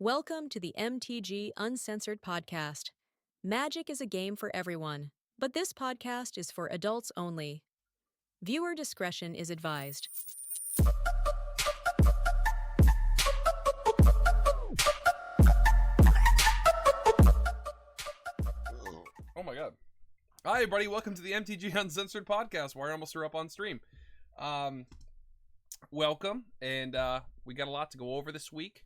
Welcome to the MTG Uncensored podcast. Magic is a game for everyone, but this podcast is for adults only. Viewer discretion is advised. Oh my god. Hi everybody, welcome to the MTG Uncensored podcast where I almost threw up on stream. Welcome, and we got a lot to go over this week.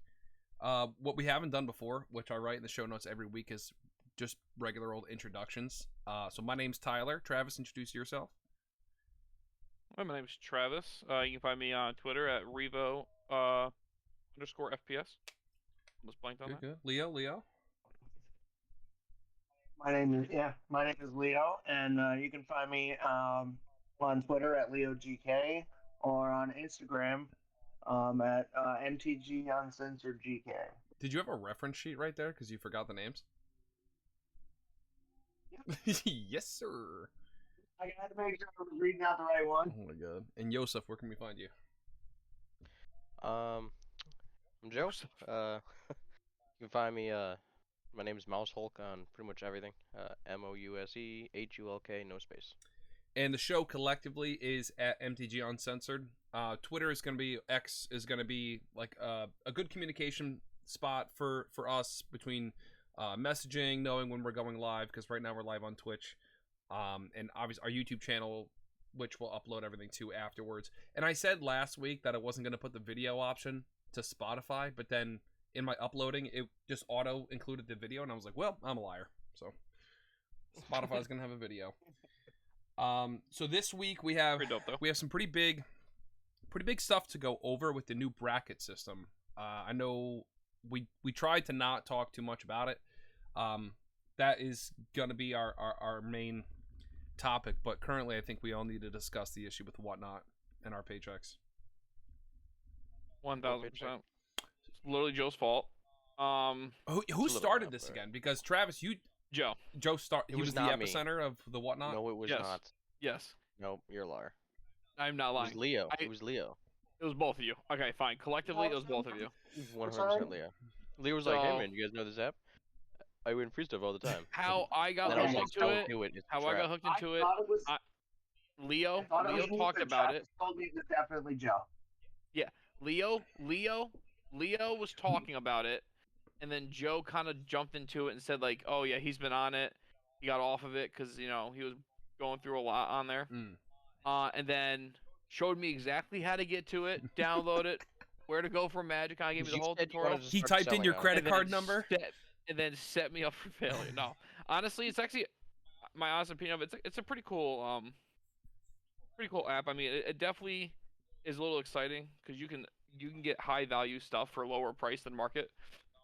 What we haven't done before, which I write in the show notes every week, is just regular old introductions. So my name's Tyler. Travis, introduce yourself. Hi, my name's Travis. You can find me on Twitter at Revo_FPS. Almost blanked on that. Good. Leo. My name is Leo, and you can find me on Twitter at LeoGK or on Instagram at MTG Uncensored GK. Did you have a reference sheet right there because you forgot the names? Yeah. Yes, sir. I had to make sure I was reading out the right one. Oh my god. And Yosef, where can we find you? I'm Joe. You can find me. My name is Mouse Hulk on pretty much everything. MOUSEHULK, no space. And the show collectively is at MTG Uncensored. Twitter is going to be, X is going to be like a good communication spot for us between messaging, knowing when we're going live, because right now we're live on Twitch. And obviously our YouTube channel, which we'll upload everything to afterwards. And I said last week that I wasn't going to put the video option to Spotify, but then in my uploading, it just auto included the video, and I was like, well, I'm a liar. So Spotify's going to have a video. So this week we have some pretty big stuff to go over with the new bracket system. I know we tried to not talk too much about it. That is going to be our main topic, but currently I think we all need to discuss the issue with Whatnot and our paychecks. 1000%. It's literally Joe's fault. Who started this again? Because Travis, Joe started. He was the epicenter of the Whatnot. No, it was not. Yes. No, you're a liar. I'm not lying. It was Leo. It was Leo. It was both of you. Okay, fine. Collectively, it was both of you. 100% Leo. Leo was like, "Hey man, you guys know this app? I win free stuff all the time." How I got hooked into it? How I got hooked into it? Leo talked about it. Told me it was definitely Joe. Yeah, Leo was talking about it, and then Joe kind of jumped into it and said like, "Oh yeah, he's been on it. He got off of it because he was going through a lot on there." And then showed me exactly how to get to it, download it, where to go for Magic. I gave me the whole tutorial. He typed in your credit card number and then set me up for failure. No, honestly, it's actually my honest opinion of it. It's a pretty cool app. I mean, it definitely is a little exciting because you can get high value stuff for a lower price than market.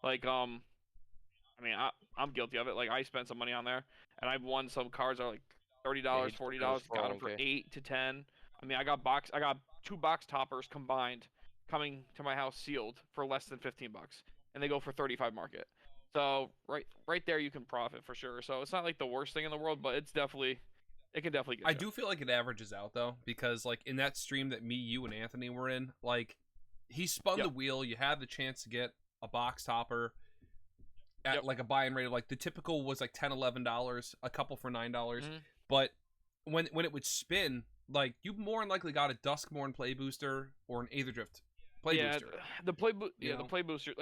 Like I mean, I'm guilty of it. Like I spent some money on there, and I've won some cards that are like $30, $40. Got them for 8 to 10. I mean, I got 2 box toppers combined coming to my house sealed for less than $15, and they go for 35 market. So right there, you can profit for sure. So it's not like the worst thing in the world, but it can definitely get. I do feel like it averages out though, because like in that stream that me, you, and Anthony were in, like he spun the wheel. You had the chance to get a box topper at like a buy-in rate of like the typical was like $10, $11, a couple for $9. But when it would spin, like you more than likely got a Duskmorn play booster or an Aetherdrift play booster. The play booster.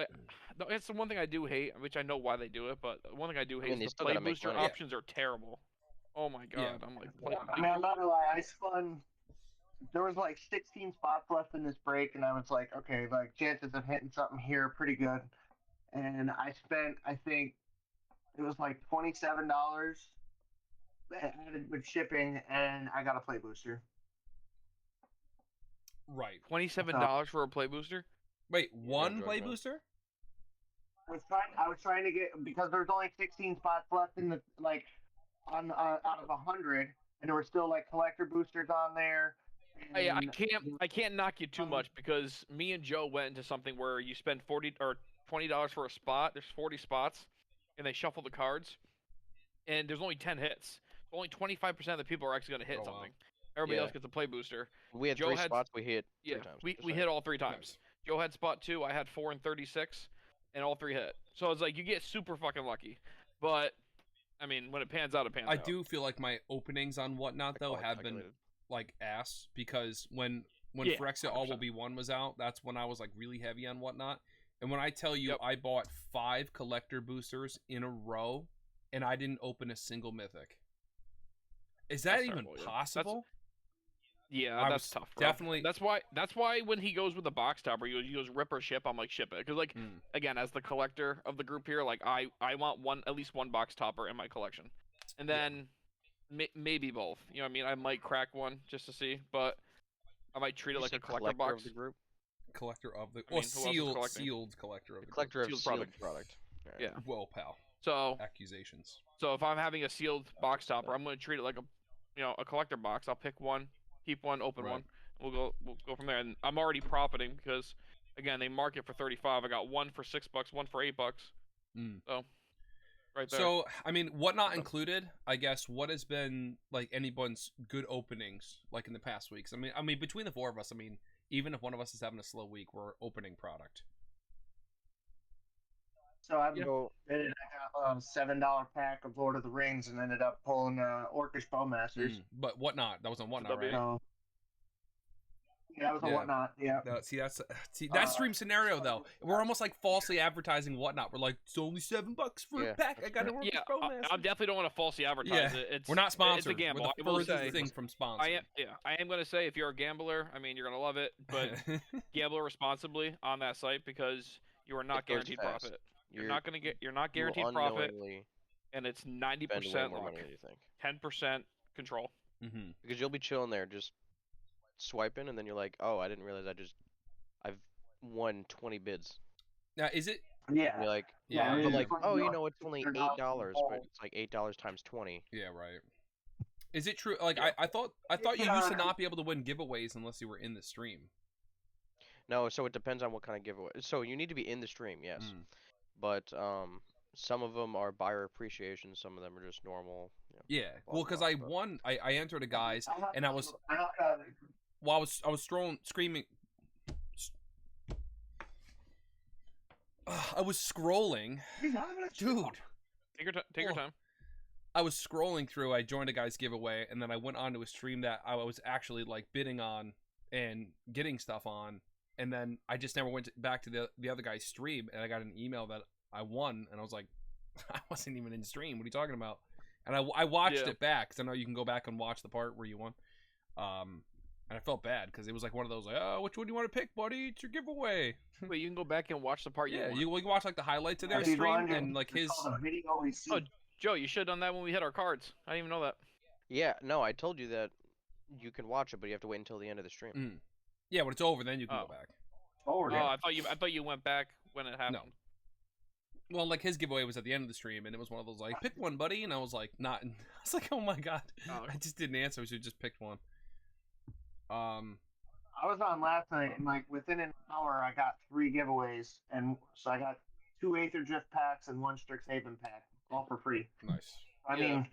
That's the one thing I do hate, which I know why they do it, but one thing I do hate is the play booster options are terrible. Oh my god, I'm like. I mean, I'm not gonna lie. I spun. There was like 16 spots left in this break, and I was like, okay, like chances of hitting something here are pretty good. And I spent, I think, it was like $27 added with shipping, and I got a play booster. Right. $27 for a play booster? Wait, one play booster? I was trying to get, because there's only 16 spots left in the out of 100, and there were still like collector boosters on there. And, I can't knock you too much because me and Joe went into something where you spend $40 or $20 for a spot. There's 40 spots, and they shuffle the cards, and there's only 10 hits. Only 25% of the people are actually going to hit something. Wow. Everybody else gets a play booster. We had three spots. We hit 3 times. We hit all 3 times. Nice. Joe had spot 2. I had 4 and 36. and all 3 hit. So it's like you get super fucking lucky. But I mean, when it pans out, it pans I out. do feel like my openings on Whatnot though have been Calculated. like ass, because when Yeah, Phyrexia All Will 100%. Be One was out, that's when I was like really heavy on Whatnot. And when I tell you Yep. I bought 5 collector boosters in a row and I didn't open a single mythic. Is that That's even terrible, yeah. possible? Yeah, I that's was tough, bro. definitely- That's why when he goes with the box topper, he goes rip or ship. I'm like ship it, because like again, as the collector of the group here, like I want at least one box topper in my collection, and then maybe both. You know what I mean? I might crack one just to see, but I might treat it like a collector box. of the group. Collector of the I mean, who else is collecting? sealed collector of the Collector of Sealed sealed product. product. Yeah. Whoa, pal. So Accusations. if I'm having a sealed box topper, I'm going to treat it like a collector box. I'll pick one, keep one, open Right. one. We'll go from there. And I'm already profiting because again, they market for 35. I got one for $6, one for $8. So right there. So, I mean, Whatnot included, I guess, what has been like anyone's good openings like in the past weeks? I mean, between the 4 of us, I mean, even if one of us is having a slow week, we're opening product. So I So got a $7 pack of Lord of the Rings and ended up pulling Orcish Bowmasters. But Whatnot, that was on Whatnot, W. right? So yeah, that was a Yeah. Whatnot. Yeah. See, that stream scenario though. We're almost like falsely advertising Whatnot. We're like, it's only $7 for a pack. I got an Orcish Yeah, Bowmaster. I definitely don't want to falsely advertise it. It's We're not sponsored. It's a gamble. We're I the will furthest say, thing from sponsored. I am going to say if you're a gambler, I mean, you're going to love it, but gamble responsibly on that site because you are not It goes guaranteed fast. profit. You're not guaranteed you will profit, unknowingly and it's spend 90% way more luck, money than you think. 10% control. Because you'll be chilling there, just swiping, and then you're like, oh, I didn't realize I've won 20 bids. Now, is it? Yeah. And you're like, Yeah, I mean, but yeah. like, it's oh, you you know, know, it's only $600 $8, for but all. it's like $8 times 20. Yeah, right. Is it true? Like, Yeah. I thought you used to not be able to win giveaways unless you were in the stream. No, so it depends on what kind of giveaway. So you need to be in the stream, yes. But some of them are buyer appreciation, some of them are just normal. You know, Yeah. blah, Well, because blah, I but- won. I entered a guy's, and I was I screaming. I was scrolling, dude. Take your time. I was scrolling through. I joined a guy's giveaway, and then I went on to a stream that I was actually like bidding on and getting stuff on, and then I just never went back to the other guy's stream, and I got an email that I won, and I was like, I wasn't even in stream. What are you talking about? And I watched it back because I know you can go back and watch the part where you won. And I felt bad because it was like one of those like, oh, which one do you want to pick, buddy? It's your giveaway. Wait, you can go back and watch the part you Yeah, won. you can watch like the highlights of their If you stream wonder, and like his. it's called a video receipt. Oh, Joe, you should have done that when we hit our cards. I didn't even know that. Yeah, no, I told you that you can watch it, but you have to wait until the end of the stream. Yeah, when it's over, then you can Oh. go back. Oh, Oh, I thought you went back when it happened. Well, like his giveaway was at the end of the stream, and it was one of those like, pick one, buddy, and I was like, not. I was like, oh my god, Oh. I just didn't answer. So I just picked one. I was on last night, and like within an hour, I got 3 giveaways, and so I got 2 Aether Drift packs and 1 Strixhaven pack, all for free. Nice. I Yeah. mean,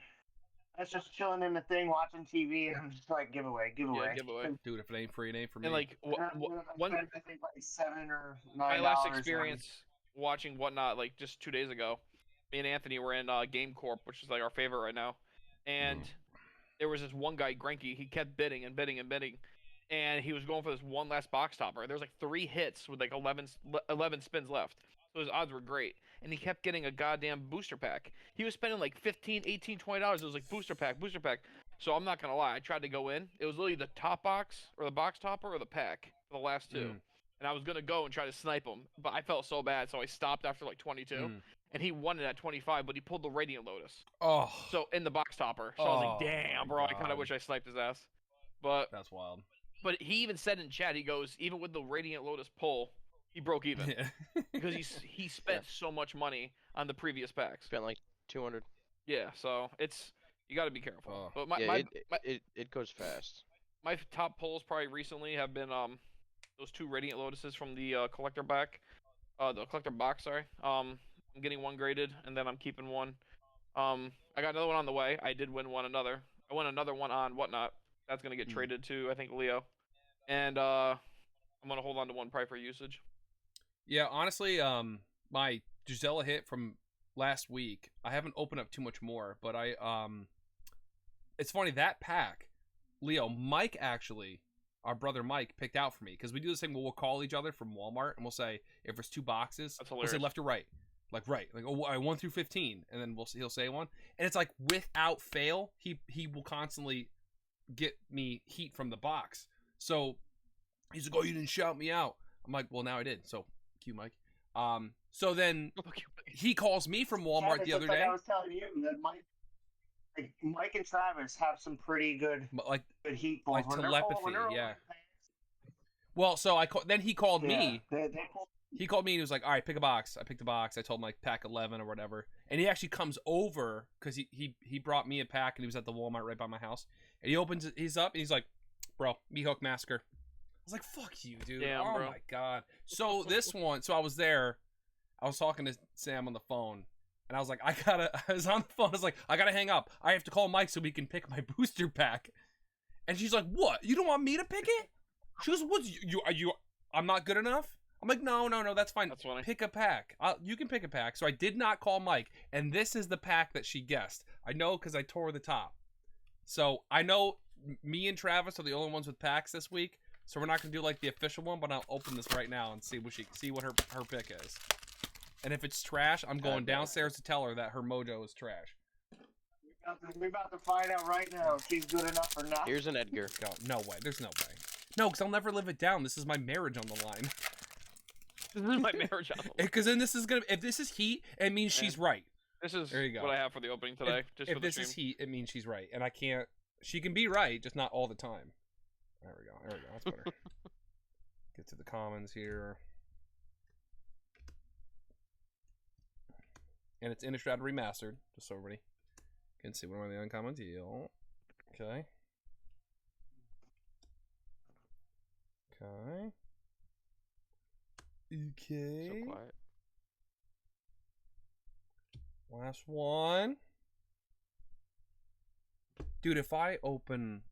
that's just chilling in the thing, watching TV, and I'm just like, giveaway. Yeah, giveaway. Dude, if it ain't free, it ain't for me. And like And I one spent, I think like $7 or $9. my last on- experience watching Whatnot, like just 2 days ago, me and Anthony were in Game Corp, which is like our favorite right now, and there was this one guy, Grenky. He kept bidding and bidding and bidding, and he was going for this one last box topper. There was like 3 hits with like 11 spins left, so his odds were great, and he kept getting a goddamn booster pack. He was spending like $15, $18, $20. It was like booster pack. So I'm not gonna lie, I tried to go in. It was literally the top box or the box topper or the pack for the last 2. And I was gonna go and try to snipe him, but I felt so bad, so I stopped after like 22. And he won it at 25, but he pulled the Radiant Lotus. Oh, So in the box topper. So I was like, Oh, damn, my bro, I kind God. of wish I sniped his ass. But that's wild. he even said in chat, he goes, even with the Radiant Lotus pull, he broke even Yeah. because he spent so much money on the previous packs. Spent like 200. Yeah, so you got to be careful. Oh. But my, Yeah, my, it goes fast. my top pulls probably recently have been those 2 Radiant Lotuses from the collector box. Sorry. I'm getting 1 graded, and then I'm keeping 1. I got another one on the way. I did win another. I won another one on Whatnot. That's gonna get traded to I think Leo, and I'm gonna hold on to 1 probably for usage. Yeah, honestly, my Gisela hit from last week. I haven't opened up too much more, but it's funny that pack, Leo, Mike actually, our brother Mike picked out for me because we do this thing where we'll call each other from Walmart and we'll say if there's 2 boxes, That's we'll say hilarious. left or right, like 1 through 15, and then he'll say one, and it's like without fail, he will constantly get me heat from the box. So he's like, "Oh, you didn't shout me out." I'm like, "Well, now I did." So, cue Mike. So then he calls me from Walmart the other day. I was telling you that Mike and Travis have some pretty good heat balls. Like When telepathy, they're yeah. Well, so then he called me. They He called me and he was like, "All right, pick a box." I picked a box. I told him like pack 11 or whatever, and he actually comes over because he brought me a pack and he was at the Walmart right by my house. And he opens it, he's up and he's like, "Bro, Mihawk Massacre." I was like, "Fuck you, dude!" Damn, oh bro. my god. So this one, so I was there. I was talking to Sam on the phone, and I was like, I was on the phone. I was like, "I gotta hang up. I have to call Mike so we can pick my booster pack." And she's like, "What? You don't want me to pick it?" She goes, "What's you? I'm not good enough." I'm like, no, that's fine. That's funny. Pick a pack. You can pick a pack. So I did not call Mike, and this is the pack that she guessed. I know because I tore the top. So I know me and Travis are the only ones with packs this week. So we're not gonna do like the official one, but I'll open this right now and see what her pick is. And if it's trash, I'm going downstairs to tell her that her mojo is trash. We're about to find out right now if she's good enough or not. Here's an Edgar. No way. There's no way. No, because I'll never live it down. This is my marriage on the line. This is my marriage album. Because then this is gonna. If this is heat, it means she's right. This is There you go. what I have for the opening today. Just If for the this stream. is heat, it means she's right, and I can't. She can be right, just not all the time. There we go. That's better. Get to the commons here, and it's Innistrad remastered, just so everybody can see what are the uncommon deal. Okay. Okay. Okay. So quiet. Last one. Dude, if I open...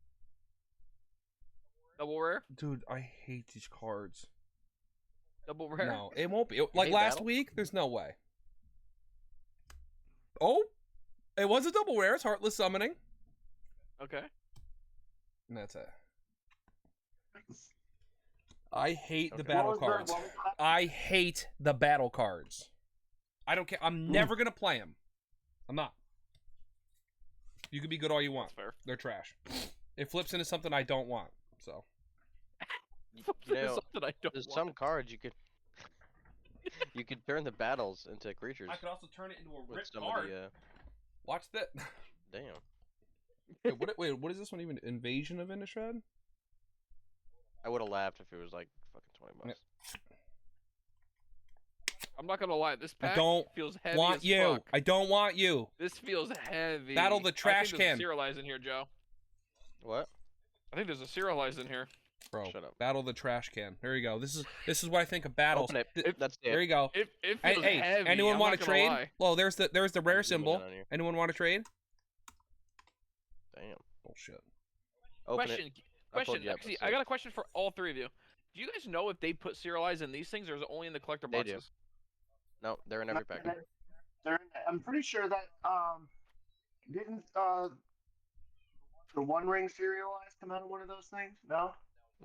Double rare? Dude, I hate these cards. Double rare? No, it won't be. Like hate last battle? week, there's no way. Oh! It was a double rare. It's Heartless Summoning. Okay. And that's it. I hate the Okay. battle cards. I hate the battle cards. I don't care. I'm never going to play them. I'm not. You can be good all you want. That's fair. They're trash. It flips into something I don't want. So You know, Something I don't there's want. some cards you could turn the battles into creatures I could also turn it into a with ripped some card. of the Watch that. damn. Wait, what is this one even? Invasion of Innistrad? I would have laughed if it was like fucking $20. I'm not gonna lie. This pack don't feels heavy Want as you. fuck. I don't want you. This feels heavy. Battle the trash I think there's can. a serialize in here, Joe. What? I think there's a serialize in here. Bro, Shut up. battle the trash can. There you go. This is what I think of battles. Open it. That's it. There you go. It Hey, feels hey, heavy. anyone I'm want not to gonna trade? lie. Well, there's the rare Zoom in symbol. on you. Anyone want to trade? Damn. Bullshit. Open Question. it. I told Question. you I Actually, put I six. got a question for all three of you. Do you guys know if they put serialize in these things, or is it only in the collector They do. boxes? No, they're in every pack. I'm pretty sure that didn't the One Ring serialized come out of one of those things? No.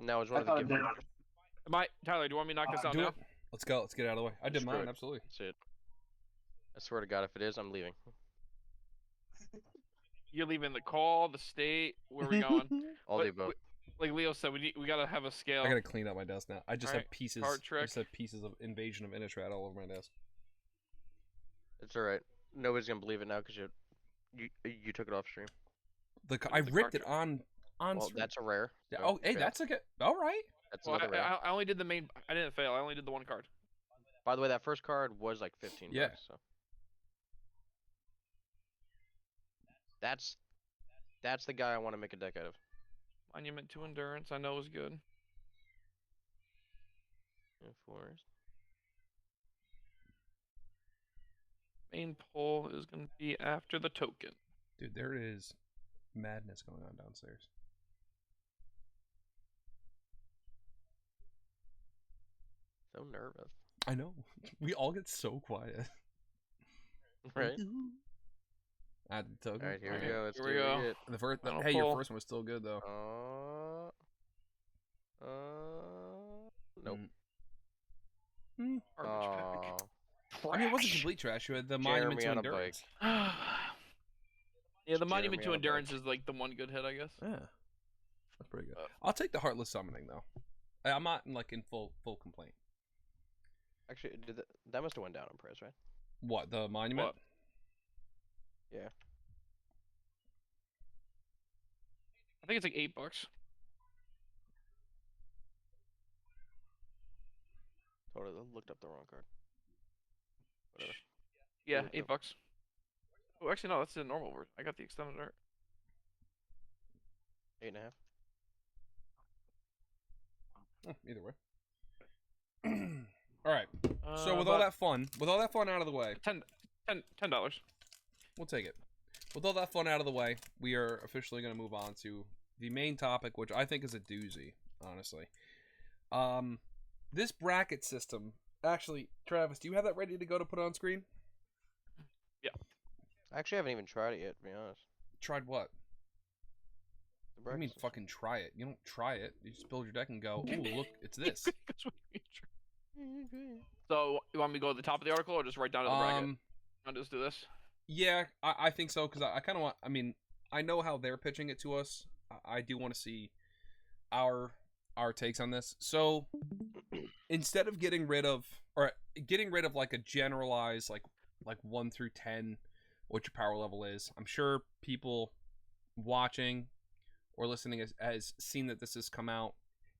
No, it's I one of the thought it gift did. cards. Tyler, do you want me to knock this out Do now? it. Let's go. Let's get it out of the way. I did Screw mine. it. Absolutely. That's it. I swear to God, if it is, I'm leaving. You're leaving the call, the state. Where are we going? All But the above. Like Leo said, we gotta have a scale. I gotta clean up my desk now. I just Alright, have pieces. card I trick. just have pieces of Invasion of Innistrad all over my desk. It's alright. Nobody's gonna believe it now because you took it off stream. I the ripped card it on Well, stream. that's a rare. Yeah, so oh, hey, fail. that's a good. All right. That's Well, another rare. I only did the main. I didn't fail. I only did the one card. By the way, that first card was like 15 Yeah. bucks, so. That's the guy I want to make a deck out of. Monument to Endurance. I know is good. Forest. Main poll is gonna be after the token. Dude, there is madness going on downstairs. So nervous. I know. We all get so quiet. Right. Add the token. All right, here we Alright, go. Let's here see we what go. we get. The first, Final hey, your pull. first one was still good though. Nope. Garbage Aw. I mean, it wasn't Trash. complete trash. You had the Monument Jeremy to on a Endurance. Yeah, the Jeremy Monument to on a bike. Endurance is like the one good hit, I guess. Yeah, that's pretty good. I'll take the Heartless Summoning though. I'm not in full complaint. Actually, that must have went down in price, right? What, the Monument? What? Yeah. I think it's like $8. Totally looked up the wrong card. Whatever. Yeah, There we go. $8. Oh, actually no, that's the normal version. I got the extended art. 8.5. Either way. All right. So with all that fun out of the way, $10. we'll take it. With all that fun out of the way, we are officially going to move on to the main topic, which I think is a doozy, honestly. This bracket system. Actually, Travis, do you have that ready to go to put on screen? I actually haven't even tried it yet, to be honest. Tried what? The I mean, bracket fucking try it. You don't try it. You just build your deck and go, ooh, look, it's this. system. So, you want me to go to the top of the article or just right down to the bracket? I'll just do this. Yeah, I think so, because I kind of want, I mean, I know how they're pitching it to us. I do want to see our takes on this. So, instead of getting rid of like a generalized, like 1 through 10, what your power level is, I'm sure people watching or listening has seen that this has come out.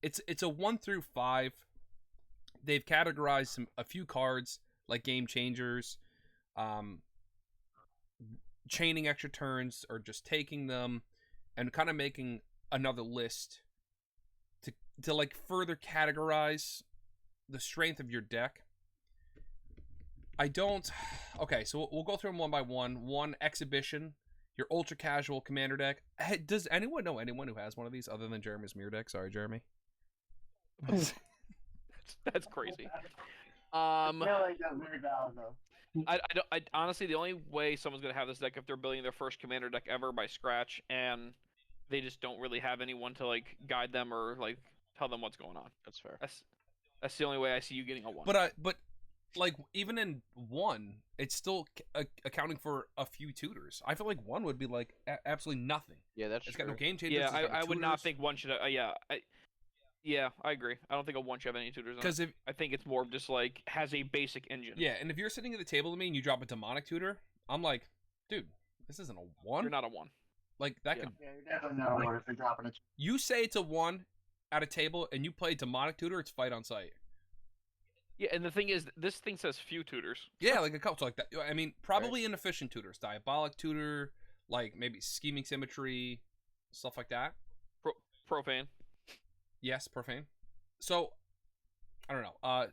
It's a 1 through 5. They've categorized a few cards like game changers, chaining extra turns or just taking them, and kind of making another list to like further categorize the strength of your deck. Okay, so we'll go through them one by one. One, exhibition, your ultra casual commander deck. Hey, does anyone know anyone who has one of these other than Jeremy's mirror deck? Sorry, Jeremy. That's crazy. I feel like that's very valid though. I honestly, the only way someone's gonna have this deck if they're building their first commander deck ever by scratch, and they just don't really have anyone to like guide them or like tell them what's going on. That's fair. That's the only way I see you getting a 1. But like even in 1, it's still accounting for a few tutors. I feel like 1 would be like absolutely nothing. Yeah, that's It's true. got no game changers. Yeah, it's got no I would not tutors. think 1 should. Yeah, I agree. I don't think a 1 should have any tutors. Because if I think it's more of just like has a basic engine. yeah, and if you're sitting at the table with me and you drop a demonic tutor, I'm like, dude, this isn't a 1. You're not a 1. Like that Yeah. could. Yeah, you're definitely not one if you're dropping it. You say it's a 1 at a table and you play demonic tutor, it's fight on sight. Yeah, and the thing is, this thing says few tutors. Yeah, like a couple like that. I mean, probably inefficient tutors, diabolic tutor, like maybe scheming symmetry, stuff like that. Profane. Yes, profane. So, I don't know.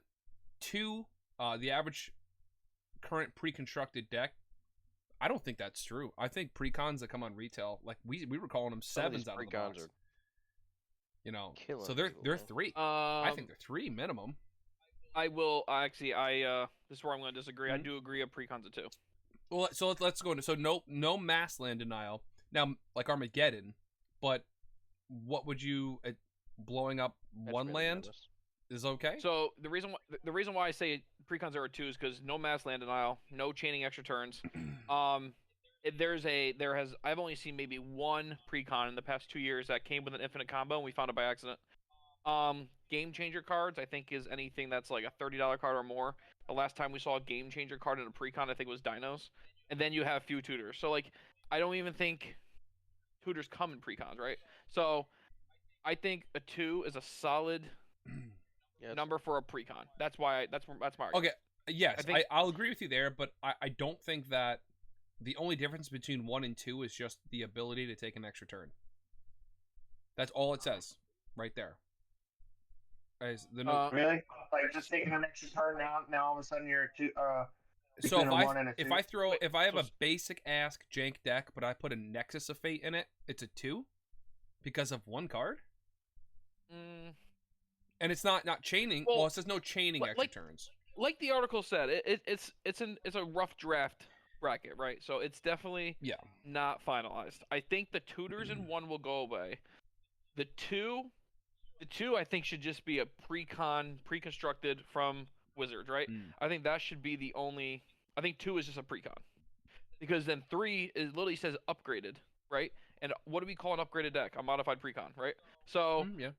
2, the average current pre-constructed deck. I don't think that's true. I think precons that come on retail, like we were calling them Some of these 7s out of the precons box. are You know, killing so they're people, man. 3. I think they're 3 minimum. I will actually. This is where I'm going to disagree. I do agree. A precon's a 2. Well, so let's go into no mass land denial. Now, like Armageddon, but what would you blowing up That's one really land madness. is okay? So the reason why I say precons are a 2 is because no mass land denial, no chaining extra turns. I've only seen maybe 1 precon in the past 2 years that came with an infinite combo, and we found it by accident. Game changer cards, I think, is anything that's like a $30 card or more. The last time we saw a game changer card in a precon, I think, was Dinos. And then you have few tutors. So like, I don't even think tutors come in precons, right? So I think a 2 is a solid Yeah, number for a precon. That's why that's my argument. Okay, yes, I think- I'll agree with you there, but I don't think that the only difference between 1 and 2 is just the ability to take an extra turn. That's all it says right there. Really? Like just taking an extra turn now all of a sudden you're So between a 1 and a 2? if I have so- a basic ask jank deck, but I put a Nexus of Fate in it, it's a 2 because of 1 card, Mm, and it's not chaining. Well, Well, it says no chaining like- extra turns. like the article said, it's a rough draft bracket, right? So it's definitely not finalized. I think the tutors in one will go away. The two I think should just be a pre-constructed from Wizards, right? I think that should be the only. I think 2 is just a pre-con, because then 3 is literally says upgraded, right? And what do we call an upgraded deck? A modified pre-con, right? So yeah.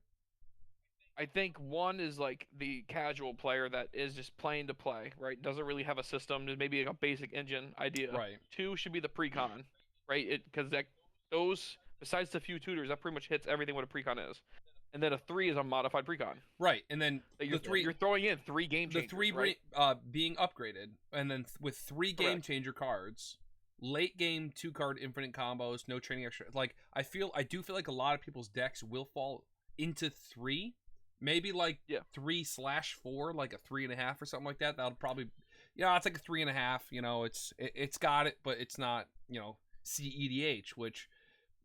I think 1 is like the casual player that is just playing to play, right? Doesn't really have a system, just maybe like a basic engine idea. Right. 2 should be the pre-con, right? Because those, besides the few tutors, that pretty much hits everything what a pre-con is. And then a 3 is a modified pre-con. Right, and then you're throwing in 3 game changers, the 3 right? being upgraded, and then with 3 game changer cards, late game 2-card infinite combos, no training extra. Like I do feel like a lot of people's decks will fall into 3, maybe like 3/4, like a 3.5 or something like that. That'll probably, it's like a 3.5. It's got it, but it's not CEDH, which.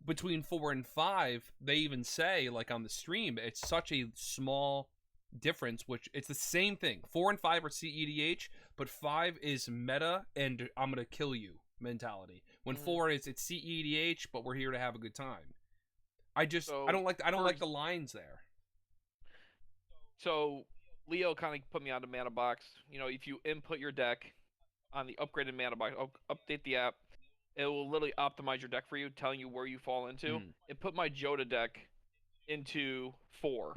Between 4 and 5, they even say, like on the stream, it's such a small difference, which it's the same thing. 4 and 5 are CEDH, but 5 is meta and I'm gonna kill you mentality. When 4 is it's CEDH, but we're here to have a good time. I don't like the lines there. So Leo kind of put me on the mana box. If you input your deck on the upgraded mana box, update the app. It will literally optimize your deck for you, telling you where you fall into. It put my Joda deck into 4.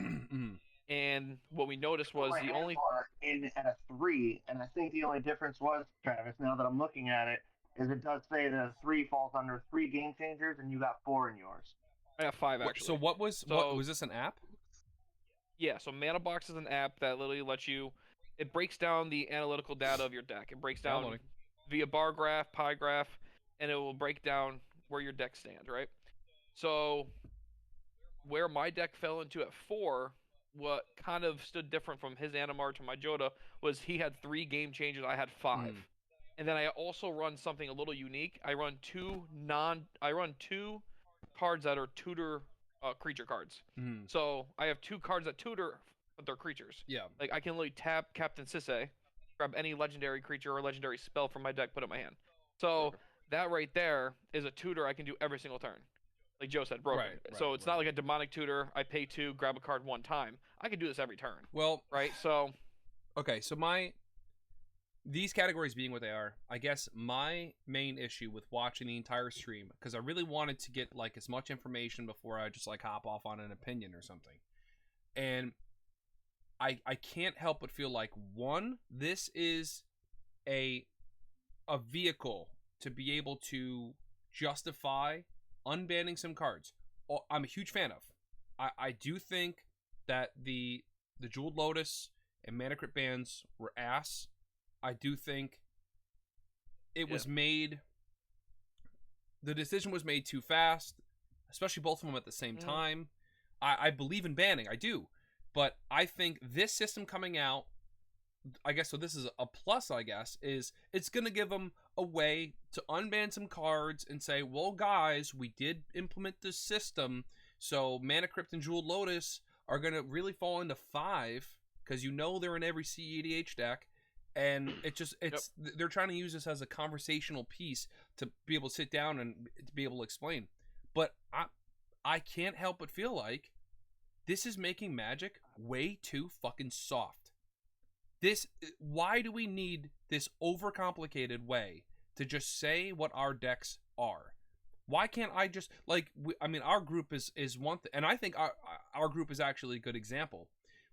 And what we noticed was the only in at a 3, and I think the only difference was, Travis, now that I'm looking at it, is it does say the 3 falls under 3 game changers, and you got 4 in yours. I got 5 actually. So what was this an app? Yeah, so Mana Box is an app that literally lets you. It breaks down the analytical data of your deck. It breaks down via bar graph, pie graph. And it will break down where your deck stands, right? So where my deck fell into at 4, what kind of stood different from his Animar to my Joda was he had 3 game changers, I had 5. And then I also run something a little unique. I run 2 cards that are tutor creature cards. So I have 2 cards that tutor, but they're creatures. Yeah. Like I can literally tap Captain Sisay, grab any legendary creature or legendary spell from my deck, put it in my hand. So that right there is a tutor I can do every single turn. Like Joe said, broken. So it's not like a demonic tutor. I pay 2, grab a card 1 time. I can do this every turn. Well, right? So okay, so these categories being what they are, I guess my main issue with watching the entire stream, because I really wanted to get like as much information before I just like hop off on an opinion or something. And I can't help but feel like, one, this is a vehicle to be able to justify unbanning some cards. I'm a huge fan of. I do think that the Jeweled Lotus and Mana Crypt bans were ass. I do think it was made. The decision was made too fast, especially both of them at the same time. I believe in banning, I do, but I think this system coming out, I guess, so this is a plus, I guess, is it's going to give them a way to unban some cards and say, well, guys, we did implement this system, so Mana Crypt and Jeweled Lotus are going to really fall into 5, because they're in every CEDH deck, and they're trying to use this as a conversational piece to be able to sit down and to be able to explain. But I can't help but feel like this is making Magic way too fucking soft. Why do we need this overcomplicated way to just say what our decks are? Why can't I just, our group is one thing, and I think our group is actually a good example.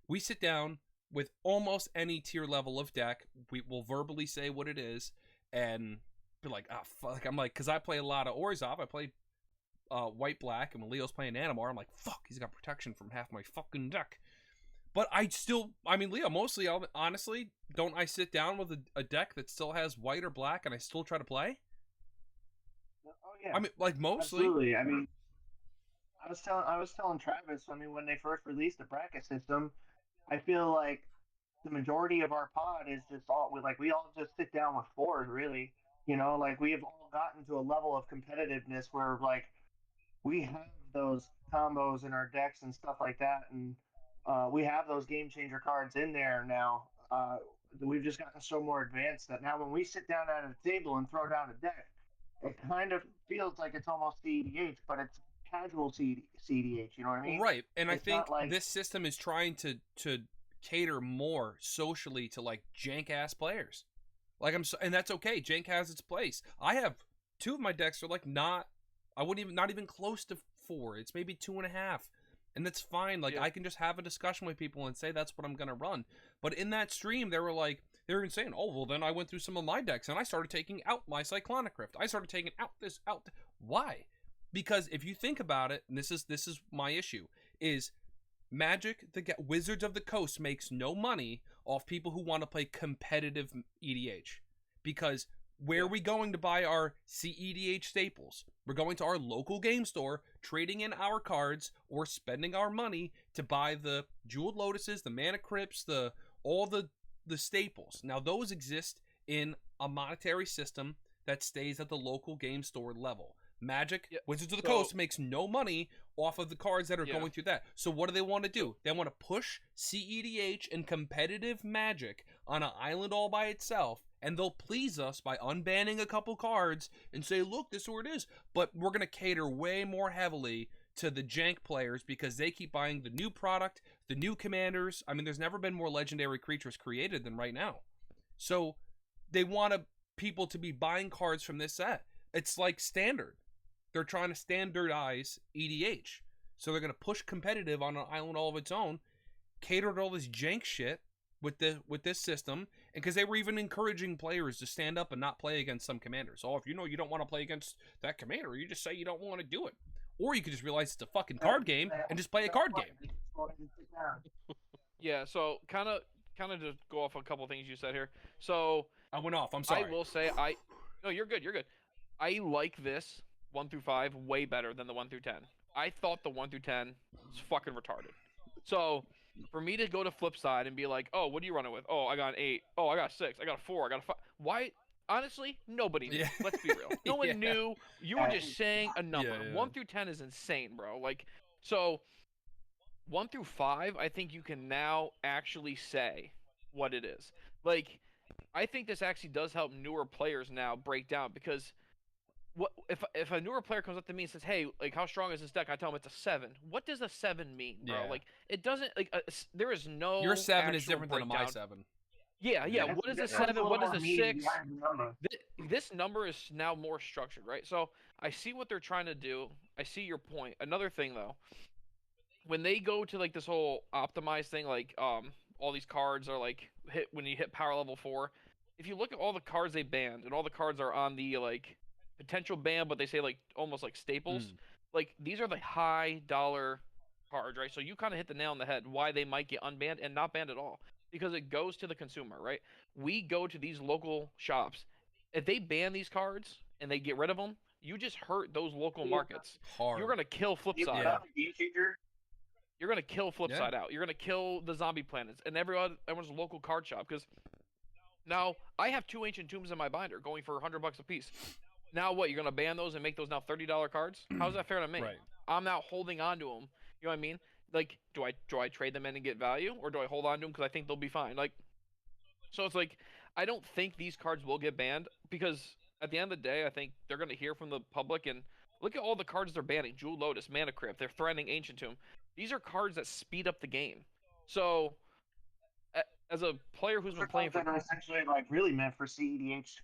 We sit down with almost any tier level of deck, we will verbally say what it is, and be like, fuck, I'm like, because I play a lot of Orzhov, I play white-black, and when Leo's playing Animar, I'm like, fuck, he's got protection from half my fucking deck. But Leo, mostly, honestly, don't I sit down with a deck that still has white or black and I still try to play? Oh, yeah. Mostly. Absolutely. I was telling Travis, when they first released the bracket system, I feel like the majority of our pod is just we all just sit down with 4s, really. We have all gotten to a level of competitiveness where, we have those combos in our decks and stuff like that, and we have those game changer cards in there now. we've just gotten so more advanced that now when we sit down at a table and throw down a deck, it kind of feels like it's almost CEDH, but it's casual CDH. You know what I mean? Right, and I It's not think like this system is trying to cater more socially to like jank ass players. Like and that's okay. Jank has its place. I have two of my decks are like I wouldn't even not even close to 4. It's maybe 2.5, and that's fine. Like I can just have a discussion with people and say that's what I'm gonna run. But in that stream, they were even saying, oh well, then I went through some of my decks and I started taking out my Cyclonic Rift. I started taking out this out. Why? Because if you think about it, and this is my issue, is Magic, the Wizards of the Coast makes no money off people who want to play competitive EDH. Because where are we going to buy our CEDH staples? We're going to our local game store, trading in our cards, or spending our money to buy the Jeweled Lotuses, the Mana Crypts, all the staples. Now, those exist in a monetary system that stays at the local game store level. Magic, Wizards of the Coast makes no money off of the cards that are going through that. So what do they want to do? They want to push CEDH and competitive Magic on an island all by itself, and they'll please us by unbanning a couple cards and say, look, this is where it is. But we're going to cater way more heavily to the jank players because they keep buying the new product, the new commanders. I mean, there's never been more legendary creatures created than right now. So they want people to be buying cards from this set. It's like standard. They're trying to standardize EDH. So they're going to push competitive on an island all of its own, cater to all this jank shit with this system, and because they were even encouraging players to stand up and not play against some commanders. Oh, if you know you don't want to play against that commander, you just say you don't want to do it. Or you could just realize it's a fucking card game and just play a card game. Yeah, so kind of just go off a couple things you said here. So I went off. I'm sorry. I will say no, you're good. You're good. I like this 1 through 5 way better than the 1 through 10. I thought the 1 through 10 was fucking retarded. So for me to go to flip side and be like, oh, what are you running with? Oh, I got an 8. Oh, I got a 6. I got a 4. I got a 5. Why? Honestly, nobody knew. Let's be real. No one knew. You were just saying a number. 1 through 10 is insane, bro. Like, so 1 through 5, I think you can now actually say what it is. Like, I think this actually does help newer players now break down because what if a newer player comes up to me and says, "Hey, like, how strong is this deck?" I tell them it's a 7. What does a 7 mean, bro? Yeah. Like, it doesn't like there is no. Your 7 is actual different than breakdown. my 7. Yeah. What is a 7? What is a 6? Number. This number is now more structured, right? So I see what they're trying to do. I see your point. Another thing though, when they go to like this whole optimized thing, like all these cards are like when you hit power level 4. If you look at all the cards they banned and all the cards are on the like potential ban, but they say like almost like staples. Like these are the high dollar cards, right? So you kind of hit the nail on the head why they might get unbanned and not banned at all because it goes to the consumer, right? We go to these local shops. If they ban these cards and they get rid of them, you just hurt those local markets. Hard. You're gonna kill Flipside out. You're gonna kill Flipside out. You're gonna kill the zombie planets and everyone's local card shop because now I have 2 ancient tombs in my binder going for $100 a piece. Now what? You're gonna ban those and make those now $30 cards? How's that fair to me? Right. I'm now holding on to them. You know what I mean? Like, do I trade them in and get value, or do I hold on to them because I think they'll be fine? Like, so it's like I don't think these cards will get banned because at the end of the day, I think they're gonna hear from the public and look at all the cards they're banning: Jeweled Lotus, Mana Crypt. They're threatening Ancient Tomb. These are cards that speed up the game. So, as a player who's been playing for essentially like really meant for CEDH.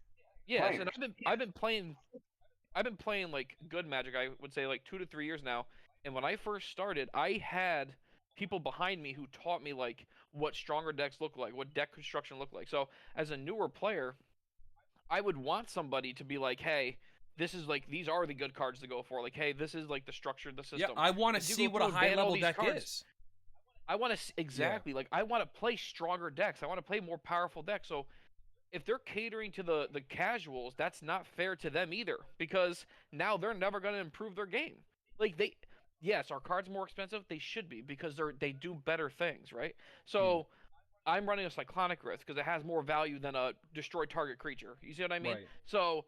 yes, and I've been playing like good Magic. I would say like 2 to 3 years now. And when I first started, I had people behind me who taught me like what stronger decks look like, what deck construction looked like. So as a newer player, I would want somebody to be like, hey, this is like these are the good cards to go for. Like, hey, this is like the structure of the system. Yeah, I want to see what a high level deck is. I want to exactly like I want to play stronger decks. I want to play more powerful decks. So if they're catering to the casuals, that's not fair to them either because now they're never going to improve their game. Like yes, our cards more expensive. They should be because they do better things, right? So I'm running a Cyclonic Rift because it has more value than a destroy target creature. You see what I mean? Right. So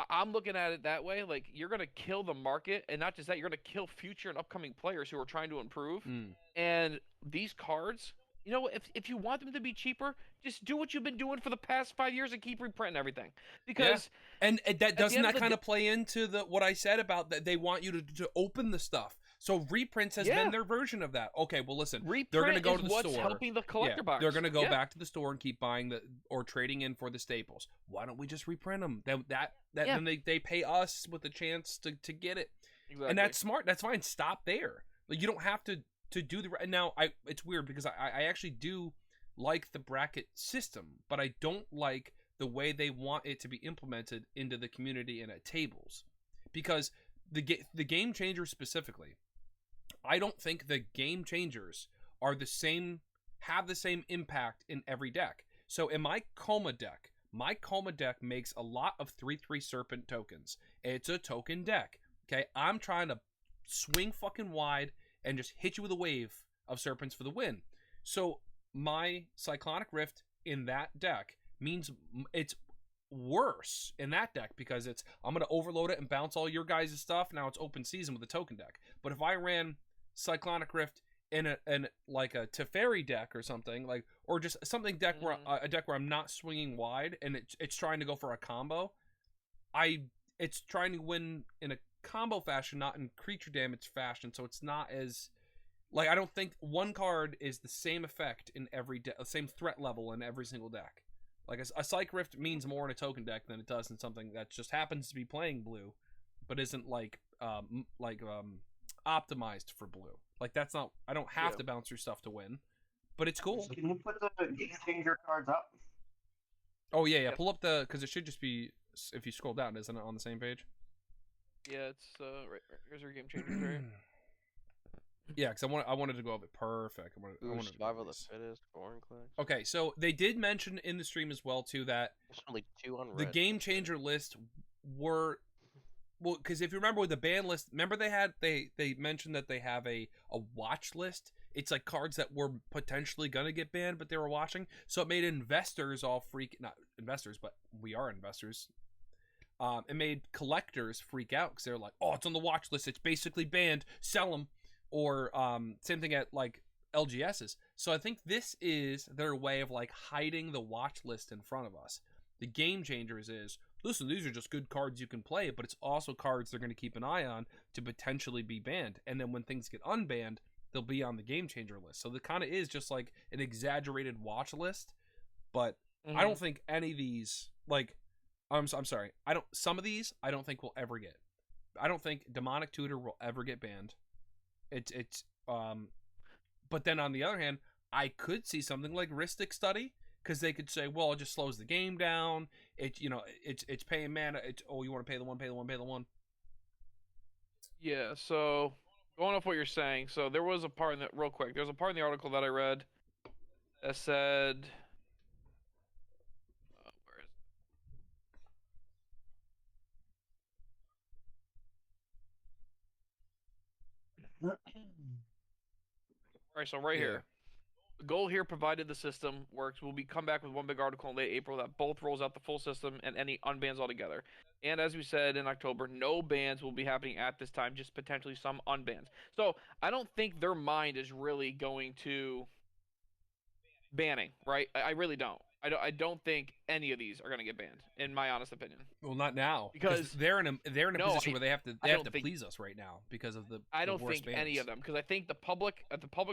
I'm looking at it that way. Like you're going to kill the market, and not just that, you're going to kill future and upcoming players who are trying to improve. And these cards You know, if you want them to be cheaper, just do what you've been doing for the past 5 years and keep reprinting everything. Because and that doesn't that kind of of play into what I said about that they want you to open the stuff. So reprints has been their version of that. Okay, well listen, they're gonna go to the what's store. helping the collector box. They're gonna go back to the store and keep buying or trading in for the staples. Why don't we just reprint them? Then they pay us with the chance to get it. Exactly. And that's smart. That's fine. Stop there. Like you don't have to do the now. It's weird because I actually do like the bracket system, but I don't like the way they want it to be implemented into the community and at tables, because the game changers specifically, I don't think the game changers are have the same impact in every deck. So in my Coma deck makes a lot of 3/3 Serpent tokens. It's a token deck. Okay, I'm trying to swing fucking wide and just hit you with a wave of Serpents for the win. So my Cyclonic Rift in that deck means it's worse in that deck because I'm going to overload it and bounce all your guys' stuff. Now it's open season with a token deck. But if I ran Cyclonic Rift in a Teferi deck or something, like, or just something deck where a deck where I'm not swinging wide and it's trying to go for a combo, it's trying to win in a combo fashion, not in creature damage fashion. So it's not as like, I don't think one card is the same effect in every deck, the same threat level in every single deck. Like a Psych Rift means more in a token deck than it does in something that just happens to be playing blue, but isn't optimized for blue. Like that's not. I don't have to bounce through stuff to win, but it's cool. Can you put the game changer cards up? Oh yeah. Pull up because it should just be, if you scroll down, isn't it on the same page? Yeah, it's right. Here's our game changers right. Yeah, because I wanted to go over it perfect. I wanted Survival of the Fittest, Foreign Class. Okay, so they did mention in the stream as well too that there's only 2 unread. The game changer list were, well, because if you remember with the ban list, remember they mentioned that they have a watch list. It's like cards that were potentially gonna get banned, but they were watching. So it made investors all not investors, but we are investors. It made collectors freak out because they're like, oh, it's on the watch list. It's basically banned. Sell them. Or same thing at like LGSs. So I think this is their way of like hiding the watch list in front of us. The game changers is, listen, these are just good cards you can play, but it's also cards they're going to keep an eye on to potentially be banned. And then when things get unbanned, they'll be on the game changer list. So it kind of is just like an exaggerated watch list. But I don't think any of these, like, I'm sorry, some of these I don't think we'll ever get. I don't think Demonic Tutor will ever get banned. But then on the other hand, I could see something like Rhystic Study, because they could say, well, it just slows the game down. It's paying mana. You want to pay the one. Yeah. So going off what you're saying, so there was a part in that real quick. There's a part in the article that I read that said, where is it? All right, so here. The goal here, provided the system works, will be come back with one big article in late April that both rolls out the full system and any unbans altogether. And as we said in October, no bans will be happening at this time, just potentially some unbans. So I don't think their mind is really going to banning, right? I really don't. I don't think any of these are going to get banned, in my honest opinion. Well, not now, because they're in a position where they have to please us right now because of the. I don't think bans. Any of them, because I think the public's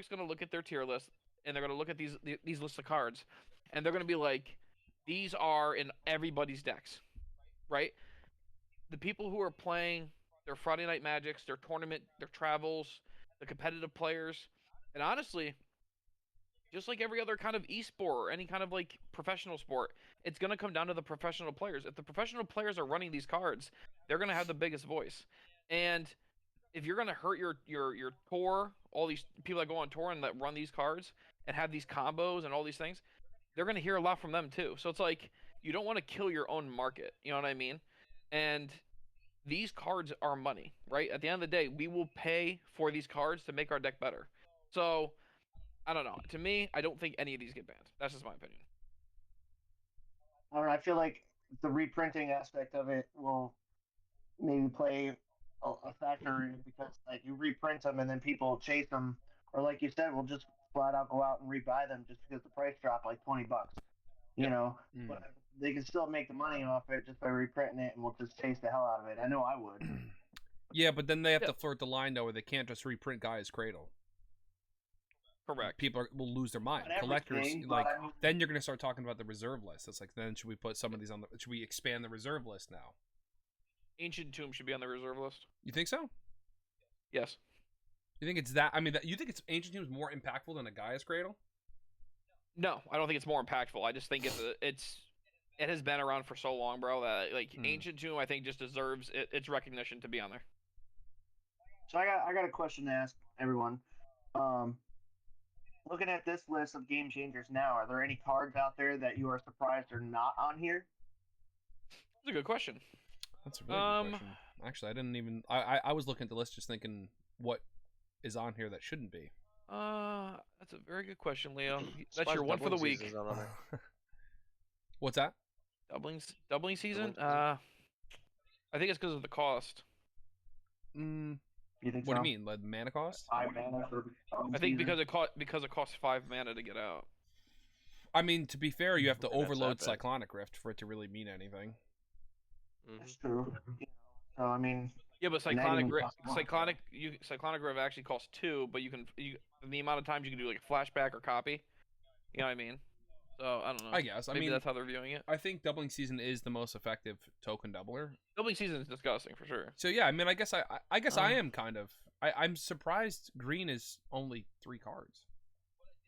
going to look at their tier list and they're going to look at these lists of cards, and they're going to be like, these are in everybody's decks, right? The people who are playing their Friday Night Magics, their tournament, their travels, the competitive players, and honestly, just like every other kind of esport or any kind of like professional sport, it's going to come down to the professional players. If the professional players are running these cards, they're going to have the biggest voice. And if you're going to hurt your tour, all these people that go on tour and that run these cards and have these combos and all these things, they're going to hear a lot from them too. So it's like, you don't want to kill your own market. You know what I mean? And these cards are money, right? At the end of the day, we will pay for these cards to make our deck better. So I don't know. To me, I don't think any of these get banned. That's just my opinion. I don't know. I feel like the reprinting aspect of it will maybe play a factor in, because like you reprint them and then people chase them, or like you said, will just flat out go out and rebuy them just because the price dropped like $20. You know, but they can still make the money off it just by reprinting it, and we'll just chase the hell out of it. I know I would. Yeah, but then they have to flirt the line though, where they can't just reprint Gaia's Cradle. Correct. People will lose their mind. Collectors, then you're gonna start talking about the reserve list. It's like, then should we put some of these on the? Should we expand the reserve list now? Ancient Tomb should be on the reserve list. You think so? Yes. You think it's that? I mean, you think it's Ancient Tomb is more impactful than a Gaia's Cradle? No, I don't think it's more impactful. I just think it has been around for so long, bro, that Ancient Tomb I think just deserves its recognition to be on there. So I got a question to ask everyone. Looking at this list of game changers now, are there any cards out there that you are surprised are not on here? That's a good question. That's a really good question. Actually, I didn't even. I was looking at the list just thinking what is on here that shouldn't be. That's a very good question, Leo. That's your one for the week. What's that? Doubling season? I think it's because of the cost. You think what so? do you mean? Like mana cost? 5 mana for I think because it costs 5 mana to get out. I mean, to be fair, you have to Okay, that's overload that bad. Cyclonic Rift for it to really mean anything. That's true. So I mean, Yeah, but And that Cyclonic even Rift, costs more. Cyclonic Rift actually costs 2, but the amount of times you can do like a flashback or copy. You know what I mean? So I don't know. I guess. Maybe I mean, that's how they're viewing it. I think doubling season is the most effective token doubler. Doubling season is disgusting for sure. So yeah, I mean, I guess I am kind of. I'm surprised green is only 3 cards.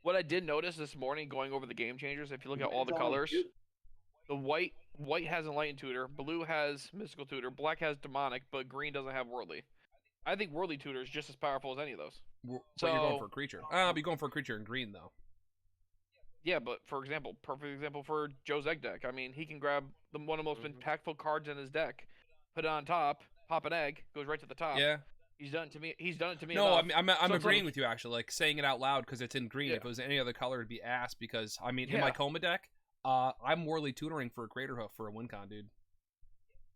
What I did notice this morning going over the game changers, if you look at all the It's only colors, 2. the white has Enlightened Tutor, blue has Mystical Tutor, black has Demonic, but green doesn't have Worldly. I think Worldly Tutor is just as powerful as any of those. But you're going So- for a creature. I'll be going for a creature in green though. Yeah, but for example, perfect example for Joe's egg deck. I mean, he can grab one of the most impactful cards in his deck, put it on top, pop an egg, goes right to the top. Yeah. He's done it to me. He's done it to me. No, enough. I'm So it's agreeing like- with you actually. Like saying it out loud because it's in green. Yeah. If it was any other color, it'd be ass. Because I mean, in my Yeah. Coma deck, I'm Worldly tutoring for a Craterhoof for a Wincon, dude.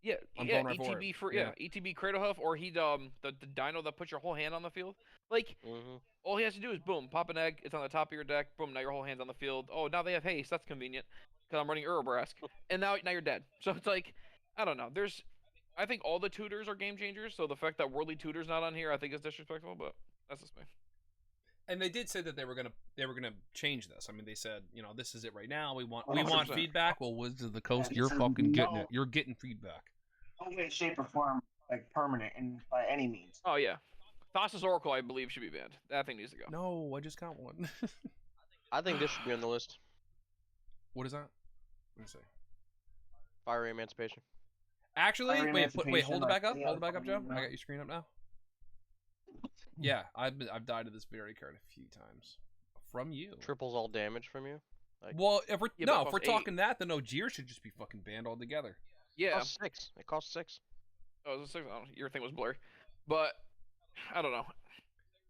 Yeah, I'm yeah, going right for ETB it. for Yeah. ETB Cradlehoof, or the dino that puts your whole hand on the field. Like all he has to do is boom, pop an egg. It's on the top of your deck. Boom, now your whole hand's on the field. Oh, now they have haste. That's convenient because I'm running Urobrask, and now you're dead. So it's like, I don't know. I think all the tutors are game changers. So the fact that Worldly Tutor's not on here, I think is disrespectful. But that's just me. And they did say that they were gonna change this. I mean, they said, this is it right now. We want 100%. feedback. Well, Wizards of the Coast, Yeah, you're this is fucking getting no- it. You're getting feedback. no way, shape, or form like permanent and by any means. Oh yeah, Thassa's Oracle, I believe, should be banned. That thing needs to go. No, I just got one. I think this should be on the list. What is that? Let me see. Fiery Emancipation. Actually, Fire wait, hold it Emancipation, back up. like, Hold it back up, Joe. yeah. I got your screen up now. Yeah, I've died to this very card a few times. From you. Triples all damage from you. Like, Well, if we're Yeah, but it if we're costs 8. talking that, then Ogier should just be fucking banned altogether. it Yeah. costs 6. It costs 6. Oh, it was a 6. I don't know, your thing was blurry, but I don't know.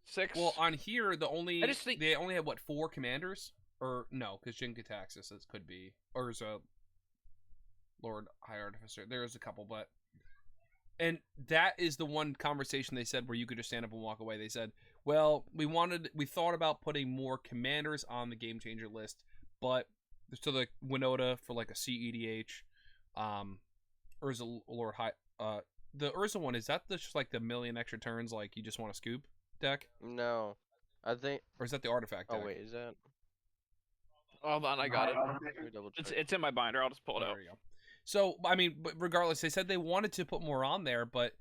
6. Well, on here, I just think- they only have what 4 commanders, or no, because Jin-Gitaxias it could be, or is a Lord High Artificer. There's a couple, but and that is the one conversation they said where you could just stand up and walk away. They said, well, we thought about putting more commanders on the game changer list, but there's still like Winota for like a CEDH, Urza Lord High, the Urza one, is that just like the million extra turns, like you just want to scoop deck? No. I think. Or is that the artifact deck? Oh, wait. Is that. Hold on, I got it. Let me double check. It's in my binder. I'll just pull it out. There you go. So, I mean, but regardless, they said they wanted to put more on there, but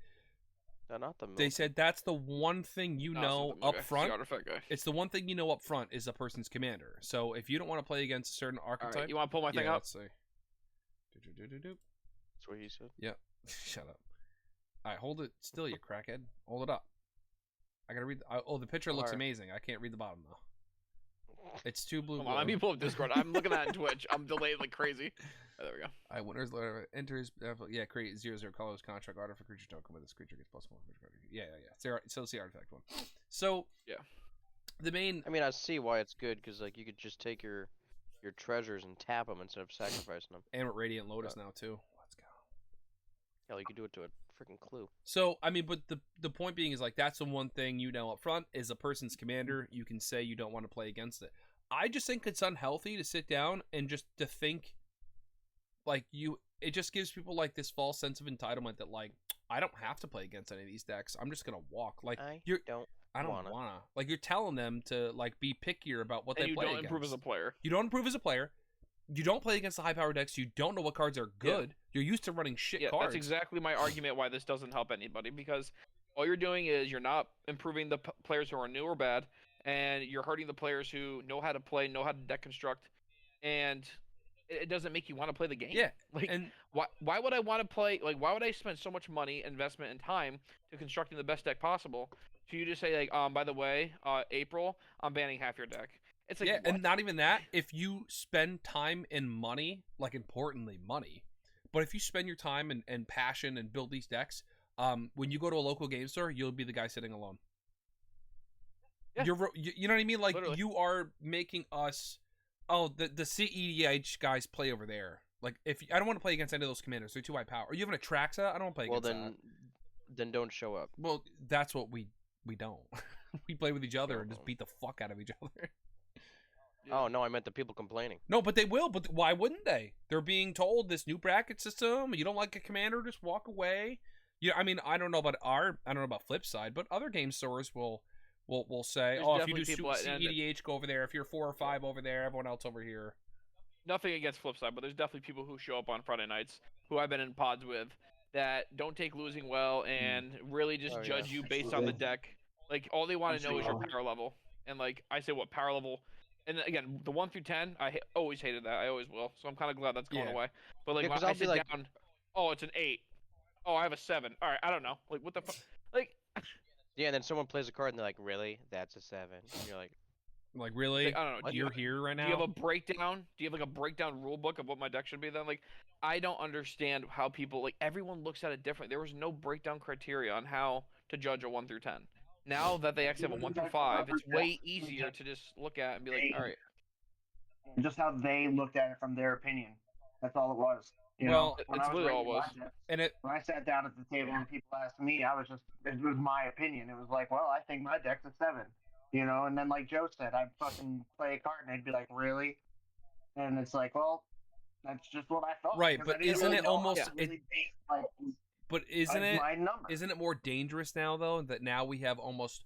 No, not the they said that's the one thing you No, know it's not the up guy. It's the front. artifact guy. It's the one thing you know up front is a person's commander. So if you don't want to play against a certain All archetype, right, you want to pull my thing yeah, up? let's see. Do-do-do-do-do. That's what he said. Shut up. All right, hold it still, you crackhead. Hold it up. I gotta read. The picture looks Alright. amazing. I can't read the bottom though. It's too blue. Hold on, let me pull up Discord. I'm looking at it on Twitch. I'm delayed like crazy. Oh, there we go. I winners enters. Yeah, create 0/0 colors contract artifact creature token with this creature gets +1. Yeah. So it's the artifact one. So Yeah. the main. I mean, I see why it's good because like you could just take your treasures and tap them instead of sacrificing them. And with Radiant Lotus now too. Let's go. Hell, you could do it to a freaking clue. So I mean, but the point being is like that's the one thing you know up front is a person's commander. You can say you don't want to play against it. I just think it's unhealthy to sit down and just to think like you. It just gives people like this false sense of entitlement that like I don't have to play against any of these decks. I'm just gonna walk. Like I don't wanna. Like you're telling them to like be pickier about what they play against. You don't improve as a player. You don't improve as a player. You don't play against the high power decks. You don't know what cards are good. Yeah. You're used to running shit cards. That's exactly my argument why this doesn't help anybody, because all you're doing is you're not improving the players who are new or bad, and you're hurting the players who know how to play, know how to deck construct, and it doesn't make you want to play the game. Yeah. Like, and why would I want to play? Like, why would I spend so much money, investment, and time to constructing the best deck possible? To you just say like, by the way, April, I'm banning half your deck. It's like, yeah, what? And not even that. If you spend time and money, like importantly money, but if you spend your time and passion and build these decks, when you go to a local game store, you'll be the guy sitting alone. Yeah. You know what I mean? Like literally. You are making us. Oh, the CEDH guys play over there. Like if I don't want to play against any of those commanders, they're too high power. Are you having a Traxa? I don't want to play against that. Then don't show up. Well, that's what we don't. We play with each other and just beat the fuck out of each other. Oh, no, I meant the people complaining. No, but they will. But why wouldn't they? They're being told this new bracket system. You don't like a commander, just walk away. Yeah, I mean, I don't know about flip side, but other game stores will say, if you do EDH, go over there. If you're 4 or 5 over there, everyone else over here. Nothing against flip side, but there's definitely people who show up on Friday nights who I've been in pods with that don't take losing well and really just judge you based on the deck. Like all they want to know is your power level, and like I say, what power level? And again, the 1 through 10, I always hated that. I always will. So I'm kind of glad that's going away. But like when I sit down, it's an 8. Oh, I have a 7. All right, I don't know. Like what the fuck? Like. Yeah, and then someone plays a card and they're like, "Really? That's a 7." And you're like really? Like, I don't know. You're here right now. Do you have a breakdown? Do you have like a breakdown rule book of what my deck should be then? Like, I don't understand how people like everyone looks at it different. There was no breakdown criteria on how to judge a 1 through 10. Now that they actually have a 1 through 5, it's way easier to just look at and be like, all right. Just how they looked at it from their opinion. That's all it was. You know, it's literally all it was. When I sat down at the table and people asked me, it was my opinion. It was like, well, I think my deck's a 7. You know, and then like Joe said, I'd fucking play a card and they'd be like, really? And it's like, well, that's just what I thought. Right, but isn't it almost... But isn't it more dangerous now though that now we have almost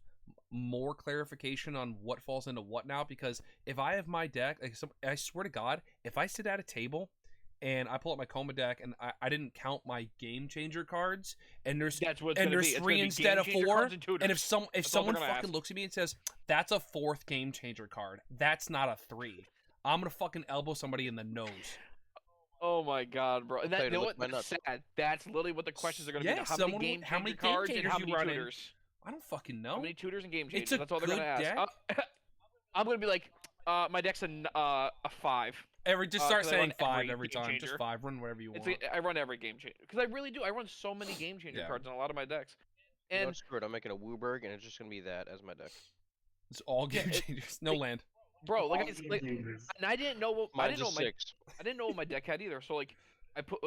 more clarification on what falls into what now? Because if I have my deck, I swear to God, if I sit at a table and I pull up my Coma deck and I didn't count my game changer cards and there's 3 instead of 4, and if someone fucking looks at me and says that's a 4th game changer card, that's not a 3, I'm gonna fucking elbow somebody in the nose. Oh my God, bro! You know what? That's sad. That's literally what the questions are going to be. How many game cards and how many tutors? I don't fucking know. How many tutors and game changers? That's all they're going to ask. I'm going to be like, my deck's a 5. Just start saying 5 every time. Changer. Just 5. Run whatever you want. I run every game changer because I really do. I run so many game changer cards on a lot of my decks. And screw it. I'm making a Wooburg, and it's just going to be that as my deck. It's all game changers. No land. Bro, and I didn't know what I didn't know what my deck had either. So like, I put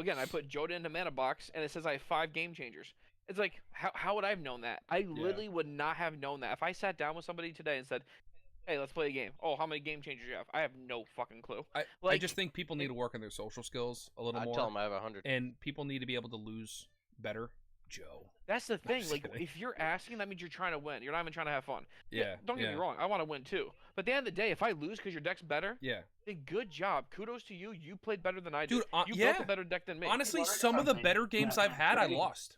Joda into mana box, and it says I have 5 game changers. It's like, how would I have known that? I literally would not have known that if I sat down with somebody today and said, "Hey, let's play a game." Oh, how many game changers do you have? I have no fucking clue. I just think people need to work on their social skills a little more. I tell them I have 100, and people need to be able to lose better. Joe. That's the thing. Like, if you're asking, that means you're trying to win. You're not even trying to have fun. Yeah. Don't get me wrong. I want to win too. But at the end of the day, if I lose because your deck's better, then good job. Kudos to you. You played better than I did. Dude, you built a better deck than me. Honestly, some of the better games I've had, I lost.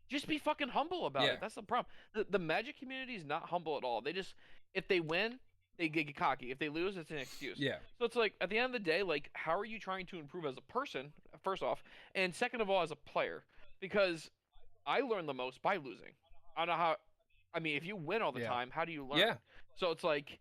Just be fucking humble about it. That's the problem. The Magic community is not humble at all. They just, if they win, they get cocky. If they lose, it's an excuse. Yeah. So it's like, at the end of the day, like, how are you trying to improve as a person, first off, and second of all, as a player? Because I learn the most by losing. I don't know how. I mean, if you win all the time, how do you learn? Yeah. So it's like,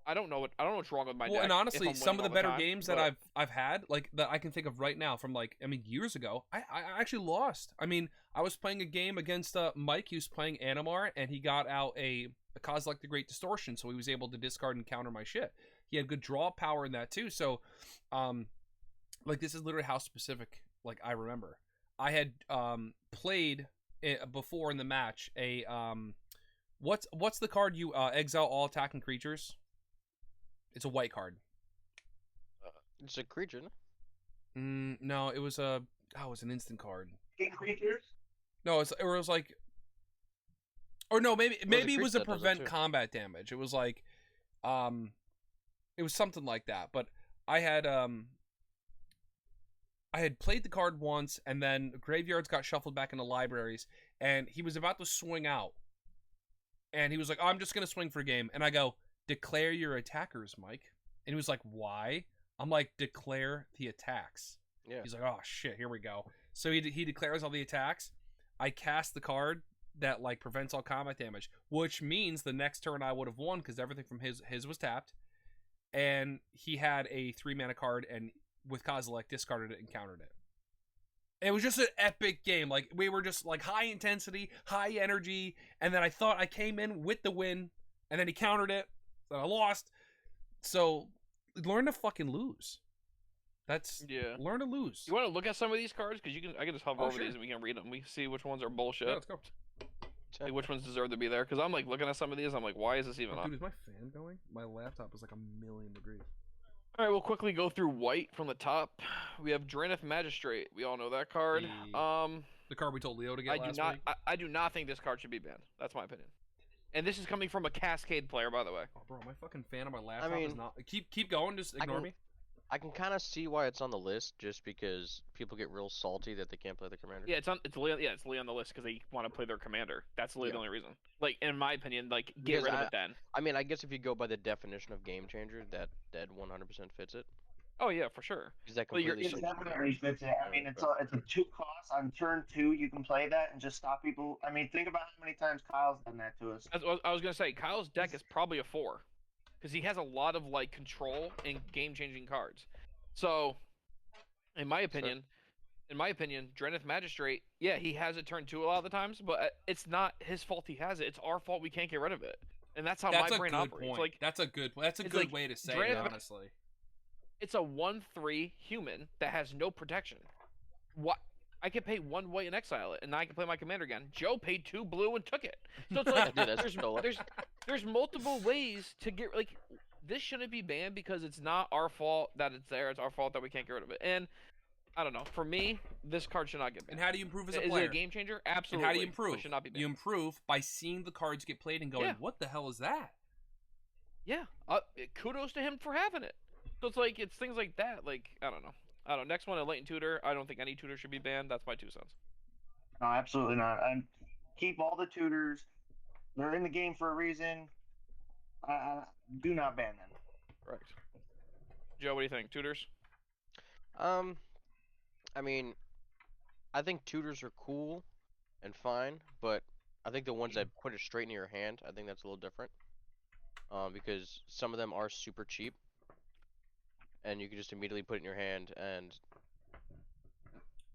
I don't know what's wrong with my deck. Well, and honestly, some of the better games that I've had, like that I can think of right now, from like years ago, I actually lost. I mean, I was playing a game against Mike. He was playing Animar, and he got out a Kozilek the Great Distortion, so he was able to discard and counter my shit. He had good draw power in that too. So, like this is literally how specific like I remember. I had played before in the match a what's the card you exile all attacking creatures? It's a white card. It's a creature, isn't it? No, it was it was an instant card. King creatures. No, it was like, or no, maybe it was a that does it prevent too. combat damage. It was like, it was something like that. But I had played the card once, and then graveyards got shuffled back into libraries, and he was about to swing out, and he was like, "Oh, I'm just gonna swing for a game," and I go, "Declare your attackers, Mike," and he was like, "Why?" I'm like, "Declare the attacks." Yeah. He's like, "Oh shit, here we go." So he declares all the attacks. I cast the card that like prevents all combat damage, which means the next turn I would have won because everything from his was tapped, and he had a 3-mana card and with Kozilek discarded it and countered it. It was just an epic game. Like we were just like high intensity, high energy, and then I thought I came in with the win, and then he countered it, so I lost. So learn to fucking lose. That's learn to lose. You want to look at some of these cards because I can just hover over sure. these and we can read them. We see which ones are bullshit. Yeah, let's go. Like which ones deserve to be there. Because I'm like looking at some of these. I'm like, why is this even Oh, on? dude, is my fan going? My laptop is like 1,000,000 degrees. All right, we'll quickly go through white from the top. We have Draenith Magistrate. We all know that card. The card we told Leo to get last week. I do not think this card should be banned. That's my opinion. And this is coming from a Cascade player, by the way. Oh, bro, my fucking fan on my laptop is not. Keep going. Just ignore me. I can kind of see why it's on the list, just because people get real salty that they can't play the commander. Yeah, it's literally on the list because they want to play their commander. That's literally the only reason. Like in my opinion, like get rid of it then. I mean, I guess if you go by the definition of game changer, that 100% fits it. Oh yeah, for sure. Is that Well, completely? It definitely fits it. I mean, it's a 2 cost on turn 2. You can play that and just stop people. I mean, think about how many times Kyle's done that to us. I was gonna say Kyle's deck is probably a 4, because he has a lot of like control and game-changing cards. So, in my opinion, Draenith Magistrate, yeah, he has it turn 2 a lot of the times, but it's not his fault he has it. It's our fault we can't get rid of it, and that's how my brain operates. Point. Like that's a good like, way to say Draenith it, honestly. It's a 1/3 human that has no protection. What? I can pay 1 white and exile it, and I can play my commander again. Joe paid 2 blue and took it. So it's like Dude, there's multiple ways to get like this shouldn't be banned because it's not our fault that it's there. It's our fault that we can't get rid of it. And I don't know. For me, this card should not get banned. And how do you improve as a player? player? Is it a game changer? Absolutely. And how do you improve? It should not be banned. You improve by seeing the cards get played and going, "What the hell is that?" Yeah. Kudos to him for having it. So it's like it's things like that. Like I don't know. Next one, a latent tutor. I don't think any tutor should be banned. That's my 2 cents. No, absolutely not. And keep all the tutors. They're in the game for a reason. Do not ban them. Correct. Joe, what do you think? Tutors? I mean, I think tutors are cool and fine, but I think the ones that put it straight in your hand, I think that's a little different. Because some of them are super cheap, and you can just immediately put it in your hand, and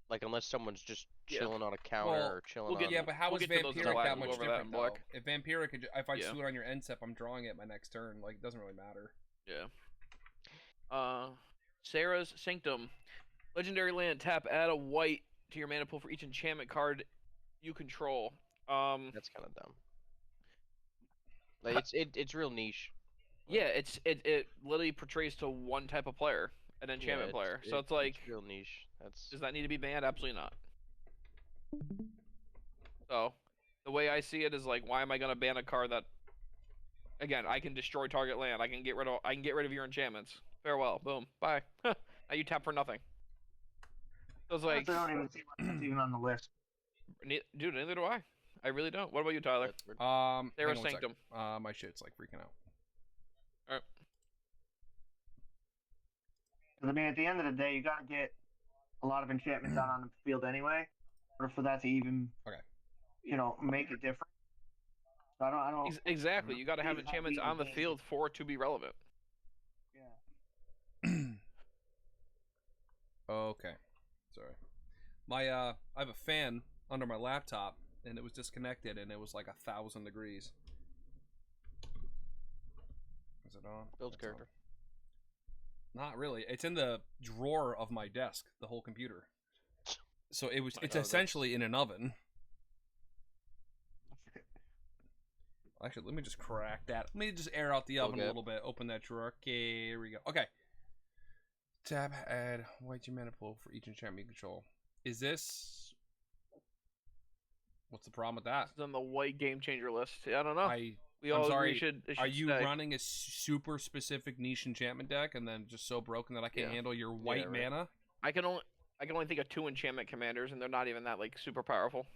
like unless someone's just chilling on a counter or chilling on. But how is Vampiric that much different? Though? If Vampiric, if I slew it on your end step, I'm drawing it my next turn. Like, it doesn't really matter. Yeah. Sarah's Sanctum. Legendary land, tap, add a white to your mana pool for each enchantment card you control. That's kind of dumb. Like it's real niche. Yeah, it literally portrays to one type of player, an enchantment player. So it's like real niche. Does that need to be banned? Absolutely not. So the way I see it is like, why am I gonna ban a card that, again, I can destroy target land. I can get rid of your enchantments. Farewell. Boom. Bye. Now you tap for nothing. So it's like, I don't even see what's even on the list. Dude, neither do I. I really don't. What about you, Tyler? Sarah's Sanctum. My shit's like freaking out. All right. I mean, at the end of the day, you got to get a lot of enchantments out on the field anyway, or for that to even, make a difference. I don't. Exactly. You got to have enchantments on the field for it to be relevant. Yeah. Okay. Sorry. I have a fan under my laptop, and it was disconnected, and it was like 1,000 degrees. Is it on? Build character. Not really. It's in the drawer of my desk, the whole computer. So My it's God, essentially in an oven. Actually, let me just crack that. Let me just air out the oven a little bit. Open that drawer. Okay, here we go. Okay. Tab, add white mana pool for each enchantment you control. Is this... What's the problem with that? It's on the white game changer list. I don't know. We I'm all sorry. agree it should Are you stay. running a super specific niche enchantment deck and then just so broken that I can't handle your white mana? I can only think of 2 enchantment commanders, and they're not even that like super powerful.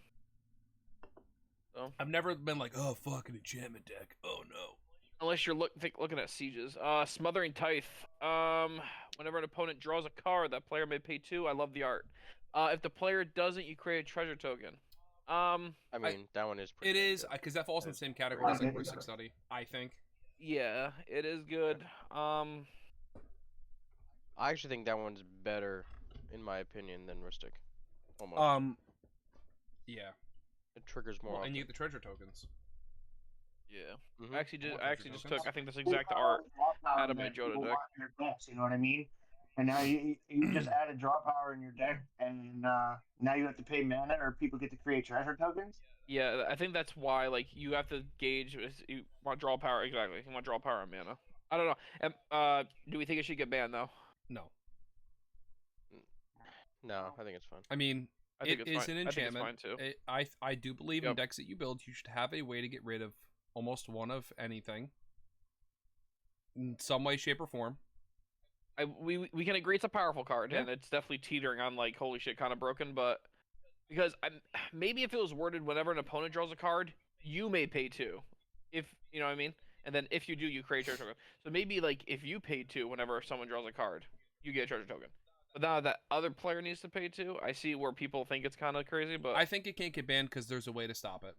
So I've never been like, oh, fuck an enchantment deck. Oh no. unless you're looking at sieges, Smothering Tithe. Whenever an opponent draws a card, that player may pay 2. I love the art. If the player doesn't, you create a treasure token. I mean, that one is pretty It is, good. because that falls in the same category as like Rustic Study, I think. Yeah, it is good. I actually think that one's better, in my opinion, than Ristic. Almost. Yeah. It triggers more Well, often. and you get the treasure tokens. Yeah. Mhm. I actually just tokens. took. I think this exact art out of my Jodo deck. Your decks, you know what I mean? And now you just added draw power in your deck, and now you have to pay mana, or people get to create treasure tokens. Yeah, I think that's why like you have to gauge you want draw power exactly. You want draw power and mana. I don't know. Do we think it should get banned though? No. No, I think it's fine. I mean, I think it it's is fine. an enchantment. I think it's fine too. I do believe in decks that you build, you should have a way to get rid of almost one of anything. In some way, shape, or form. We can agree it's a powerful card, Yeah. and it's definitely teetering on like holy shit kind of broken, but because maybe if it was worded whenever an opponent draws a card, you may pay 2. If you know what I mean? And then if you do, you create a treasure token. So maybe like if you pay 2 whenever someone draws a card, you get a treasure token. But now that other player needs to pay 2, I see where people think it's kind of crazy, but I think it can't get banned because there's a way to stop it.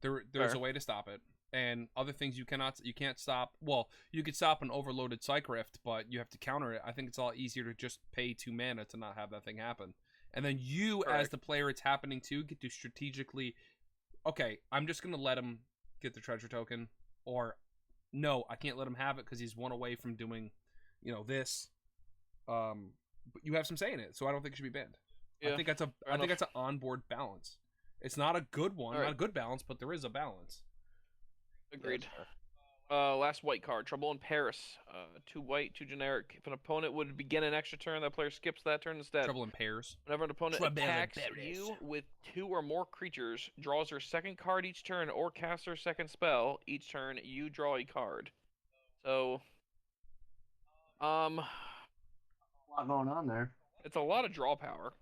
There's Fair. a way to stop it. And other things you can't stop. Well, you could stop an overloaded Psych Rift, but you have to counter it. I think it's a lot easier to just pay 2 mana to not have that thing happen. And then you, as the player it's happening to, get to strategically, okay, I'm just going to let him get the treasure token. Or, no, I can't let him have it because he's one away from doing, this. But you have some say in it, so I don't think it should be banned. Yeah, I think that's an onboard balance. It's not a good one, not a good balance, but there is a balance. agreed. Last white card, Trouble in Paris. 2 white, 2 generic. If an opponent would begin an extra turn, that player skips that turn instead. Trouble in pairs. Whenever an opponent Trouble in attacks Paris. you with 2 or more creatures, draws their second card each turn, or casts their second spell each turn, you draw a card. So, A lot going on there. it's a lot of draw power.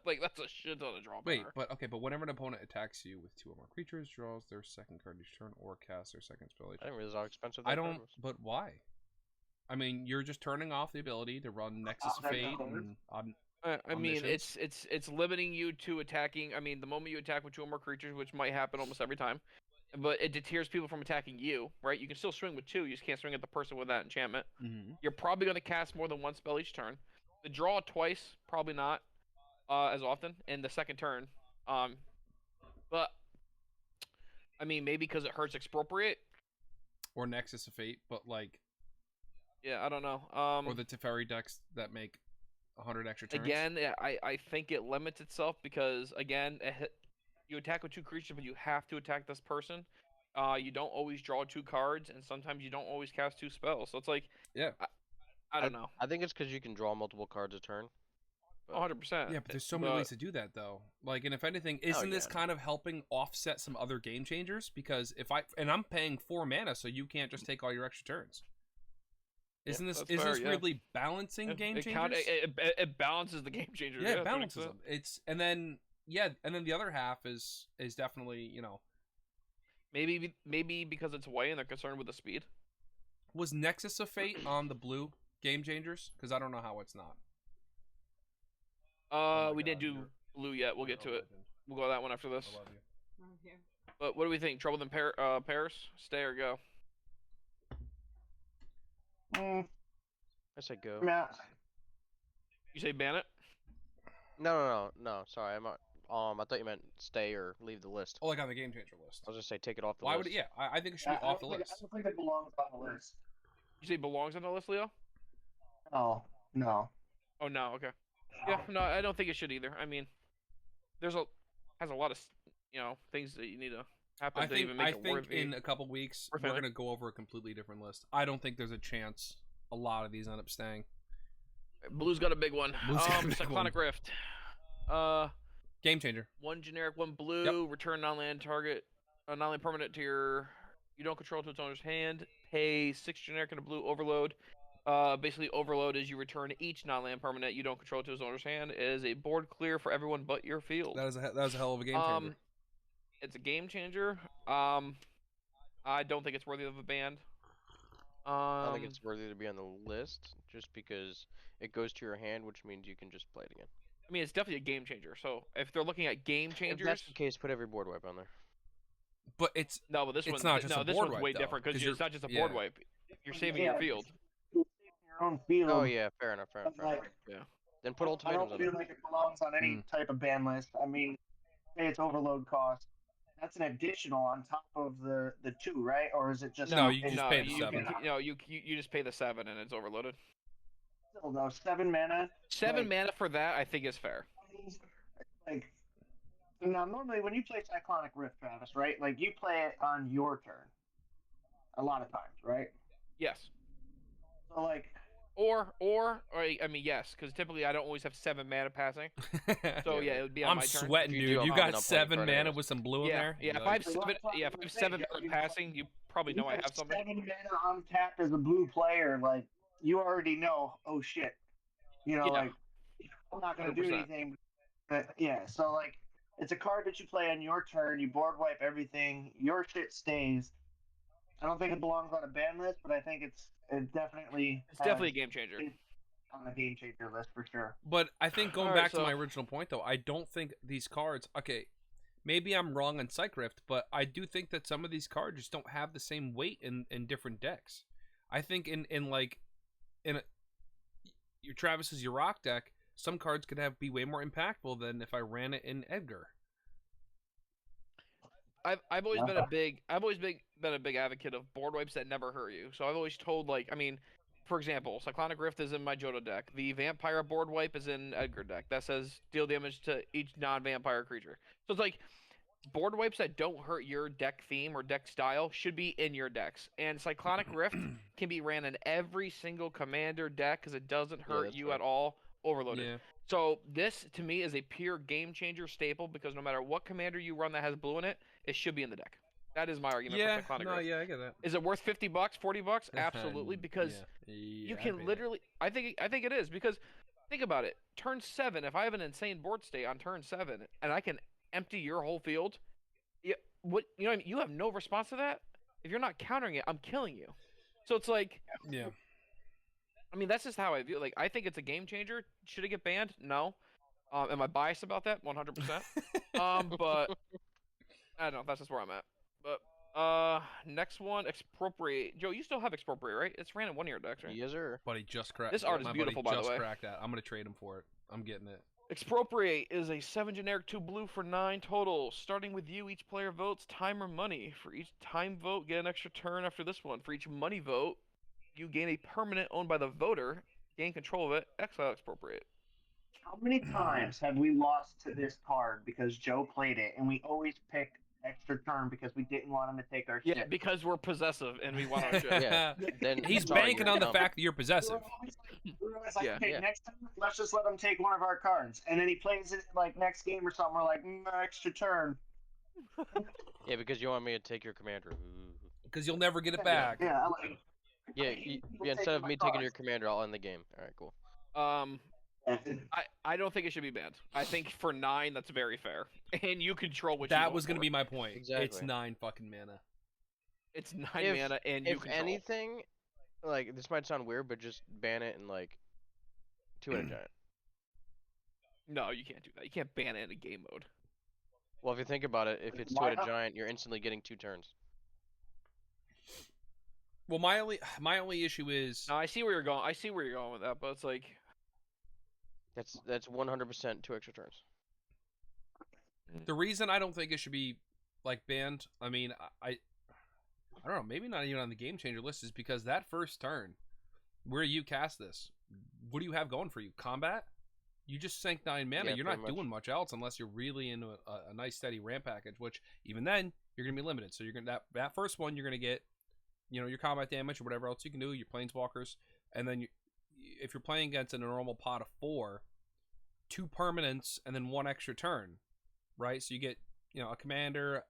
Like that's a shit ton of draw power. Wait, but whenever an opponent attacks you with 2 or more creatures, draws their second card each turn, or casts their second spell each I turn. didn't realize how expensive that I card don't. was. But why? I mean, you're just turning off the ability to run Nexus of Fate and I mean, omniscience. it's limiting you to attacking. I mean, the moment you attack with 2 or more creatures, which might happen almost every time, but it deters people from attacking you. Right? You can still swing with 2. You just can't swing at the person with that enchantment. Mhm. You're probably going to cast more than 1 spell each turn. The draw twice, probably not as often in the second turn. But I mean, maybe because it hurts expropriate. or Nexus of Fate, but like, Yeah, I don't know. or the Teferi decks that make 100 extra turns. Again, yeah, I think it limits itself because again, you attack with 2 creatures, but you have to attack this person. You don't always draw 2 cards, and sometimes you don't always cast 2 spells. So it's like, Yeah. I don't know. I think it's because you can draw multiple cards a turn. 100%. Yeah, but there's so many ways to do that, though. Like, and if anything, isn't this kind of helping offset some other game changers? Because I'm paying 4 mana, so you can't just take all your extra turns. Isn't this really balancing game changers? It balances the game changer. Yeah, it balances them. And then the other half is definitely maybe because it's white and they're concerned with the speed. Was Nexus of Fate on the blue game changers? Because I don't know how it's not. We didn't do blue yet. We'll get to it. We'll go to that one after this. I love you. But what do we think? Trouble in Paris? Stay or go? I say go. Matt. You say ban it? No. Sorry, I'm not. I thought you meant stay or leave the list. Oh, like on the game changer list. I was just say take it off the Why list. would it? Yeah, I think it should be off the list. I don't think it belongs on the list. You say belongs on the list, Leo? Oh, no. Oh no, okay. Yeah, no, I don't think it should either. I mean, has a lot of things that you need to happen to even make it think worthy. in a couple weeks worth we're anything. gonna go over a completely different list. I don't think there's a chance a lot of these end up staying. Blue's got a big one. Blue's got a big Cyclonic one. Rift. Game changer. One generic, one blue. Return non-land target, non-land permanent to your you don't control to its owner's hand. Pay 6 generic and a blue overload. Basically, overload is you return each non-land permanent you don't control to its owner's hand. It is a board clear for everyone but your field. That was a hell of a game changer. It's a game changer. I don't think it's worthy of a ban. I don't think it's worthy to be on the list just because it goes to your hand, which means you can just play it again. I mean, it's definitely a game changer. So if they're looking at game changers, If that's the case, put every board wipe on there. But it's no, but this it's one, not just no, a this board one's wipe, way though, different because 'cause it's not just a board yeah. wipe. You're saving your field. You're saving your own field. Oh yeah, fair enough. Like, Yeah. Then put I ultimatums don't on feel there. like it belongs on any type of ban list. I mean, say it's overload cost. That's an additional on top of the 2, right? Or is it just No, you just pay the you 7. you just pay the 7 and it's overloaded. Still though, 7 mana. 7 like, mana for that, I think, is fair. Like, now normally when you play Cyclonic Rift, Travis, right? Like you play it on your turn. A lot of times, right? Yes. So like. Or I mean, yes, because typically I don't always have 7 mana passing. So yeah, it would be on I'm my turn. sweating, If you dude. do, You I'm got not 7 playing mana Friday. with some blue in there. Yeah, if I have 7 mana passing, you probably know I have something. 7 mana on tap as a blue player, like you already know. Oh shit, like I'm not gonna 100%. do anything. But yeah, so like it's a card that you play on your turn. You board wipe everything. Your shit stays. I don't think it belongs on a ban list, but I think it definitely. It's definitely a game changer. On the game changer list for sure. But I think going Alright, back to so- my original point, though, I don't think these cards. Okay, maybe I'm wrong on Psych Rift, but I do think that some of these cards just don't have the same weight in different decks. I think in your Travis's your rock deck, some cards could be way more impactful than if I ran it in Edgar. I've always been a big advocate of board wipes that never hurt you. So I've always told, like, I mean, for example, Cyclonic Rift is in my Johto deck. The Vampire board wipe is in Edgar deck. That says deal damage to each non-vampire creature. So it's like board wipes that don't hurt your deck theme or deck style should be in your decks. And Cyclonic Rift can be ran in every single commander deck because it doesn't hurt you at all. Overloaded. Yeah. So this to me is a pure game changer staple because no matter what commander you run that has blue in it, it should be in the deck. That is my argument for Cyclonic Rift. Yeah, I get that. Is it worth $50, $40? Absolutely, because you can literally. I think it is because think about it. Turn 7. If I have an insane board state on turn 7 and I can empty your whole field, you have no response to that. If you're not countering it, I'm killing you. So it's like, yeah. I mean, that's just how I view it. Like, I think it's a game changer. Should it get banned? No. Am I biased about that? 100%. But I don't know. That's just where I'm at. But next one, Expropriate. Joe, you still have Expropriate, right? It's ran in one of your decks, right? Yes, sir. Buddy just cracked. This art is my beautiful, buddy by the just way. cracked that. I'm gonna trade him for it. I'm getting it. Expropriate is a 7 generic 2 blue for 9 total. Starting with you, each player votes time or money. For each time vote, get an extra turn after this one. For each money vote, you gain a permanent owned by the voter. Gain control of it. Exile Expropriate. How many times have we lost to this card because Joe played it and we always picked extra turn because we didn't want him to take our shit? Yeah, because we're possessive and we want our shit. Yeah. Then He's sorry, banking you're on the dumb. fact that you're possessive. We're always like, Yeah. okay, Yeah. next time, let's just let him take one of our cards. And then he plays it like next game or something. We're like, extra turn. Yeah, because you want me to take your commander. Ooh. Because you'll never get it back. Yeah, I like. Yeah, We'll instead take of my me taking cards. your commander, I'll end the game. All right, cool. I don't think it should be banned. I think for 9, that's very fair. And you control what you That vote was gonna for. be my point. Exactly. It's 9 fucking mana. It's 9 If- mana and you If control. anything, like this might sound weird, but just ban it in like 2-hit giant. No, you can't do that. You can't ban it in a game mode. Well, if you think about it, if it's Why 2-hit not? giant, you're instantly getting 2 turns. Well, my only issue is No, I see where you're going. I see where you're going with that, but it's like That's 100% 2 extra turns. the reason I don't think it should be like banned. I mean, I don't know. Maybe not even on the game changer list is because that first turn, where you cast this, what do you have going for you? Combat? you just sank 9 mana. Yeah, You're pretty not much. doing much else unless you're really into a nice steady ramp package. Which even then you're gonna be limited. So you're gonna that first one you're gonna get, your combat damage or whatever else you can do, your planeswalkers, and then if you're playing against a normal pot of 4, 2 permanents and then 1 extra turn, right? So you get a commander,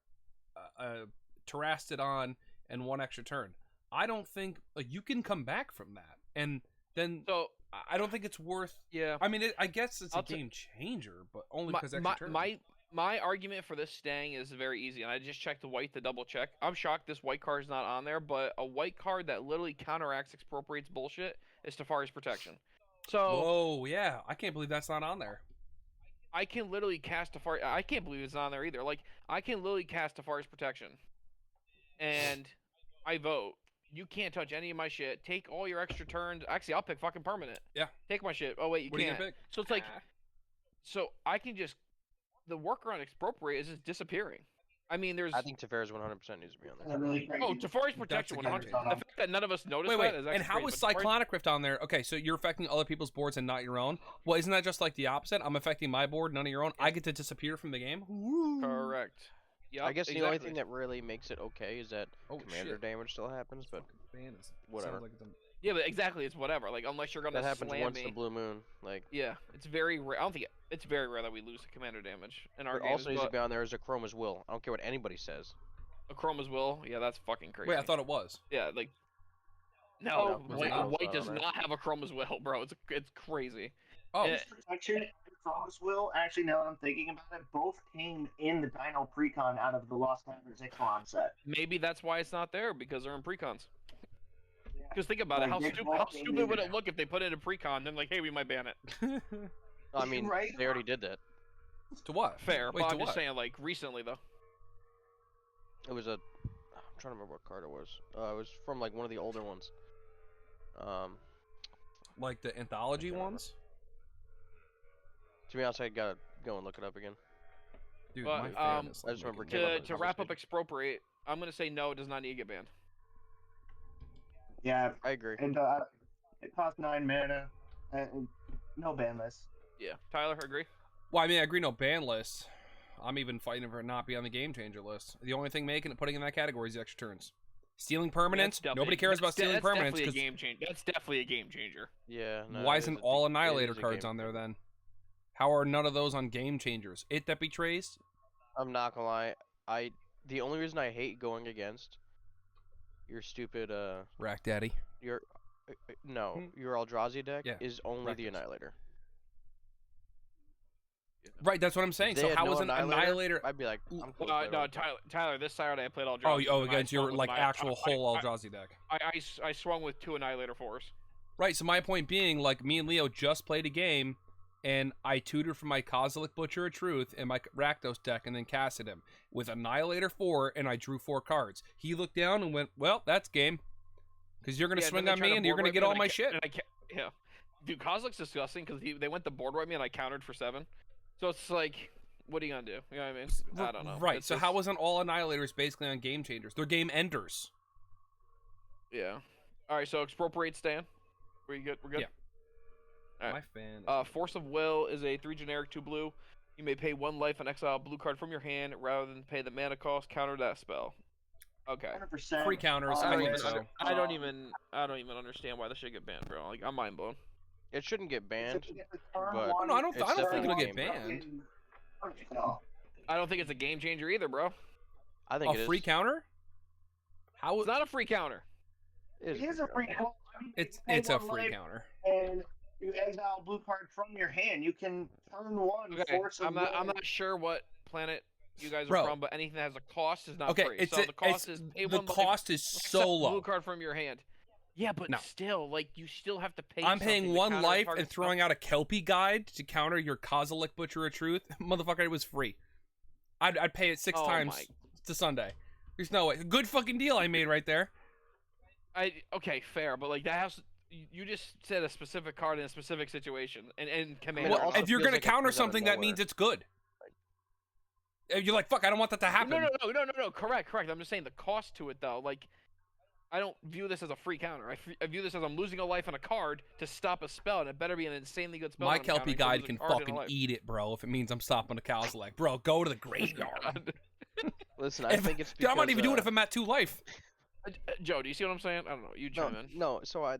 a Terrastodon, and 1 extra turn. I don't think you can come back from that, and then So I don't think it's worth. yeah, I mean, I guess it's I'll a game changer, but only my, because extra turn. my argument for this staying is very easy, and I just checked the white to double check. I'm shocked this white card is not on there, but a white card that literally counteracts expropriates bullshit is Tefari's Protection. So Whoa, yeah, I can't believe that's not on there. I can literally cast Tefari. I can't believe it's not on there either. Like I can literally cast Tefari's Protection, and I vote. You can't touch any of my shit. Take all your extra turns. Actually, I'll pick fucking permanent. Yeah. Take my shit. Oh wait, you What are you can't. gonna pick? So it's like, so I can just the workaround expropriate is just disappearing. I mean, there's I think Teferi's 100% needs to be on there. Really crazy. oh Tefari's Protection That's a 100. game The fact that none of us noticed Wait, that is actually and how crazy, was but Tefari's- Cyclonic Rift on there? Okay, so you're affecting other people's boards and not your own. Well, isn't that just like the opposite? I'm affecting my board, none of your own. I get to disappear from the game. Woo. Correct. Yeah. I guess the only thing that really makes it okay is that Oh, commander shit. damage still happens, but Ban is- whatever. sounds like it's a- Yeah, but exactly, it's whatever. Like unless you're gonna that happens slam once me. in the blue moon. Like, Yeah, it's very rare. I don't think it's very rare that we lose to commander damage in our what games. also needs to But be on there is a Chroma's Will. I don't care what anybody says. a Chroma's Will. Yeah, that's fucking crazy. Wait, I thought it was. Yeah, like. No, No, Chroma's Will's white not does on there. not have a Chroma's Will, bro. It's crazy. Oh, Yeah. Protection and Frost Will, actually, now that I'm thinking about it, both came in the Dino Precon out of the Lost Caverns Ixalan set. Maybe that's why it's not there because they're in precons. Because think about it, Like, how stupid would it look if they put it in precon? Then like, hey, we might ban it. I mean, Right? they already did that. to what? Fair, Wait, but to I'm just what? saying, like recently though. It was a. I'm trying to remember what card it was. It was from like one of the older ones. Like the anthology can't remember. ones? To be honest, I gotta go and look it up again. Dude, But, my fan is I just remember making it came me- up in To the wrap up conversation. expropriate, I'm gonna say no. It does not need to get banned. Yeah, I agree. and it costs 9 mana, and no ban list. Yeah, Tyler, agree. Well, I mean, I agree, no ban list. I'm even fighting for it not be on the game changer list. The only thing putting in that category is the extra turns. Stealing permanents. That's Nobody definitely- cares about that's stealing permanents. Definitely a 'Cause game changer. That's definitely a game changer. Yeah. No, why it isn't is a all it Annihilator is a cards game on there changer. then? How are none of those on game changers? It that betrays? I'm not gonna lie. The only reason I hate going against your stupid Rack Daddy. your no Hmm. your Eldrazi deck Yeah, is only the Records. Annihilator. Right, that's what I'm saying. If they So had how no is an Annihilator? I'd be like, I'm cool. No, Tyler. This Saturday I played all. Oh, against your like actual whole Eldrazi deck. I swung with 2 Annihilator 4s. Right, so my point being, like, me and Leo just played a game, and I tutored for my Kozilek Butcher of Truth and my Rakdos deck, and then casted him with Annihilator 4, and I drew 4 cards. He looked down and went, well, that's game. Because you're going to swing on me, and you're going to get all my shit. Yeah. Dude, Kozilek's disgusting because they went to board wipe me and I countered for 7. So it's like, what are you going to do? You know what I mean? I don't know. Right, It's so just- how wasn't all Annihilators basically on game changers? They're game enders. Yeah. Alright, so expropriate Stan. We're good? We're good? Yeah. Alright. My fan. Force of Will is a 3 generic 2 blue. You may pay 1 life and exile a blue card from your hand rather than pay the mana cost. Counter that spell. Okay. 100%. Free counters, I I don't, think even, so. I don't even understand why this should get banned, bro. Like I'm mind blown. It shouldn't get banned. No, but I don't it's think it'll definitely get game banned. No. I don't think it's a game changer either, bro. I think A it free is. counter? How It's not a free counter. It It is a free counter. counter. It's a free counter. And you exile a blue card from your hand. You can turn 1 Okay, Force of I'm not Will. sure what planet you guys are Bro. from, but anything that has a cost is not Okay, free. it's So a- the cost it's- is pay the 1 life, cost is except so Blue low. card from your hand. Yeah, but No. still, like you still have to pay. I'm something paying to 1 counter life target and throwing out a Kelpie guide to counter your Kozilek Butcher of Truth. Motherfucker, it was free. I'd pay it 6 Oh times my- to Sunday. There's no way. Good fucking deal I made right there. Okay, fair, but like that has you just said a specific card in a specific situation and command. it Well, also if you're feels gonna like it counter comes out of something, that nowhere. means it's good. If you're like, fuck, I don't want that to happen. No. Correct. I'm just saying the cost to it though. Like, I don't view this as a free counter. I view this as I'm losing a life on a card to stop a spell, and it better be an insanely good spell. My that I'm Kelpie countering to guide lose a can card and a fucking life. eat it, bro. If it means I'm stopping a cow's leg, bro, go to the graveyard. Listen, I think it's Dude, because I'm not even doing it if I'm at 2 life. Joe, do you see what I'm saying? I don't know. You chime in. No. So I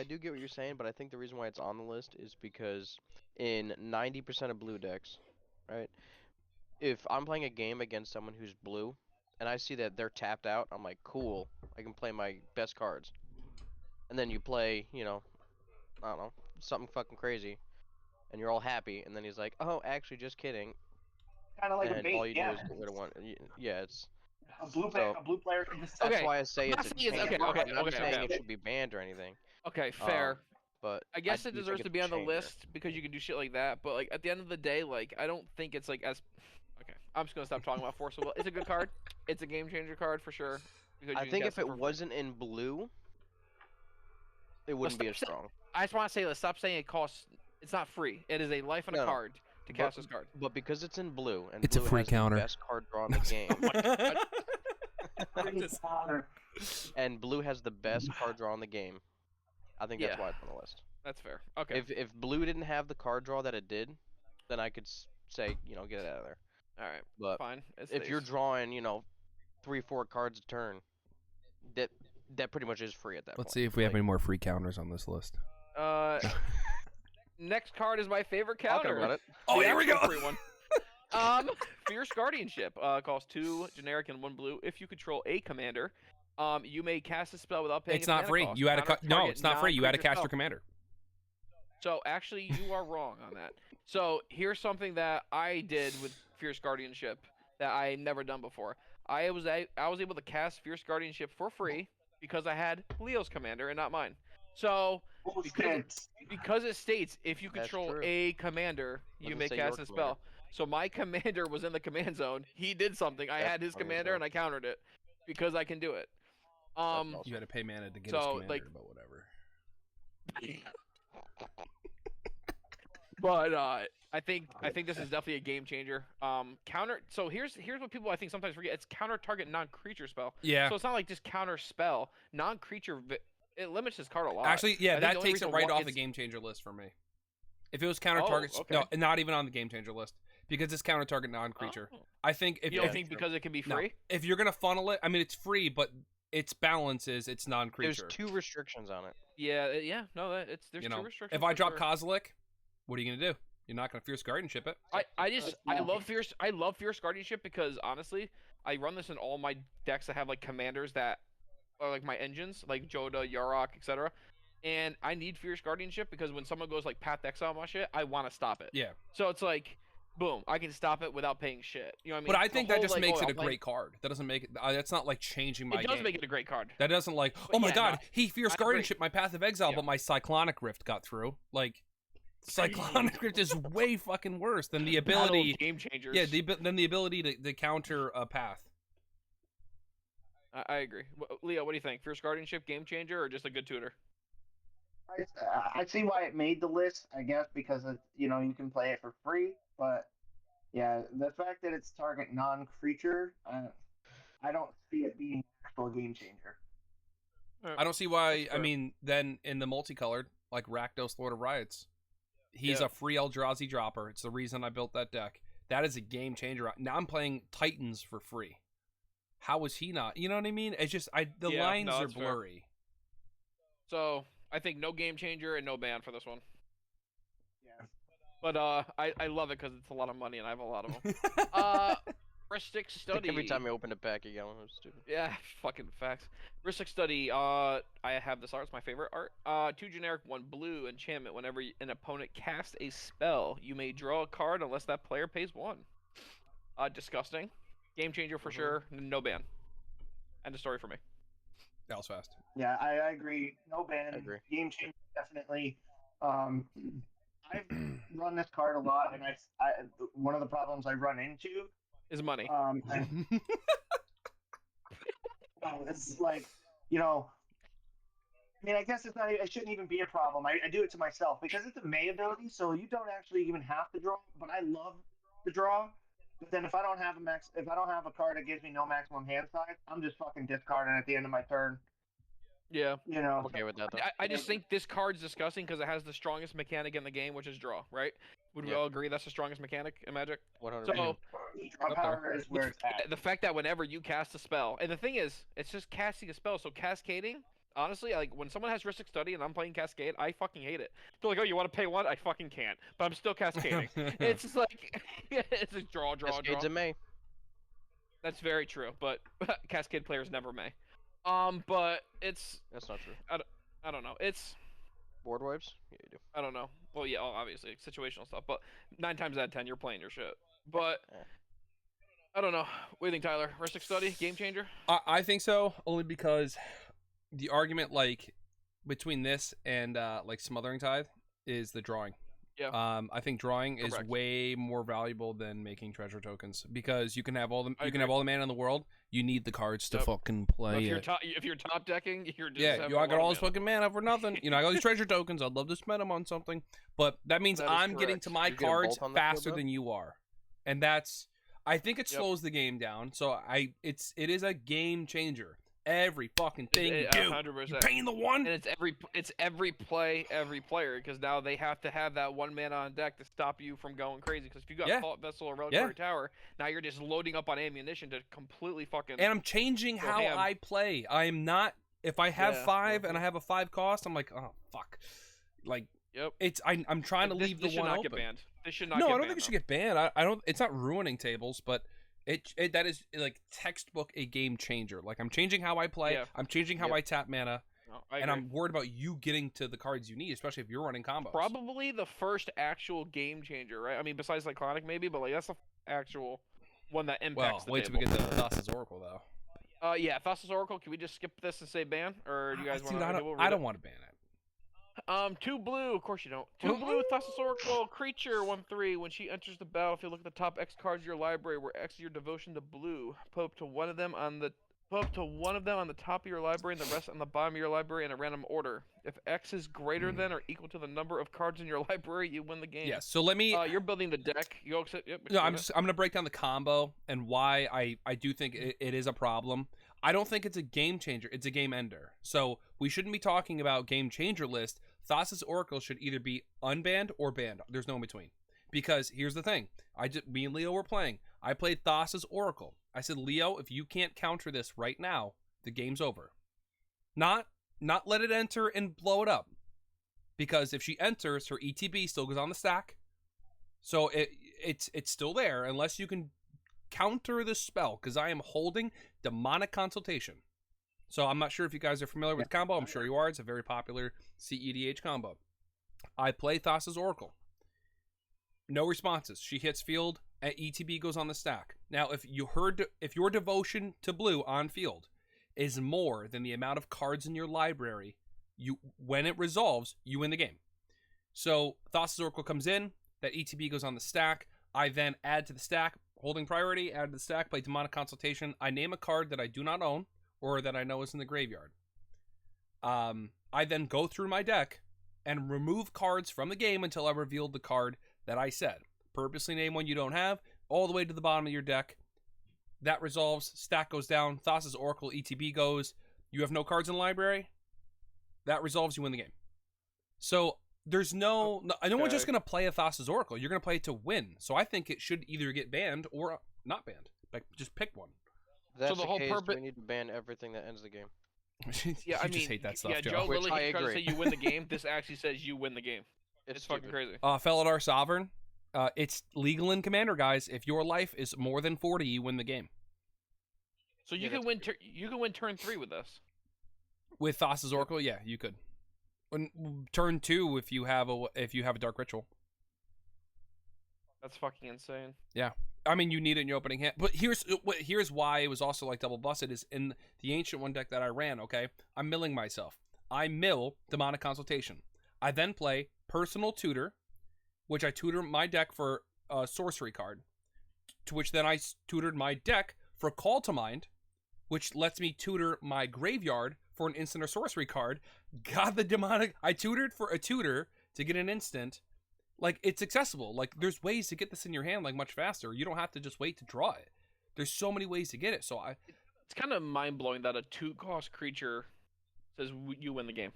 do get what you're saying, but I think the reason why it's on the list is because in 90% of blue decks, right? If I'm playing a game against someone who's blue, and I see that they're tapped out, I'm like, cool, I can play my best cards. And then you play, I don't know, something fucking crazy, and you're all happy, and then he's like, oh, actually, just kidding. Kind of like a And bait. all you do Yeah. is get rid of one. Yeah, it's A blue player can just. that's Okay, why I say I'm it's a not saying it's- changer. okay, I'm not okay, saying okay. it should be banned or anything. Okay, fair. But I guess do it think deserves to it's be a on the changer. list because you can do shit like that. But like at the end of the day, like I don't think it's like as. Okay, I'm just gonna stop talking about Force of Will. It's a good card. It's a game changer card for sure. Because you I can think cast if it for free. wasn't in blue, it wouldn't be as stop strong. I just want to say, let's stop saying it costs. It's not free. It is a life and a No, no. card to cast this card. But because it's in blue, and It's a blue free has counter. the best card draw in the game, and blue has the best card draw in the game, I think that's Yeah. why it's on the list. That's fair. Okay. If blue didn't have the card draw that it did, then I could say, get it out of there. All right. But Fine. It if you're stays. drawing, 3-4 cards a turn, that pretty much is free at that point. Let's see if we have any more free counters on this list. Next card is my favorite Talking counter. about it. Oh, The here we actual go. free one. Fierce Guardianship costs 2 generic and 1 blue. If you control a commander, you may cast a spell without paying. It's its not mana free. cost. You had Counter no, target it's not free. You had to non-creature cast spell. your commander. So actually, you are wrong on that. So here's something that I did with Fierce Guardianship that I had never done before. I was able to cast Fierce Guardianship for free because I had Leo's commander and not mine. So because it states if you That's control true. a commander, you Doesn't may say your cast a commander. spell. So my commander was in the command zone. He did something. I That's had his funny as commander hell. and I countered it because I can do it. awesome. You had to pay mana to get So, his commander, like- but whatever. But I think this is definitely a game changer. Counter. So here's what people I think sometimes forget. It's counter target non-creature spell. Yeah. So it's not like just counter spell. Non-creature. It limits his card a lot. Actually, I yeah, think that the only takes it reason right why off the it's- game changer list for me. If it was counter Oh, target, okay. no, not even on the game changer list because it's counter target non-creature. Oh. I think if You don't if- think because it can be no, free? if you're gonna funnel it, I mean it's free, but its balance is it's There's non-creature. 2 restrictions on it. Yeah. No, there's You 2 know, restrictions. if I for drop sure. Kozilek, what are you gonna do? You're not gonna Fierce Guardianship it. I love Fierce Guardianship because honestly, I run this in all my decks that have like commanders that are like my engines, like Joda, Yarok, etc. And I need Fierce Guardianship because when someone goes like Path to Exile my shit, I want to stop it. Yeah, So it's like, boom, I can stop it without paying shit. You know what I mean? but I The think that whole, just like, makes oh, it a I'm playing- great card. That doesn't make it. That's not like changing my It does game. make it a great card. That doesn't like, But oh my yeah, god, no, he Fierce I agree. Guardianship my Path of Exile, Yeah. but my Cyclonic Rift got through. Like, Cyclonic Rift is way fucking worse than the Battle of ability. game changers. Yeah, than the ability to counter a path. I agree. Leo, what do you think? Fierce Guardianship, game changer, or just a good tutor? I see why it made the list, I guess, because you can play it for free. But yeah, the fact that it's target non-creature, I don't see it being an actual game changer. I don't see why. That's I fair. mean, then in the multicolored, like Rakdos, Lord of Riots, he's Yeah. a free Eldrazi dropper. It's the reason I built that deck. That is a game changer. Now I'm playing Titans for free. How is he not? You know what I mean? It's just the Yeah, lines no, are that's fair. blurry. So I think no game changer and no ban for this one. Yeah. But I love it because it's a lot of money and I have a lot of them. Ristic Study. Every time I opened a pack again, it was stupid. Yeah, fucking facts. Ristic Study. I have this art. It's my favorite art. 2 generic, 1 blue enchantment. Whenever an opponent casts a spell, you may draw a card unless that player pays 1. Disgusting. Game changer for sure. No ban. End of story for me. That was fast. Yeah, I agree. No ban. I agree. Game changer, definitely. I've run this card a lot, and one of the problems I run into, Is money. and, it's like, I mean, I guess it's not. It shouldn't even be a problem. I do it to myself because it's a May ability, so you don't actually even have to draw. But I love to draw. But then if I don't have a card that gives me no maximum hand size, I'm just fucking discarding at the end of my turn. Yeah. You know, I'm okay with that though. I just think this card's disgusting because it has the strongest mechanic in the game, which is draw, right? Would we Yeah. all agree that's the strongest mechanic in Magic? 100%. So draw Up power is where it's at. the fact that whenever you cast a spell, and the thing is, it's just casting a spell. So cascading, honestly, like when someone has Rhystic Study and I'm playing Cascade, I fucking hate it. They're like, oh, you want to pay one? I fucking can't, but I'm still cascading. It's just like it's a draw. Cascades in May. That's very true, but Cascade players never may. But it's That's not true. I don't know. It's Board wipes? Yeah, you do. I don't know. Well, yeah, obviously situational stuff, but 9 times out of 10, you're playing your shit. But Eh. I don't know. What do you think, Tyler? Rhystic Study, game changer? I think so, only because the argument like between this and like Smothering Tithe is the drawing. Yeah. I think drawing is Correct. way more valuable than making treasure tokens because you can have all the I you can have agree. all the mana in the world. You need the cards to Yep. fucking But play if it. if you're top decking, you're just Yeah, having I a got lot all of this mana. fucking mana for nothing. I got all these treasure tokens. I'd love to spend them on something, but that means That is I'm getting correct. to my You get a cards bolt on the field, faster though? than you are, and I think it Yep. slows the game down. So it is a game changer. Every fucking thing you do, 100%. you're paying the one. And it's every play, every player, because now they have to have that one mana on deck to stop you from going crazy. Because if you got Yeah. Vault Vessel or Reliquary Tower, now you're just loading up on ammunition to completely fucking. And I'm changing Go how ham. I play. I am not. If I have Yeah. 5 and I have a 5 cost, I'm like, oh fuck. Like Yep. I'm trying to This- leave this the should one not open. get banned. This should not. No, get I don't banned, think it should though. get banned. I don't. It's not ruining tables, but it that is like textbook a game changer. Like I'm changing how I play. Yeah. I'm changing how Yep. I tap mana, No, I and agree. I'm worried about you getting to the cards you need, especially if you're running combos. Probably the first actual game changer, right? I mean, besides Cyclonic maybe, but like that's the actual one that Well, impacts the wait till table. we get to Thassa's Oracle though. Yeah, Thassa's Oracle. Can we just skip this and say ban, or do you guys want Dude, to? I don't want to ban it. 2 blue. Of course you don't. 2 blue. Thassa's Oracle. Creature 1/3. When she enters the battlefield, look at the top X cards of your library, where X is your devotion to blue. Put up to one of them on the top of your library, and the rest on the bottom of your library in a random order. If X is greater than or equal to the number of cards in your library, you win the game. Yeah. So let me. You're building the deck. You accept? Yep. No, accept it. I'm gonna break down the combo and why I do think it is a problem. I don't think it's a game changer. It's a game ender. So we shouldn't be talking about game changer list. Thassa's Oracle should either be unbanned or banned. There's no in between. Because here's the thing. Me and Leo were playing. I played Thassa's Oracle. I said, Leo, if you can't counter this right now, the game's over. Not let it enter and blow it up. Because if she enters, her ETB still goes on the stack. So it's still there unless you can counter the spell, because I am holding Demonic Consultation. So I'm not sure if you guys are familiar with the combo. I'm sure you are. It's a very popular CEDH combo. I play Thassa's Oracle. No responses. She hits field, and ETB goes on the stack. Now, if your devotion to blue on field is more than the amount of cards in your library, when it resolves, you win the game. So Thassa's Oracle comes in, that ETB goes on the stack. I then add to the stack, holding priority, add to the stack, play Demonic Consultation. I name a card that I do not own or that I know is in the graveyard. I then go through my deck and remove cards from the game until I revealed the card that I said. Purposely name one you don't have, all the way to the bottom of your deck. That resolves, stack goes down, Thassa's Oracle ETB goes. You have no cards in the library. That resolves, you win the game. So there's no one's just going to play a Thassa's Oracle. You're going to play it to win. So I think it should either get banned or not banned. Like, just pick one. If that's the the whole case, purpose- we need to ban everything that ends the game. Yeah, You I mean, just hate that stuff, yeah, Joe. Joe Which literally I tries to say agree. you win the game. This actually says you win the game. It's fucking stupid. crazy. Felidar Sovereign, it's legal in Commander, guys. If your life is more than 40, you win the game. So you Yeah, can that's win. You can win turn 3 with this. With Thassa's Oracle, yeah, you could. Turn 2 if you have a Dark Ritual. That's fucking insane. I mean, you need it in your opening hand. But here's why it was also like double busted is in the Ancient One deck that I ran, okay? I'm milling myself. I mill Demonic Consultation. I then play Personal Tutor, which I tutor my deck for a sorcery card, to which then I tutored my deck for Call to Mind, which lets me tutor my graveyard for an instant or sorcery card. Got the Demonic... I tutored for a tutor to get an instant. Like, it's accessible. Like, there's ways to get this in your hand, like, much faster. You don't have to just wait to draw it. There's so many ways to get it. So It's kind of mind blowing that a 2-cost creature says you win the game.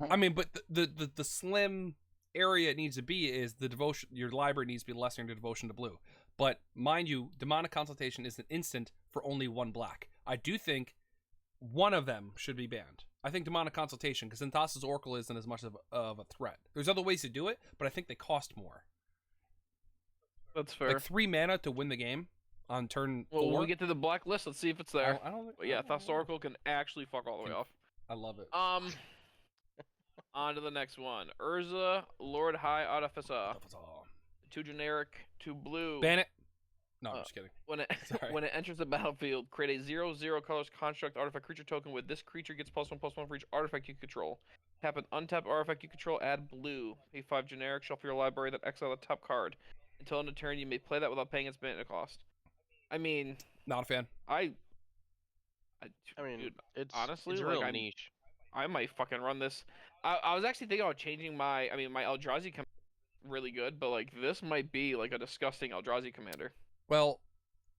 I mean, but the slim area it needs to be is the devotion. Your library needs to be lessening the devotion to blue. But mind you, demonic consultation is an instant for only 1 black. I do think one of them should be banned. I think demonic consultation, because then Thassa's Oracle isn't as much of a threat. There's other ways to do it, but I think they cost more. That's fair. Like 3 mana to win the game on turn 4. Well, when we get to the blacklist, let's see if it's there. I don't think, But yeah, Thassa's Oracle can actually fuck all the way off. I love it. On to the next one. Urza, Lord High Artificer. 2 generic, 2 blue. Ban it. No, I'm just kidding. When it Sorry. when it enters the battlefield, create a 0/0 colors construct artifact creature token with this creature gets +1/+1 for each artifact you control. Tap an untapped artifact you control, add blue. Pay 5 generic, shuffle your library, then exile the top card. Until end of turn, you may play that without paying its mana cost. I mean, Not a fan. I mean, dude, it's honestly, it's like, real niche. I might fucking run this. I was actually thinking about changing my. I mean, my Eldrazi commander really good, but like this might be like a disgusting Eldrazi commander. Well,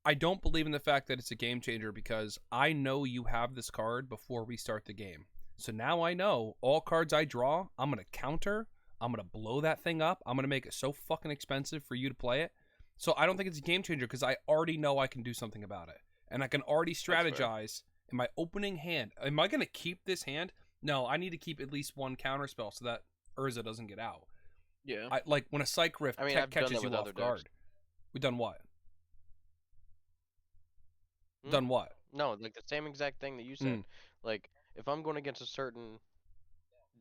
I don't believe in the fact that it's a game changer because I know you have this card before we start the game. So now I know all cards I draw, I'm going to counter. I'm going to blow that thing up. I'm going to make it so fucking expensive for you to play it. So I don't think it's a game changer because I already know I can do something about it. And I can already strategize in my opening hand. Am I going to keep this hand? No, I need to keep at least 1 counter spell so that Urza doesn't get out. Yeah. Like when a Psych Rift I mean, I've done catches that you with off other guard. decks. We done what? Hmm? Done what? No, like the same exact thing that you said. Like, if I'm going against a certain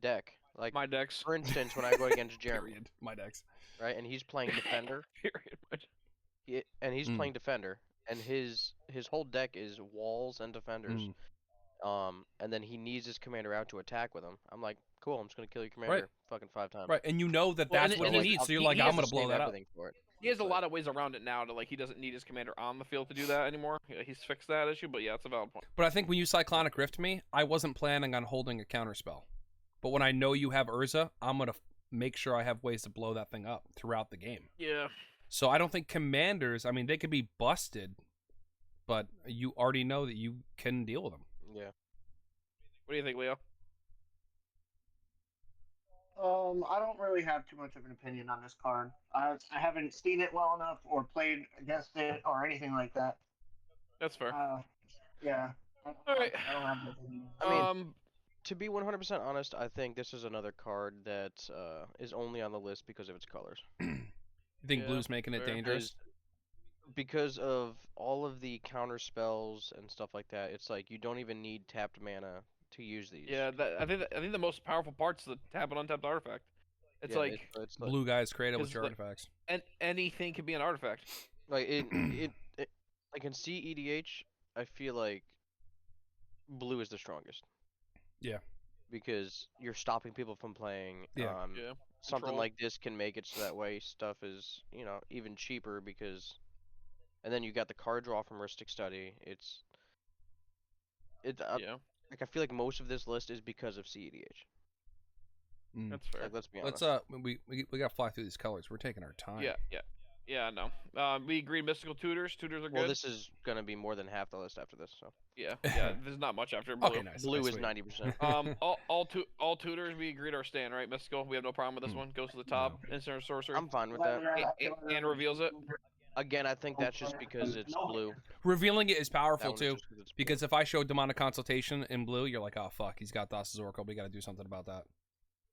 deck, like My decks. for instance, when I go against Jeremy, Period. My decks. right, and he's playing defender, Period. he's playing defender, and his whole deck is walls and defenders. And then he needs his commander out to attack with him. I'm like, cool, I'm just gonna kill your commander fucking 5 times. Right, and you know that Well, that's and what it- he needs. So you're he like, has I'm to gonna blow Save that up. everything for it. He has a But- lot of ways around it now to like he doesn't need his commander on the field to do that anymore. Yeah, he's fixed that issue, but yeah, it's a valid point. But I think when you Cyclonic Rift me, I wasn't planning on holding a counter spell. But when I know you have Urza, I'm gonna make sure I have ways to blow that thing up throughout the game. Yeah. So I don't think commanders. I mean, they could be busted, but you already know that you can deal with them. Yeah. What do you think, Leo? I don't really have too much of an opinion on this card. I haven't seen it well enough or played against it or anything like that. That's fair. Yeah. All right. I don't have an opinion. I mean, to be 100% honest, I think this is another card that is only on the list because of its colors. You think Yeah, blue's making it fair. dangerous? Because of all of the counter spells and stuff like that, it's like you don't even need tapped mana to use these. Yeah, I think the most powerful part's the tap and untapped artifact. It's Yeah, like it's like, Blue guys created with 'cause your the- artifacts. and anything can be an artifact. like it like in CEDH, I feel like blue is the strongest. Yeah. Because you're stopping people from playing. Yeah. Yeah. Something Control. like this can make it so that way stuff is, even cheaper because, and then you got the card draw from Ristic Study. Yeah, Like I feel like most of this list is because of CEDH. that's fair. Like let's be honest. Let's we gotta fly through these colors. We're taking our time. Yeah, no. We agreed mystical tutors. Tutors are good. Well, this is gonna be more than half the list after this. So Yeah, there's not much after blue. Okay, nice. blue nice, is sweet. 90%. All tutors we agreed are staying, right? Mystical, we have no problem with this one. Goes to the top. Instant sorcery. I'm fine with that. And reveals it. Again, I think that's just because it's blue. Revealing it is That powerful one is too, just 'cause it's blue. because if I show demonic consultation in blue, you're like, oh fuck, he's got Thassa's Oracle. We gotta do something about that.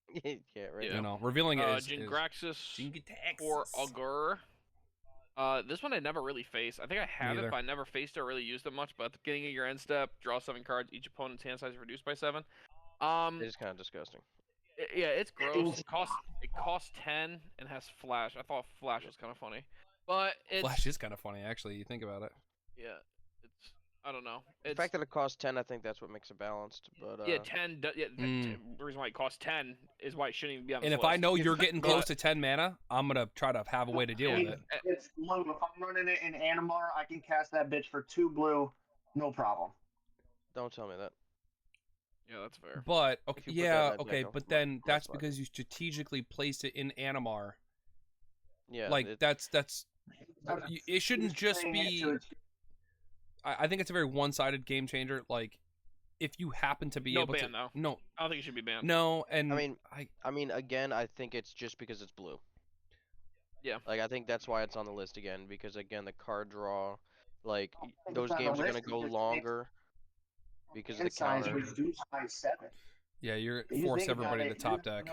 yeah, right. Yeah. You know, revealing it is. Jingraxis Jingraxis. or Augur. This one I never really faced. I think I have Neither. it, but I never faced it or really used it much. But at the beginning of your end step, draw 7 cards. Each opponent's hand size is reduced by 7. It is kind of disgusting. Yeah, it's gross. It costs 10 and has flash. I thought flash was kind of funny, but it's Flash is kind of funny, actually. You think about it. yeah. It's I don't know. The It's fact that it costs 10, I think that's what makes it balanced. But yeah, 10. Mm. The reason why it costs 10 is why it shouldn't even be on this And if I list. know you're getting But- close to 10 mana, I'm gonna try to have a way to deal with it. It's blue. If I'm running it in Animar, I can cast that bitch for 2 blue, no problem. don't tell me that. Yeah, that's fair. But If okay, you put that yeah, in that okay, deck, but I'll- then I'll that's slide. because you strategically placed it in Animar. Yeah. Like that's it shouldn't just Playing it be. to its- I think it's a very one-sided game changer. Like, if you happen to be No able ban, to, though. no, I don't think it should be banned. no, and I mean, again, I think it's just because it's blue. Yeah. Like, I think that's why it's on the list again, because again, the card draw, like I think those it's on the games are gonna list go because longer because of the size counter. reduced by 7. yeah, you're You force think about everybody to it, top deck.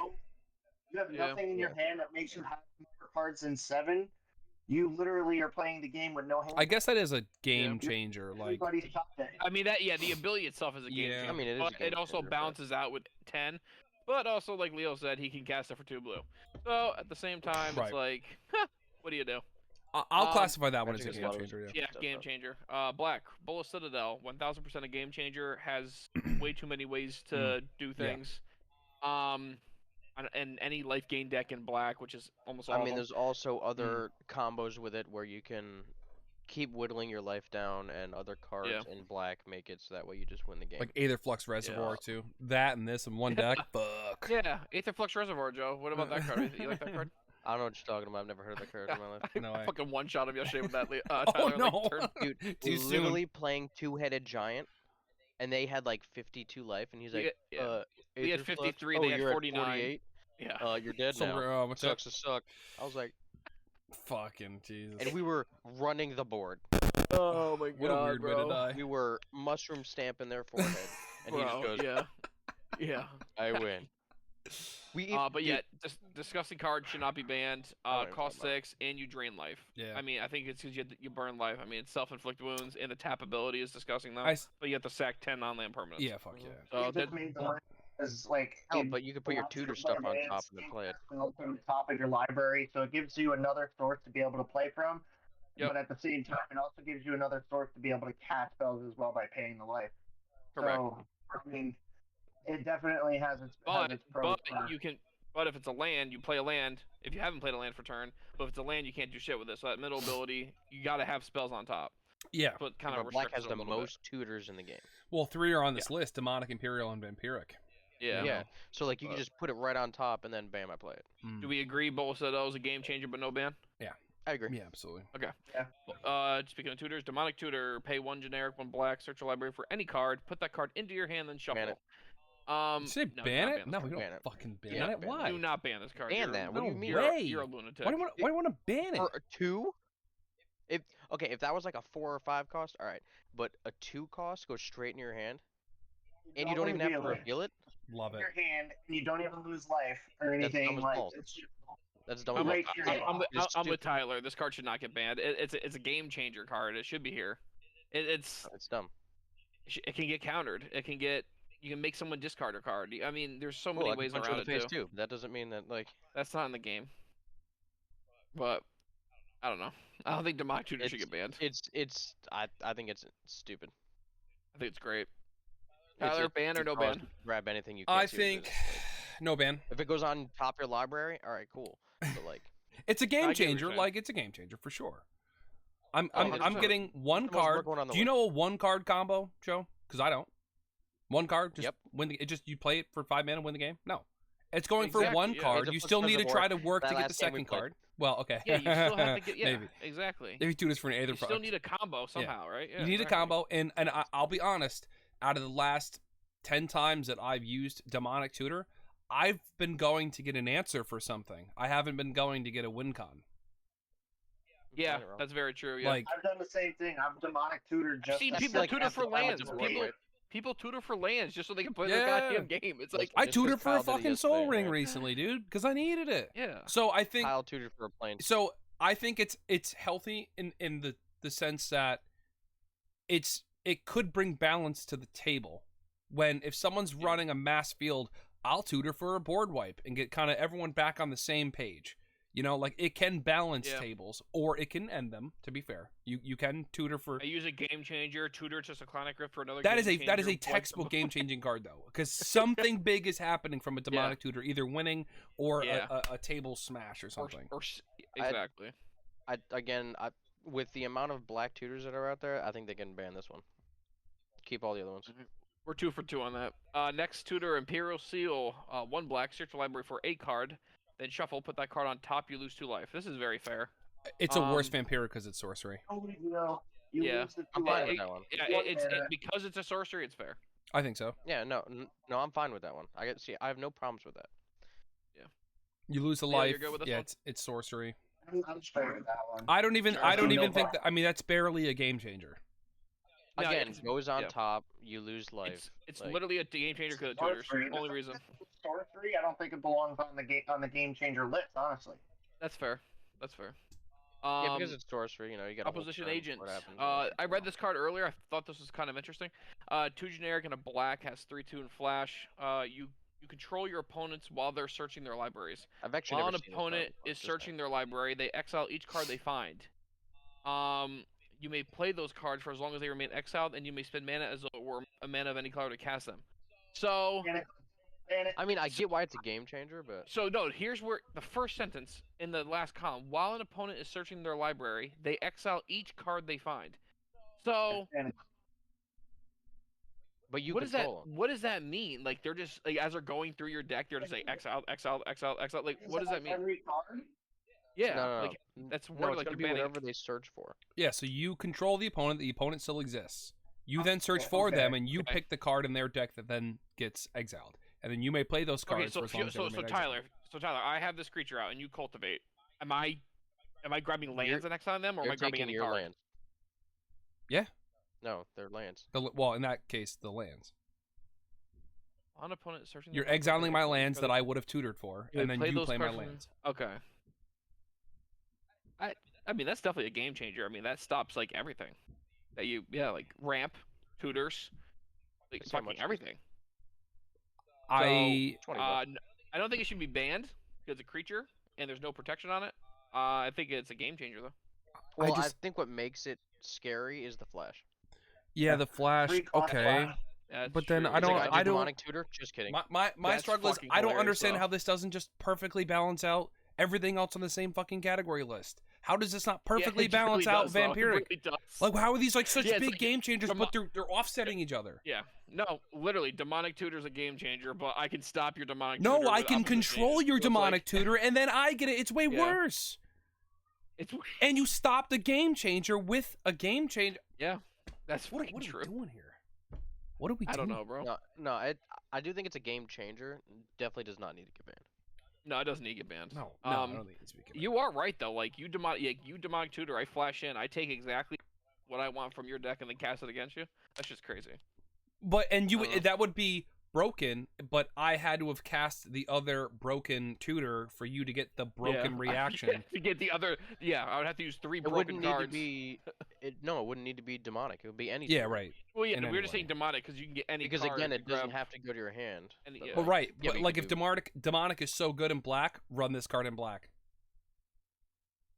You have Yeah. nothing in your hand that makes you have more cards than 7. You literally are playing the game with no hand. I guess that is a game changer. Like, Everybody's top deck. I mean the ability itself is a game Yeah. changer. I mean, it is a but game it also changer, but- balances out with 10. But also, like Leo said, he can cast it for 2 blue. So at the same time, Right. it's like, huh, what do you do? I'll Um, classify that one as a Magic is game one of changer. those- Yeah. Yeah, Stuff game up. changer. Black Bola Citadel, 1000% a game changer. Has way too many ways to do things. And any life gain deck in black, which is almost all. I mean, of them. there's also other combos with it where you can keep whittling your life down, and other cards in black make it so that way you just win the game. Like Aetherflux Reservoir too. That and this in one deck. Fuck. Yeah, Aetherflux Reservoir, Joe. What about that card? You like that card? I don't know what you're talking about. I've never heard of that card in my life. No, I fucking one shot him yesterday with that. Oh Tyler, no. Like, turn. Dude, Too soon. literally playing two-headed giant, and they had like 52 life, and he's like, We had Aetherflux? 53, Oh, they had you're at 49. 48? Yeah. You're dead So now. what's up? Sucks to suck. I was like, Fucking Jesus. and we were running the board. Oh my What a weird way to die. We were mushroom stamping their forehead, and he just Bro, goes, yeah. I win. But yeah, disgusting cards should not be banned. I don't even Cost know about 6, and you drain life. Yeah. I mean, I think it's because you burn life. I mean, it's self-inflict wounds, and the tap ability is disgusting though. But you have to sack 10 non-land permanents. Yeah, fuck yeah. So It just made the list as like. Oh, in but you could put your lots tutor of stuff on ways. top and then play it. From the top of your library, so it gives you another source to be able to play from. Yep. But at the same time, it also gives you another source to be able to cast spells as well by paying the life. Correct. So, I mean, it definitely has its pros. But if it's a land, you play a land. If you haven't played a land for turn, but if it's a land, you can't do shit with it. So that middle ability, you got to have spells on top. Yeah. But kind But of black has restricts it the a little bit. most tutors in the game. Well, 3 are on this list: Demonic, Imperial, and Vampiric. Yeah. Yeah. So like you can just put it right on top, and then bam, I play it. Mm. Do we agree? Bola Citadel is a game changer, but no ban. I agree. Yeah, absolutely. Speaking of tutors, demonic tutor, pay 1 generic, 1 black, search your library for any card, put that card into your hand, then shuffle. Ban it. Did you say No, do ban not it? No, this we card. don't Ban it. fucking ban Yeah, it. ban it. Why? Do not ban this card. Ban You're- that. What do you No mean? way. You're a lunatic. Why do you want to ban it? For a 2? If that was like a 4 or 5 cost, all right. But a 2 cost goes straight in your hand, and you don't even have to reveal it. Love it. your hand, and you don't even lose life or That's anything. dumb as Like balls. it's just That's dumb. I'm, as Right balls. here. I'm It's with stupid. Tyler. This card should not get banned. It's a game changer card. It should be here. It's It's dumb. it can get countered. You can make someone discard a card. I mean, there's so Cool, many I can ways punch you in around the it face too. too. That doesn't mean that like That's not in the game. But I don't know. I don't think demonic tutor should get banned. I think it's stupid. I think it's great. It's Tyler, a- ban or it's a no cost ban? to Grab anything you can. I too, think because, like, no ban. if it goes on top of your library, all right, cool. But like, It's a I game get what you're changer. saying. Like it's a game changer for sure. I'm Oh, I'm 100%. getting one It's the most card. work going on the Do you web. know a 1 card combo, Joe? Because I don't. 1 card, just Yep. win the. It just you play it for 5 mana, win the game. No, it's going for Exactly, 1 yeah. card. It's a You Flux still need to Reservoir. try to work That to get the last game we second played. card. Well, okay. Yeah, you still have to get. Yeah, Maybe. exactly. Maybe do this for an Aether You still need a combo somehow, right? Yeah, You need exactly. a combo, and I'll be honest. Out of the last 10 times that I've used Demonic Tutor, I've been going to get an answer for something. I haven't been going to get a win con. Yeah, Playing it wrong. that's very true. Yeah. Like, I've done the same thing. I've demonic tutored just. seen as people like tutor as for the balance lands. of People, weight. people tutor for lands just so they can play Yeah. their goddamn game. It's like, I Just 'cause tutored for a Kyle did it fucking Soul yesterday, Ring right? recently, dude, because I needed it. yeah. So I think Kyle tutored for a plane. so I think it's healthy in the sense that it could bring balance to the table. When if someone's running a mass field, I'll tutor for a board wipe and get kind of everyone back on the same page. You know, like it can balance Yeah. tables or it can end them. To be fair, you can tutor for. I use a game changer, tutor to Cyclonic Rift for another. That is game a changer, textbook like- game changing card though, because something big is happening from a demonic tutor, either winning or Yeah. a table smash or or, something. exactly. I with the amount of black tutors that are out there, I think they can ban this one. Keep all the other ones. We're 2 for 2 on that. Next tutor, Imperial Seal, 1 black, search your library for a card, then shuffle, put that card on top, you lose 2 life. This is very fair. It's a worse vampire because it's sorcery. Oh, you know, you Yeah. lose the I'm two fine life. with that one. Yeah, because it's a sorcery, it's fair. I think so. Yeah, no, I'm fine with that one. I have no problems with that. You lose a Yeah, life. you're good with this Yeah, one? it's sorcery. I'm straight with that one. I don't even Sure, no think that. problem. I mean, that's barely a game changer. No, Again, it's- goes on yeah. top, you lose life. It's like, literally a game changer because of tutors. Sorcery. Only reason. Sorcery. I don't think it belongs on the game changer list, honestly. That's fair. That's fair. yeah, because it's sorcery, you got Opposition agent. What happens? I read this card earlier. I thought this was kind of interesting. 2 generic and a black, has 3/2 and flash. You control your opponents while they're searching their libraries. I've actually While never an seen this card opponent before, is just searching their library, they exile each card they find. You may play those cards for as long as they remain exiled, and you may spend mana as though it were a mana of any color to cast them. So, I mean, I get why it's a game changer, but no, here's where the first sentence in the last column. While an opponent is searching their library, they exile each card they find. So, you what control them. what does that mean? Like they're just like as they're going through your deck, they're just like exile, exile, exile, exile. Like what does that mean? Every card? Yeah, No. like that's No, word it's like gonna you're be banning. whatever they search for. Yeah, so you control the opponent still exists. You then search for okay. them, and you Okay. pick the card in their deck that then gets exiled. And then you may play those cards Okay, so for as long as they remain Tyler, I have this creature out and you cultivate. Am I grabbing lands You're- and exiling them, or am You're I grabbing taking any your card? lands. Yeah. No, they're lands. Well, in that case, the lands. On opponent searching. You're their library, exiling my exile lands each that card I would have tutored for, they- and then you those play my cards from- lands. Okay. I mean that's definitely a game changer. I mean that stops like everything. That like ramp, tutors, like That's how fucking much- everything. I 20 bucks. I don't think it should be banned because it's a creature and there's no protection on it. I think it's a game changer though. Well, I just think what makes it scary is the flash. yeah, the flash. Three class Okay, flash. That's But then true. I It's don't- like, I do don't- demonic tutor. Just kidding. my That's struggle is fucking I don't hilarious, understand though. how this doesn't just perfectly balance out everything else on the same fucking category list. How does this not perfectly it balance really out does, though. It vampiric? really does. Like, how are these like such Yeah, it's big like game changers, demo- but they're offsetting each other? Yeah, no, literally, demonic tutor's a game changer, but I can stop your demonic. No, tutor I with can opposition control agent. your So it's demonic like- tutor, and then I get it. It's way Yeah. worse. It's And you stop the game changer with a game change. that's What fucking are true. we doing here? What are we I doing? don't know, bro. No, I do think it's a game changer. Definitely does not need to get banned. No, it doesn't need to get banned. No, I don't think it needs to be given. You are right though. Like you demonic tutor. I flash in. I take exactly what I want from your deck and then cast it against you. That's just crazy. But and you I don't know. that would be broken, but I had to have cast the other broken tutor for you to get the broken Yeah. reaction. to get the other. Yeah, I would have to use 3 It broken wouldn't need cards. to be. It wouldn't need to be demonic. It would be any. Yeah, tutor. right. Well, yeah, in we any were just way. saying demonic because you can get any Because card again, to it doesn't grab have to go to your hand. any- but, yeah. But right, Yeah, but you like can if do- demonic is so good in black, run this card in black.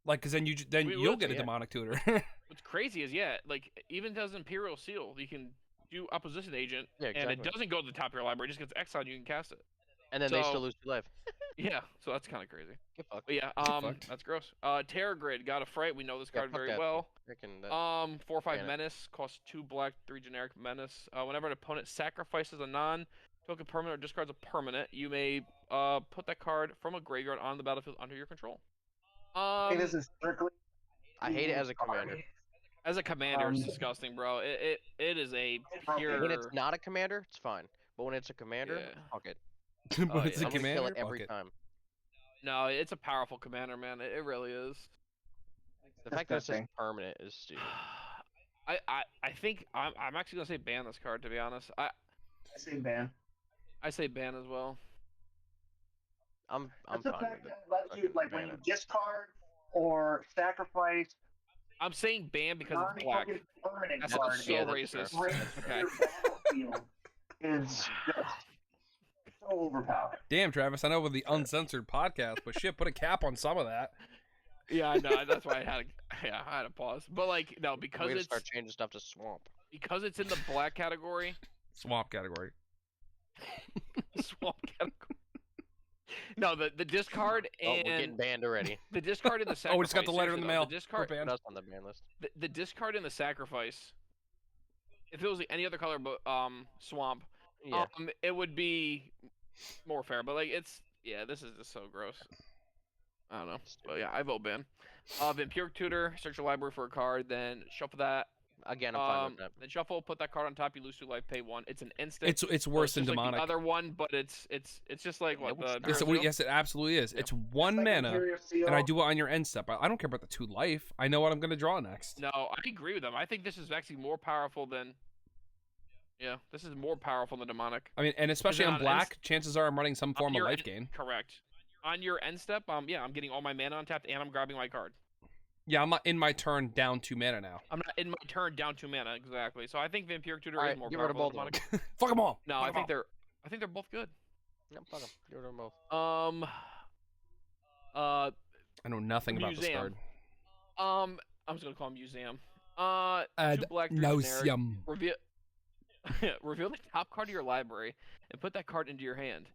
Like, because then We you'll will get a too, yeah. demonic tutor. What's crazy is like even does Imperial Seal, you can do opposition agent, Yeah, and it exactly. doesn't go to the top of your library. It just gets exiled. And you can cast it. And then they So- still lose 2 life. Yeah, so that's kind of crazy. Get fucked. But yeah, fucked. that's gross. Terror Grid got a fright. We know this Yeah, card fuck very that. well. Freaking that. 4/5 ban it. menace costs 2 black, 3 generic menace. Whenever an opponent sacrifices a non-token permanent or discards a permanent, you may put that card from a graveyard on the battlefield under your control. It isn't strictly. I hate it as a commander. As a commander, it's Um, disgusting, bro. It is a When pure. When it's not a commander, it's fine. But when it's a commander, Yeah. fuck it. but Oh, it's yeah. a I'm gonna kill commander. it every Fuck it. time. No, it's a powerful commander, man. It really is. The fact that it's just Disgusting. permanent is stupid. I think I'm actually gonna say ban this card, to be honest. I say ban. I say ban as well. I'm That's the fine fact with it. that lets you, Fucking like, ban when you it. discard or sacrifice I'm saying ban because it's black. non-token permanent That's card so yeah, that's racist. fair. right That's to fair. your battlefield is just so overpowered. Damn, Travis, I know we're the uncensored podcast, but shit, put a cap on some of that. Yeah, I know. That's why I had to pause. But like, no, Way because to it's start changing stuff to swamp. in the black category, Swamp category. swamp category. No, the discard Oh, we're getting and banned already. the discard and the sacrifice. Oh, we just got the letter in the seriously, though, mail. The discard, We're Put banned. us on the ban list. the discard and the sacrifice. If it was any other color but swamp, Yeah. it would be more fair. But like, this is just so gross. I don't know. But yeah, I vote ban. Vampiric Tutor, search your library for a card, then shuffle that. Again, I'm fine with that. Then shuffle, put that card on top. You lose 2 life, pay 1. It's an instant. It's So worse than just like demonic. the other one, but it's just like Yeah, what what's the that? Yes, Mirror yes, it absolutely is. Yeah. It's 1 It's like mana, Imperial Seal. and I do it on your end step. I don't care about the 2 life. I know what I'm gonna draw next. No, I agree with them. I think this is actually more powerful than. Yeah, this is more powerful than demonic. I mean, and especially then on on black, chances are I'm running some form of your life end- gain. Correct. On your end step, yeah, I'm getting all my mana untapped and I'm grabbing my card. Yeah, I'm not in my turn down 2 mana now. I'm not in my turn down 2 mana exactly. So I think Vampiric Tutor Alright, is more get rid of powerful than both of demonic. Fuck them all. No, Fuck I 'em think all. they're both good. Yep, fuck 'em. Get rid of them both. I know nothing about this Museum. card. I'm just gonna call him Museum. Ad 2 black, 3 generic. nauseam. Reveal reveal the top card of your library and put that card into your hand.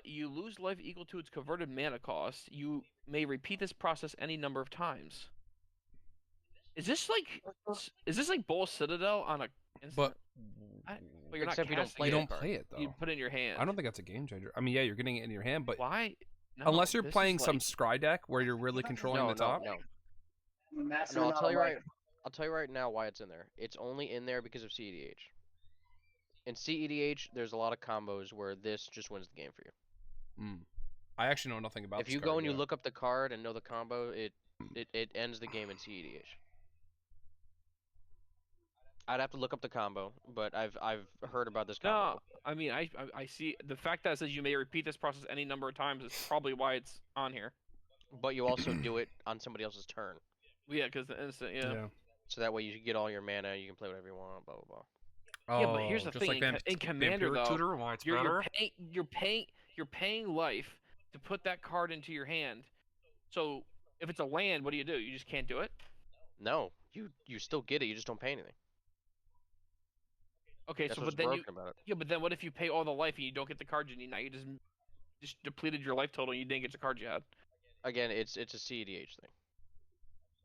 You lose life equal to its converted mana cost. You may repeat this process any number of times. Is this like Bull Citadel on a instant? But Well, you're Except not you don't casting play you it. don't card. play it though. You put it in your hand. I don't think that's a game changer. I mean, yeah, you're getting it in your hand, but Why? No, unless you're this is playing some like- scry deck where you're really controlling No, the top. no. Master No, I'll not tell you like- right. I'll tell you right now why it's in there. It's only in there because of CEDH. In CEDH, there's a lot of combos where this just wins the game for you. Mm. I actually know nothing about If this you card, go and you yeah. look up the card and know the combo, it ends the game in CEDH. I'd have to look up the combo, but I've heard about this combo. No, I mean I see the fact that it says you may repeat this process any number of times is probably why it's on here. But you also do it on somebody else's turn, Yeah, because the instant. Yeah. so that way you get all your mana, you can play whatever you want, blah blah blah. Oh, Yeah, but here's the just thing, like in Commander, Vampiric though, Tutor, why it's better? You're paying life to put that card into your hand. So if it's a land, what do? You just can't do it. No, you still get it, you just don't pay anything. Okay, That's so what's but then broken about it. yeah, but then what if you pay all the life and you don't get the cards you need? Now you just depleted your life total and you didn't get the cards you had. Again, it's a CEDH thing.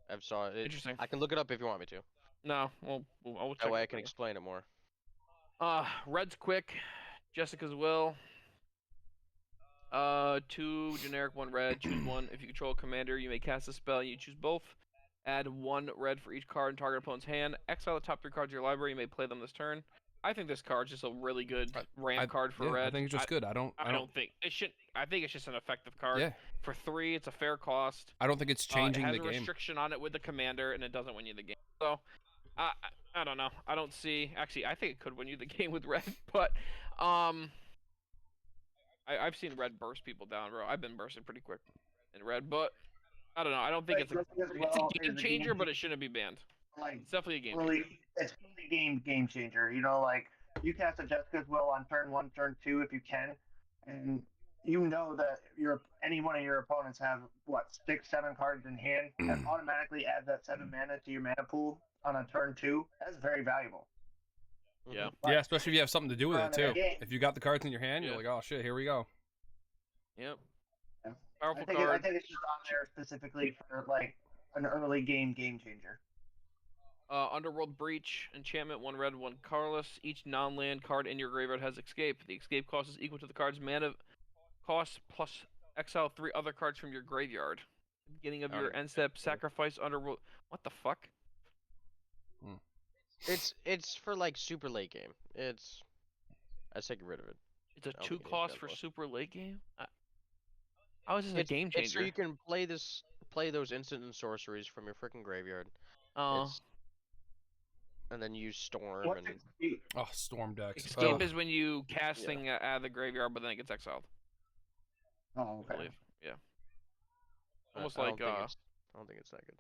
I've saw it. Interesting. I can look it up if you want me to. No, well, I'll check That way it I can for you. explain it more. Red's quick, Jessica's will. 2 generic, 1 red. Choose one. If you control a commander, you may cast a spell. You choose both. Add 1 red for each card in target opponent's hand. Exile the top 3 cards of your library. You may play them this turn. I think this card's just a really good ramp card for Yeah, red. I think it's just good. I don't think it should. I think it's just an effective card. Yeah, For 3, it's a fair cost. I don't think it's changing it has the a game. restriction on it with the commander, and it doesn't win you the game. So, I don't know. I don't see. Actually, I think it could win you the game with red, but I've seen red burst people down, bro. I've been bursting pretty quick in red, but I don't know. I don't think it's a game changer, but it shouldn't be banned. Like It's definitely a game. it's really game changer. You know, like you cast a Jessica's Will on turn 1, turn 2 if you can, and you know that any one of your opponents have 6, 7 cards in hand, and automatically add that 7 mana to your mana pool on a turn 2. That's very valuable. Yeah. Yeah, especially if you have something to do with it too. game. If you got the cards in your hand, you're Yeah. like, oh shit, here we go. Yep. Yeah. Powerful I card. think it's just on there specifically for like an early game changer. Underworld Breach, enchantment, 1 red, 1 colorless. Each non-land card in your graveyard has escape. The escape cost is equal to the card's mana cost plus exile 3 other cards from your graveyard. Beginning of your end step, sacrifice Underworld. What the fuck? It's for like super late game. I just take rid of it. It's a don't 2 think it needs cost that for well. super late game? How is this a game It's so changer? you can play those instant and sorceries from your freaking graveyard. Oh. It's- and then use storm What's and escape? Oh, storm decks. Escape Ugh. is when you casting out of the graveyard, but then it gets exiled. Oh, I okay. believe. Yeah. I- Almost I don't like think it's- I don't think it's that good.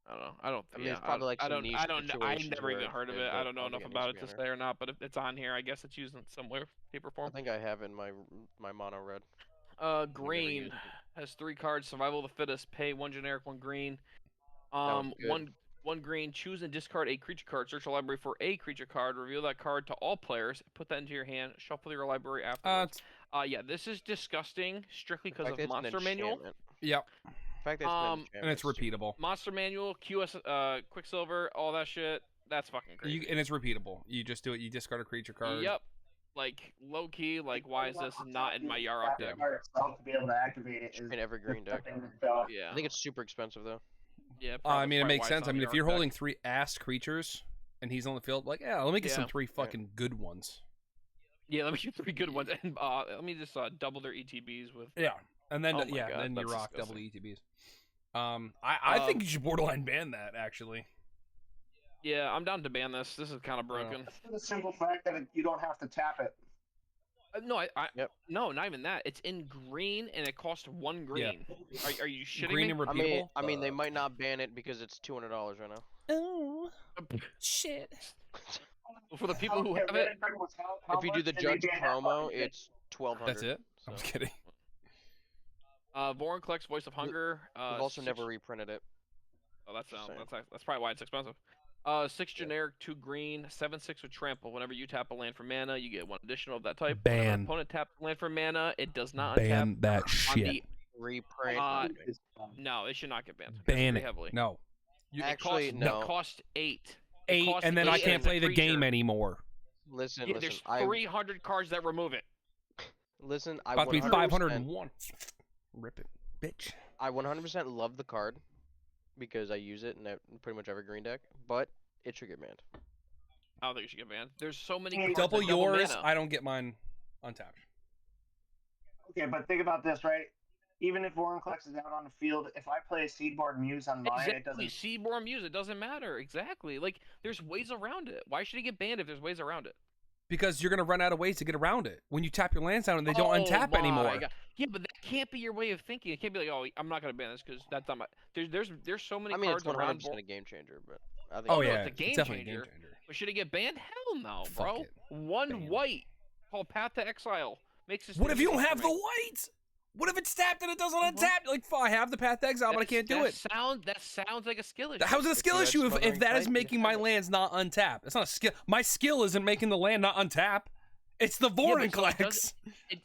I don't know. I don't. I mean, yeah, there's probably, like, I some don't. niche I don't. I situations never even where heard of it- it. I but don't know I don't enough think it about needs it to to be on say or not. But if it's on here, I guess it's used in some way, shape, or I form. think I have it in my mono red. Green use has 3 cards. Survival of the fittest. Pay 1 generic, 1 green. was good. One green. Choose and discard a creature card. Search your library for a creature card. Reveal that card to all players. Put that into your hand. Shuffle your library afterwards. Yeah, this is disgusting. Strictly The because fact of that it's an Monster Manual. enchantment- Yep, The fact that it's an And enchantment and it's is stupid. repeatable. Monster Manual, QS, Quicksilver, all that shit. That's fucking crazy. And it's repeatable. You just do it. You discard a creature card. Yep. Like low key. Like why is this not in my Yarok deck? Card itself to be able to activate it Should is be an evergreen deck. Yeah. I think it's super expensive though. Yeah. I mean, it probably makes why it's sense. I on mean, the if you're arc deck. holding 3 ass creatures and he's on the field, like, yeah, let me get some Yeah. 3 fucking good ones. Yeah, let me get 3 good ones, and let me just double their ETBs with. Yeah, and then Oh my yeah, God, then you that's rock double disgusting. ETBs. I think you should borderline ban that actually. Yeah, I'm down to ban this. This is kind of broken. For the simple fact that you don't have to tap it. No, Yep. no, not even that. It's in green and it costs 1 green. Are you shitting Green me? and I mean, repeatable. I mean, they might not ban it because it's $200 right now. Oh shit! For the people who have it, If you do the Judge promo, it's 1,200. That's it. So. I'm just kidding. Voron collects Voice of Hunger. We've also 6 never reprinted it. Oh, that's Just saying. that's probably why it's expensive. 6 generic, 2 green, 7/6 with trample. Whenever you tap a land for mana, you get 1 additional of that type. Whenever Ban. an opponent taps a land for mana, it does not Ban untap. that On shit. the Reprint. no, it should not get banned. Ban Very it. heavily. No. Actually, no. It costs 8. 8, and then I can't play the game anymore. Listen, Yeah, listen. there's 300 cards that remove it. Listen, I About to be 100%, 501. Rip it, bitch. I 100% love the card because I use it in pretty much every green deck, but it should get banned. I don't think it should get banned. There's so many Hey, cards Double that yours. mana. I don't get mine untapped. Okay, but think about this, right? Even if Vorinclex is out on the field, if I play a Seedboard Muse on mine, it Exactly. doesn't. Seaborn Muse, it doesn't matter. Exactly. Like, there's ways around it. Why should it get banned if there's ways around it? Because you're gonna run out of ways to get around it when you tap your lands down and they don't untap my anymore. God. Yeah, but that can't be your way of thinking. It can't be like, oh, I'm not gonna ban this because that's not my. There's so many I mean, cards it's 100% around. a game changer, but I think Oh no, yeah, it's a game definitely a game changer. changer. But should it get banned? Hell no, Fuck bro. it. One Ban. white called Path to Exile makes this. What if you don't easy have for the me. white? What if it's tapped and it doesn't What? untap? Like, I have the path to exile, but I can't do it. That sounds like a skill issue. How's it a If skill you had issue if Smothering that is Sight, you making my have it. lands not untap? It's not a skill. My skill isn't making the land not untap. It's the Yeah, but so it Vorinclex. doesn't-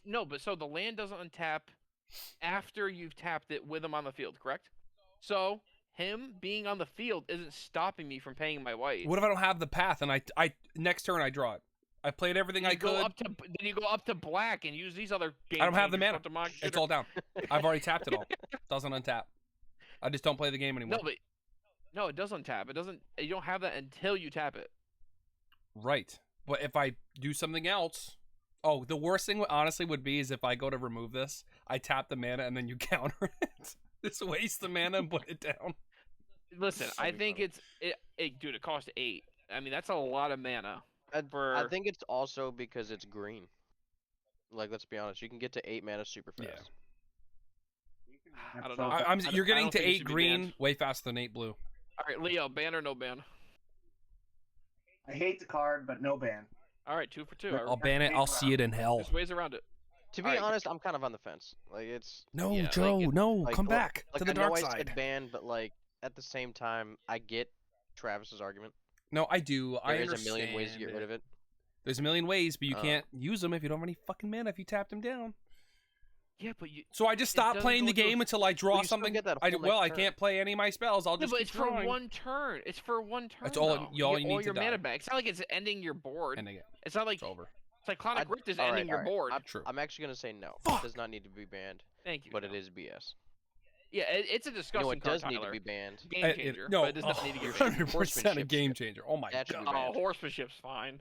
No, but so the land doesn't untap after you've tapped it with him on the field, correct? So him being on the field isn't stopping me from paying my white. What if I don't have the path and I next turn I draw it? I played everything I could. Then you go up to black and use these other game I don't have the changers, mana. Ultimate It's Shitter. all down. I've already tapped it all. Doesn't untap. I just don't play the game anymore. No, it doesn't tap. It doesn't. You don't have that until you tap it. Right. But if I do something else, oh, the worst thing honestly would be is if I go to remove this, I tap the mana and then you counter it. Just waste the mana and put it down. Listen, I That'd be think fun. dude, it costs 8. I mean, that's a lot of mana. I think it's also because it's green. Like, let's be honest, you can get to 8 mana super fast. Yeah. I don't know. You're I getting don't to think it 8 should be green banned. way faster than 8 blue. All right, Leo, ban or no ban? I hate the card, but no ban. All right, 2 for 2. I'll ban it. I'll see it in hell. There's ways around it. To be Alright. honest, I'm kind of on the fence. Like, it's No, Yeah, like Joe, no, like, come like- back like, to the I know dark I side. said ban, but like at the same time, I get Travis's argument. No, I do. I There is understand. a million ways to get rid of it. There's a million ways, but you Uh, can't use them if you don't have any fucking mana if you tapped them down. Yeah, but you. So I just It stop doesn't playing go the into a- game until I draw you still something. get that I whole well, next I turn. can't play any of my spells. I'll Yeah, just but keep it's for drawing. one turn. It's for one turn. That's all- though. you- all get you need all to your die. mana back. It's not like it's ending your board. Ending it. It's not like It's over. Cyclonic Rift is alright, ending your alright. board. True. I'm actually gonna say no. Fuck! It does not need to be banned, Thank you. but it Joe. is BS. Yeah, it's a You disgusting know, it card, does need to Tyler. be banned. Game changer. No, but it does not need to get banned. 100% a Horsemanship game shit. changer. Oh my That should be god. banned. Oh, horsemanship's fine.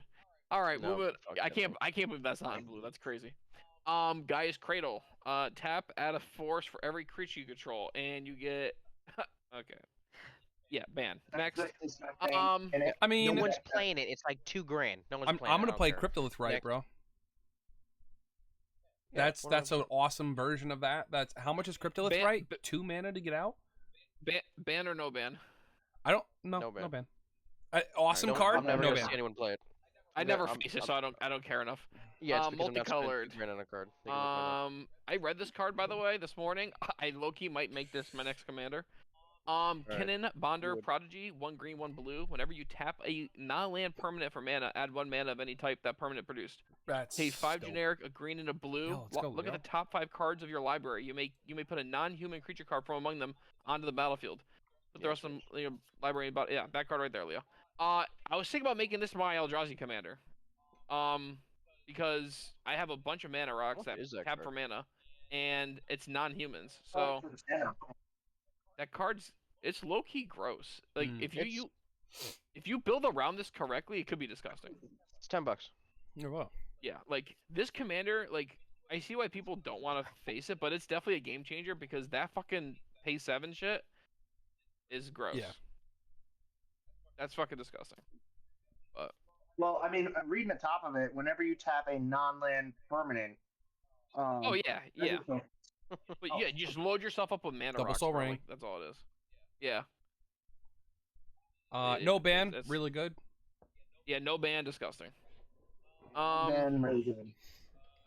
All right, No, move it. fuck I that can't. shit. I can't believe that's not in blue. That's crazy. Gaia's Cradle. Tap, add a force for every creature you control, and you get. Okay. Yeah, ban. Next. And I mean, No one's playing it. It's like $2,000. No one's I'm playing it. gonna I play don't care. Cryptolith right, Next. bro. Yeah, That's an 100%. awesome version of that. That's how much is Cryptolith Ban- right? 2 mana to get out. Ban or no ban? I don't. No, No ban. no ban. Awesome Don't- card. I'm never No gonna ban. see anyone play it. I Yeah, never I'm- face it, I'm- so I don't care enough. Yeah, it's because I'm not spending multicolored. $2,000 on a card. They can look that up. I read this card by the way this morning. I low-key might make this my next commander. Kinnan, Bonder, would. Prodigy, 1 green, 1 blue. Whenever you tap a non-land permanent for mana, add 1 mana of any type that permanent produced. That's Pay 5 dope. generic, a green, and a blue. Yeah, let's go, Look at Leo. the top 5 cards of your library. You may put a non-human creature card from among them onto the battlefield. Put the rest of the library about that card right there, Leo. I was thinking about making this my Eldrazi commander. Because I have a bunch of mana rocks What that is that tap card? for mana, and it's non-humans. Oh, So that card's it's low key gross. Like Mm. if you build around this correctly, it could be disgusting. It's $10. Yeah, well. Yeah, like this commander, like I see why people don't want to face it, but it's definitely a game changer because that fucking pay 7 shit is gross. Yeah. That's fucking disgusting. Well, I mean, reading the top of it, whenever you tap a non-land permanent. Oh yeah, yeah. So, But yeah, you just load yourself up with mana Double rocks, Soul bro. Ring. Like, that's all it is. Yeah. No ban, it's- really good. Yeah, no ban, disgusting. then really good.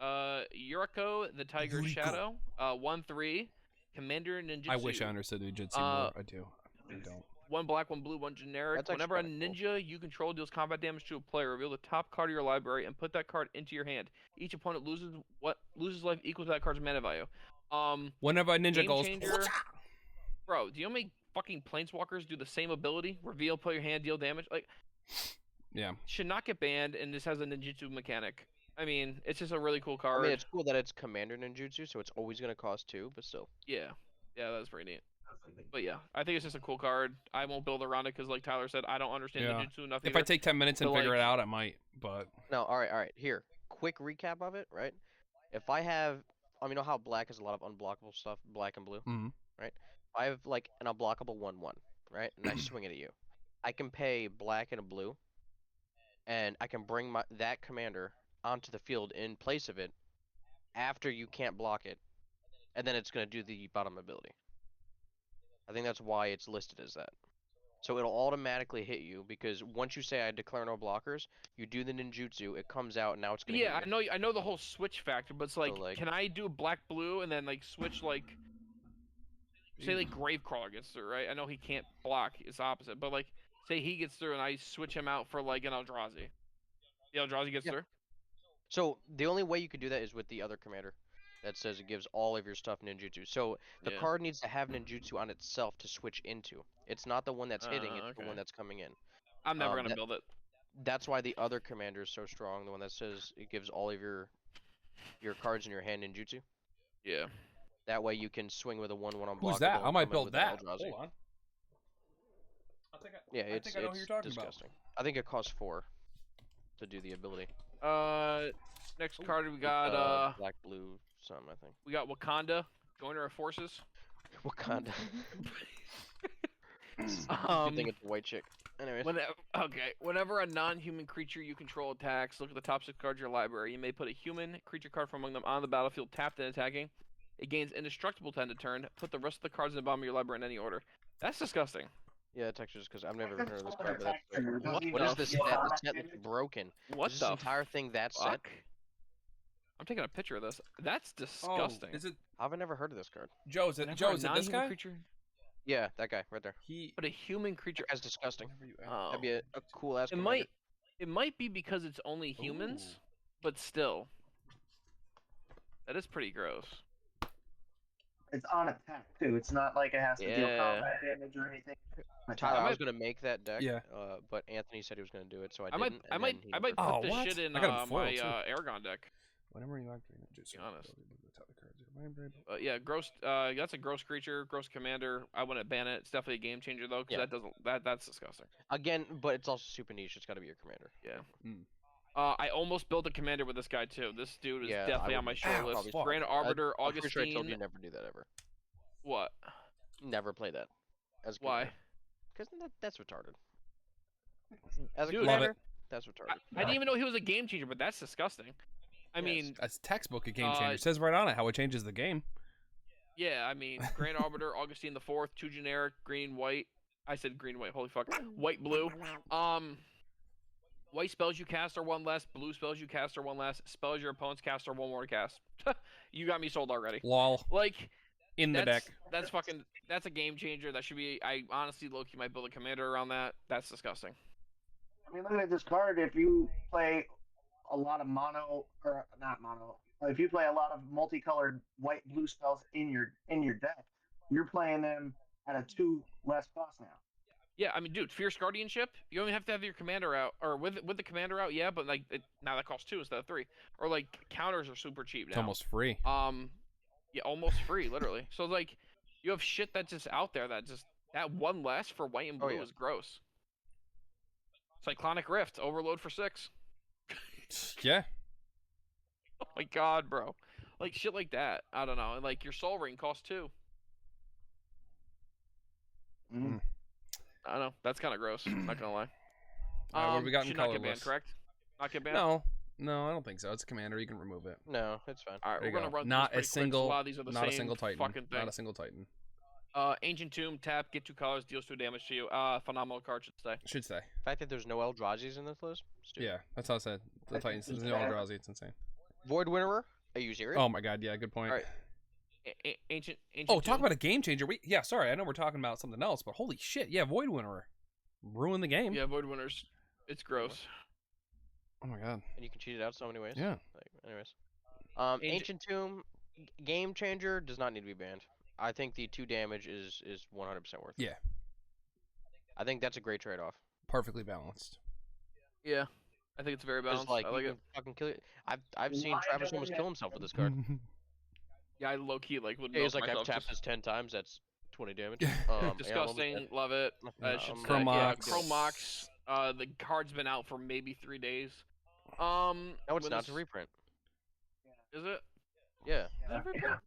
Yuriko, the Tiger Yuriko. Shadow, 1/3, Commander Ninjutsu. I wish I understood the Jitsu more. I do. I don't. 1 black, 1 blue, 1 generic. That's actually Whenever a kinda cool. ninja you control deals combat damage to a player, reveal the top card of your library and put that card into your hand. Each opponent loses life equal to that card's mana value. Whenever a ninja Game goes, changer. Bro, do you know how many fucking planeswalkers do the same ability? Reveal, put your hand, deal damage. Like, yeah. should not get banned, and this has a ninjutsu mechanic. I mean, it's just a really cool I card. mean, it's cool that it's Commander Ninjutsu, so it's always gonna cost 2, but still. Yeah, that's pretty neat. But yeah, I think it's just a cool card. I won't build around it because, like Tyler said, I don't understand Yeah. ninjutsu. Nothing. If I take 10 minutes and So, figure it like- out, I might. But No, all right. Here, quick recap of it, right? If I have, you know how black is a lot of unblockable stuff, black and blue, Mhm. right? I have like an unblockable 1/1, right? And I swing it at you. I can pay black and a blue, and I can bring that commander onto the field in place of it after you can't block it, and then it's gonna do the bottom ability. I think that's why it's listed as that. So it'll automatically hit you because once you say I declare no blockers, you do the ninjutsu, it comes out, and now it's gonna Yeah, hit you. I know the whole switch factor, but it's like, like- can I do black blue and then like switch like, say like Gravecrawler gets through, right? I know he can't block; it's opposite. But like, say he gets through and I switch him out for like an Eldrazi. The Eldrazi gets Yeah. through. So the only way you could do that is with the other commander that says it gives all of your stuff ninjutsu. So the Yeah. card needs to have ninjutsu on itself to switch into. It's not the one that's hitting, it's the Okay. one that's coming in. I'm never gonna that- build it. That's why the other commander is so strong, the one that says it gives all of your cards in your hand ninjutsu. Yeah. That way you can swing with a 1/1 on who's that? I might build that. Eldrazi. Hold on. Yeah, I it's, think I know who it's you're talking disgusting. I think it costs 4 to do the ability. Next card we got black, blue, something I think. we got Wakanda, Joiner of Forces. Wakanda. Um, Good thing it's a white chick. Anyways. Whenever a non-human creature you control attacks, look at the top 6 cards of your library. You may put a human creature card from among them on the battlefield, tapped and attacking. It gains indestructible 10 to turn. Put the rest of the cards in the bottom of your library in any order. That's disgusting. Yeah, it's actually just because I've never That's even heard of this not card, but that's texture. It doesn't what even is this feel set? The combat set looks damage. broken. What is the this entire thing that set? fuck? I'm taking a picture of this. That's disgusting. Oh, is it I've never heard of this card. Joe? Is it Whenever Joe? a Is it this non-human guy? creature, Yeah, that guy right there. He. but a human creature. That's disgusting. Whenever you Oh. That'd be a cool ass. It might be because it's only humans, Ooh. but still. That is pretty gross. It's on attack too. It's not like it has to deal Yeah. combat damage or anything. Tyler, I might- was gonna make that deck. Yeah. But Anthony said he was gonna do it, so I I might didn't. I and might then he I might never- Oh, put this what? shit in I got him foiled, my too. Aragon deck. Whenever you activate it, just Be honest. But Yeah, gross. That's a gross creature, gross commander. I wouldn't ban it. It's definitely a game changer though, because Yeah. that's disgusting. Again, but it's also super niche. It's got to be your commander. Yeah. Hmm. I almost built a commander with this guy too. This dude is Yeah, I definitely on my would- short Ow, list. fuck. Grand Arbiter, I'm pretty sure I told Augustine. you never do that ever. What? Never play that. As Why? Because that's retarded. As a Dude, Love commander, it. that's I retarded. didn't even know he was a game changer, but that's disgusting. I Yes. mean, That's textbook a game changer. Uh, It says right on it how it changes the game. yeah, I mean, Grand Arbiter, Augustine the Fourth, 2 generic, green, white. I said green, white. Holy fuck. White, blue. White spells you cast are 1 less. Blue spells you cast are 1 less. Spells your opponents cast are 1 more to cast. You got me sold already. Lol. Like, In the deck. that's a game changer. That should be. I honestly, Loki might build a commander around that. That's disgusting. I mean, look at this card. If you play a lot of mono, or not mono, if you play a lot of multicolored white blue spells in your deck, you're playing them at a 2 less cost now. Yeah, I mean, dude, Fierce Guardianship. You don't even have to have your commander out, or with the commander out. Yeah, but like now that costs 2 instead of 3. Or like counters are super cheap now. It's almost free. Yeah, almost free, literally. So like, you have shit that's just out there that just That one less for white and Oh, blue yeah. is gross. Cyclonic Rift, overload for 6. Yeah. Oh my god, bro. Like shit like that. I don't know. And like your Soul Ring costs 2. Mm. I don't know. That's kind of gross. Not gonna lie. All right, what do we got in Should not get banned, colorless? correct? Not get banned. No, I don't think so. It's a commander. You can remove it. No, it's fine. All right, There we're you gonna go. run Not through a this pretty quick, 'cause single. a lot of these are the Not same a single Titan. fucking thing. Not a single Titan. Ancient Tomb, tap, get 2 colors, deals 2 damage to you. Phenomenal card should stay. Should stay. The fact that there's no Eldrazi's in this list. Stupid. Yeah, that's how I said. The Titans. There's no Eldrazi. It's insane. Void Winterer. Are you serious? Oh my god. Yeah. Good point. All right. Ancient. Oh, talk Tomb. about a game changer. Yeah. Sorry, I know we're talking about something else, but holy shit. Yeah, Void Winterer. Ruin the game. Yeah, Void Winners. It's gross. Oh my god. And you can cheat it out so many ways. Yeah. Like, anyways. Ancient Tomb, Game Changer does not need to be banned. I think the 2 damage is 100% worth it. Yeah. I think that's a great trade-off. Perfectly balanced. Yeah, I think it's very Because balanced. like I like you it. can fucking kill it. I've seen Why Travis don't almost we kill have- himself with this card. Yeah, I low key like would. Yeah, he's milk like I've myself tapped just- this 10 times. That's 20 damage. Yeah, I'm almost Disgusting. dead. Love it. No, Should I'm say, Chromox. yeah, Chromox. The card's been out for maybe 3 days. No, it's when not. this- It's a reprint. Is it? Yeah. Is it a reprint?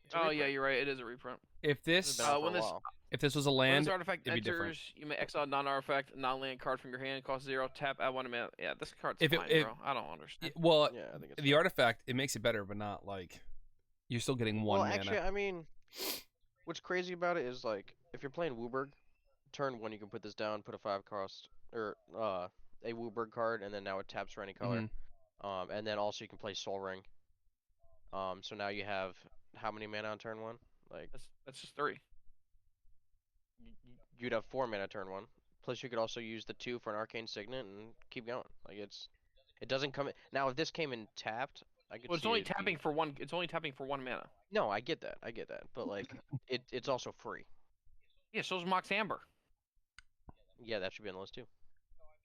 It's a Oh reprint. yeah, you're right. It is a reprint. If It's this been out for when a this- while. if this was a When land, this artifact it'd be different. enters, you may exile non-artifact, non-land card from your hand. Cost 0. Tap. Add 1 mana. Yeah, this card's If it- fine, if- bro. I don't understand. well, Yeah, I think it's the fine. artifact it makes it better, but not like you're still getting one Well, mana. actually, I mean, what's crazy about it is like if you're playing Wooburg, turn 1 you can put this down, put a 5 cost or a Wooburg card, and then now it taps for any color. And then also you can play Soul Ring. So now you have how many mana on turn 1? Like That's just 3. you'd have 4 mana turn 1. Plus you could also use the 2 for an Arcane Signet and keep going. Like it doesn't come in. Now if this came in tapped, I could Well, it's see only it be- tapping for 1. It's only tapping for 1 mana. No, I get that. But like it's also free. Yeah, so's Mox Amber. Yeah, that should be on the list too.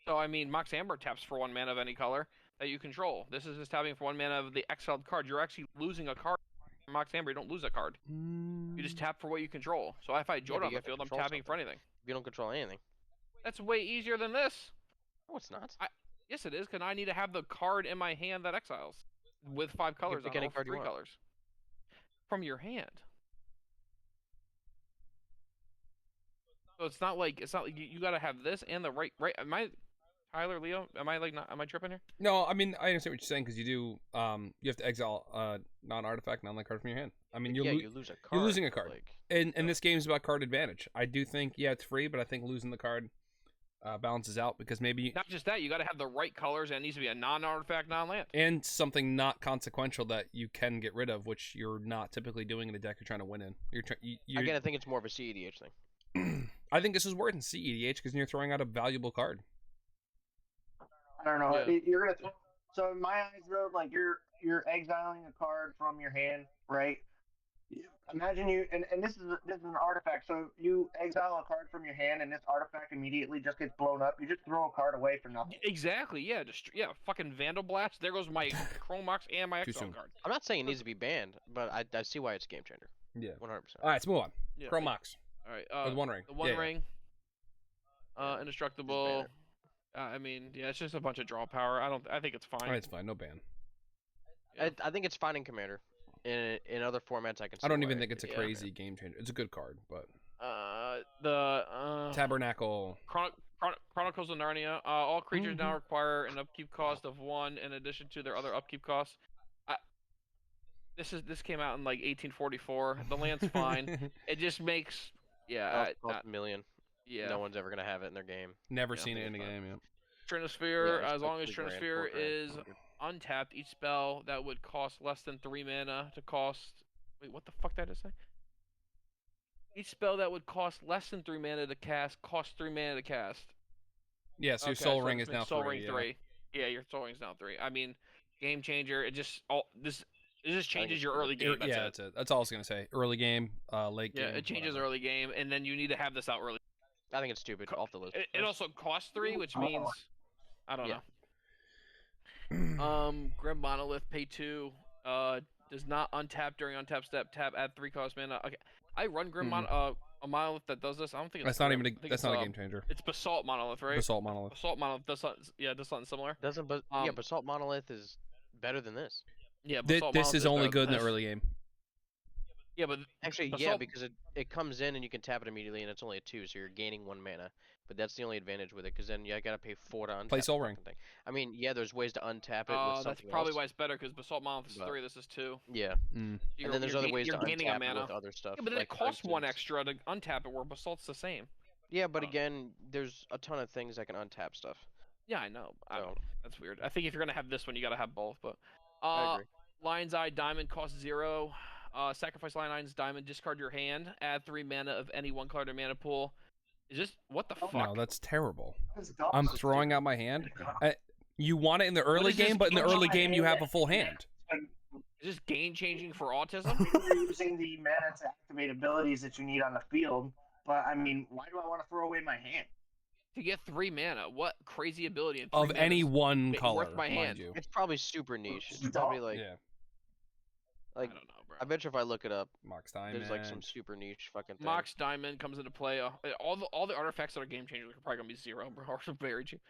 So I mean, Mox Amber taps for 1 mana of any color that you control. This is just tapping for 1 mana of the exiled card. You're actually losing a card. Mox Amber, you don't lose a card. You just tap for what you control. So if I but Jordan on you the have to field, I'm control tapping for anything. You don't control anything. That's way easier than this. No, it's not. Yes, it is, because I need to have the card in my hand that exiles with 5 colors pick on any it, or card you 3 want. colors from your hand. So it's not like you got to have this and the right. Am I Tyler Leo? Am I tripping here? No, I mean I understand what you're saying because you do you have to exile non-artifact, non-land card from your hand. I mean Yeah, you're you lose a card. losing a but, card. Like, and this game's about card advantage. I do think it's free, but I think losing the card balances out because maybe Not just that, you got to have the right colors, and it needs to be a non-artifact, non-land. and something not consequential that you can get rid of, which you're not typically doing in a deck you're trying to win in. again, I think it's more of a CEDH thing. I think this is worth in CEDH because you're throwing out a valuable card. I don't know. Yeah. You're gonna. So in my eyes, though, like you're exiling a card from your hand, right? Imagine you, and this is an artifact. So you exile a card from your hand, and this artifact immediately just gets blown up. You just throw a card away for nothing. Exactly. Yeah. Fucking Vandal Blast. There goes my Chromox and my Too exile soon. card. I'm not saying it needs to be banned, but I see why it's a game changer. Yeah. 100%. All right, let's move on. Yeah. Chromox. All right. With One Ring. The One Yeah, yeah. Ring. Yeah. Indestructible. I mean, yeah, it's just a bunch of draw power. I think it's fine. All right, it's fine. No ban. Yeah. I think it's fine in Commander. In other formats, I can. I don't see even why think it's a it's crazy game changer. It's a good card, but The Tabernacle. Chronicles of Narnia. All creatures now require an upkeep cost of 1 in addition to their other upkeep costs. This came out in like 1844. The land's fine. It just makes cost a million. yeah. No one's ever gonna have it in their game. Never Yeah, I seen think it in a it's fine. game. Yeah. Trinosphere. Yeah, it's As long as 2 grand, Trinosphere 4 grand, is 100. untapped, each spell that would cost less than 3 mana to cost. Wait, what the fuck did I just say? Each spell that would cost less than 3 mana to cast costs 3 mana to cast. Yeah. So your Okay, Soul so Ring this is now makes Soul 3. Ring Yeah. 3. Yeah, your Soul Ring's now 3. I mean, game changer. It just changes it's your cool. early game. That's yeah, it. that's it. That's all I was gonna say. Early game, late Yeah, game. it changes whatever. early game, and then you need to have this out early. I think it's stupid. Off the list. It also costs 3, which means I don't Yeah. know. Grim Monolith, pay 2. Does not untap during untap step. Tap, add 3 cost mana. Okay, I run Grim a monolith that does this. I don't think it's That's not Grim. even. I think That's it's, not a game changer. It's basalt monolith, right? Basalt monolith. Basalt monolith does something, does something similar. Doesn't but yeah, Um, Basalt Monolith is better than this. Yeah, This, basalt this monolith is only better than good in the this. early game. Yeah, but Actually, yeah, basalt, because it comes in and you can tap it immediately, and it's only a 2, so you're gaining 1 mana. But that's the only advantage with it, because then you gotta pay 4 to untap Play the Soul Ring. fucking thing. I mean, yeah, there's ways to untap it with that's something probably else. why it's better because basalt monolith is But- 3. This is 2. Yeah, Mm. You're, and then there's you're other ga- ways you're to gaining a untap it mana. with other stuff. Yeah, but then like, it for costs 1 instance- extra to untap it, where basalt's the same. Yeah, but Oh. again, there's a ton of things that can untap stuff. Yeah, I know. I don't So- know. That's weird. I think if you're gonna have this one, you gotta have both. But I agree. Lion's Eye Diamond costs 0. Sacrifice Lion's Diamond, discard your hand, add 3 mana of any 1 card in mana pool. Is this what the fuck? No, that's terrible. That's dumb. I'm throwing out my hand. You want it in the early is this game, but in the game early changer? game you have a full hand. Is this game changing for autism? You're using the mana to activate abilities that you need on the field. But I mean, why do I want to throw away my hand? To get 3 mana, what crazy ability in 3 Of mana any is one worth color, my mind hand? you. It's probably super niche. It's Dumb. probably like, Yeah. like I don't know, bro. I bet you if I look it up, Mox Diamond. there's like some super niche fucking thing. Mox Diamond comes into play. All the artifacts that are game changers are probably gonna be 0, bro. Or very cheap.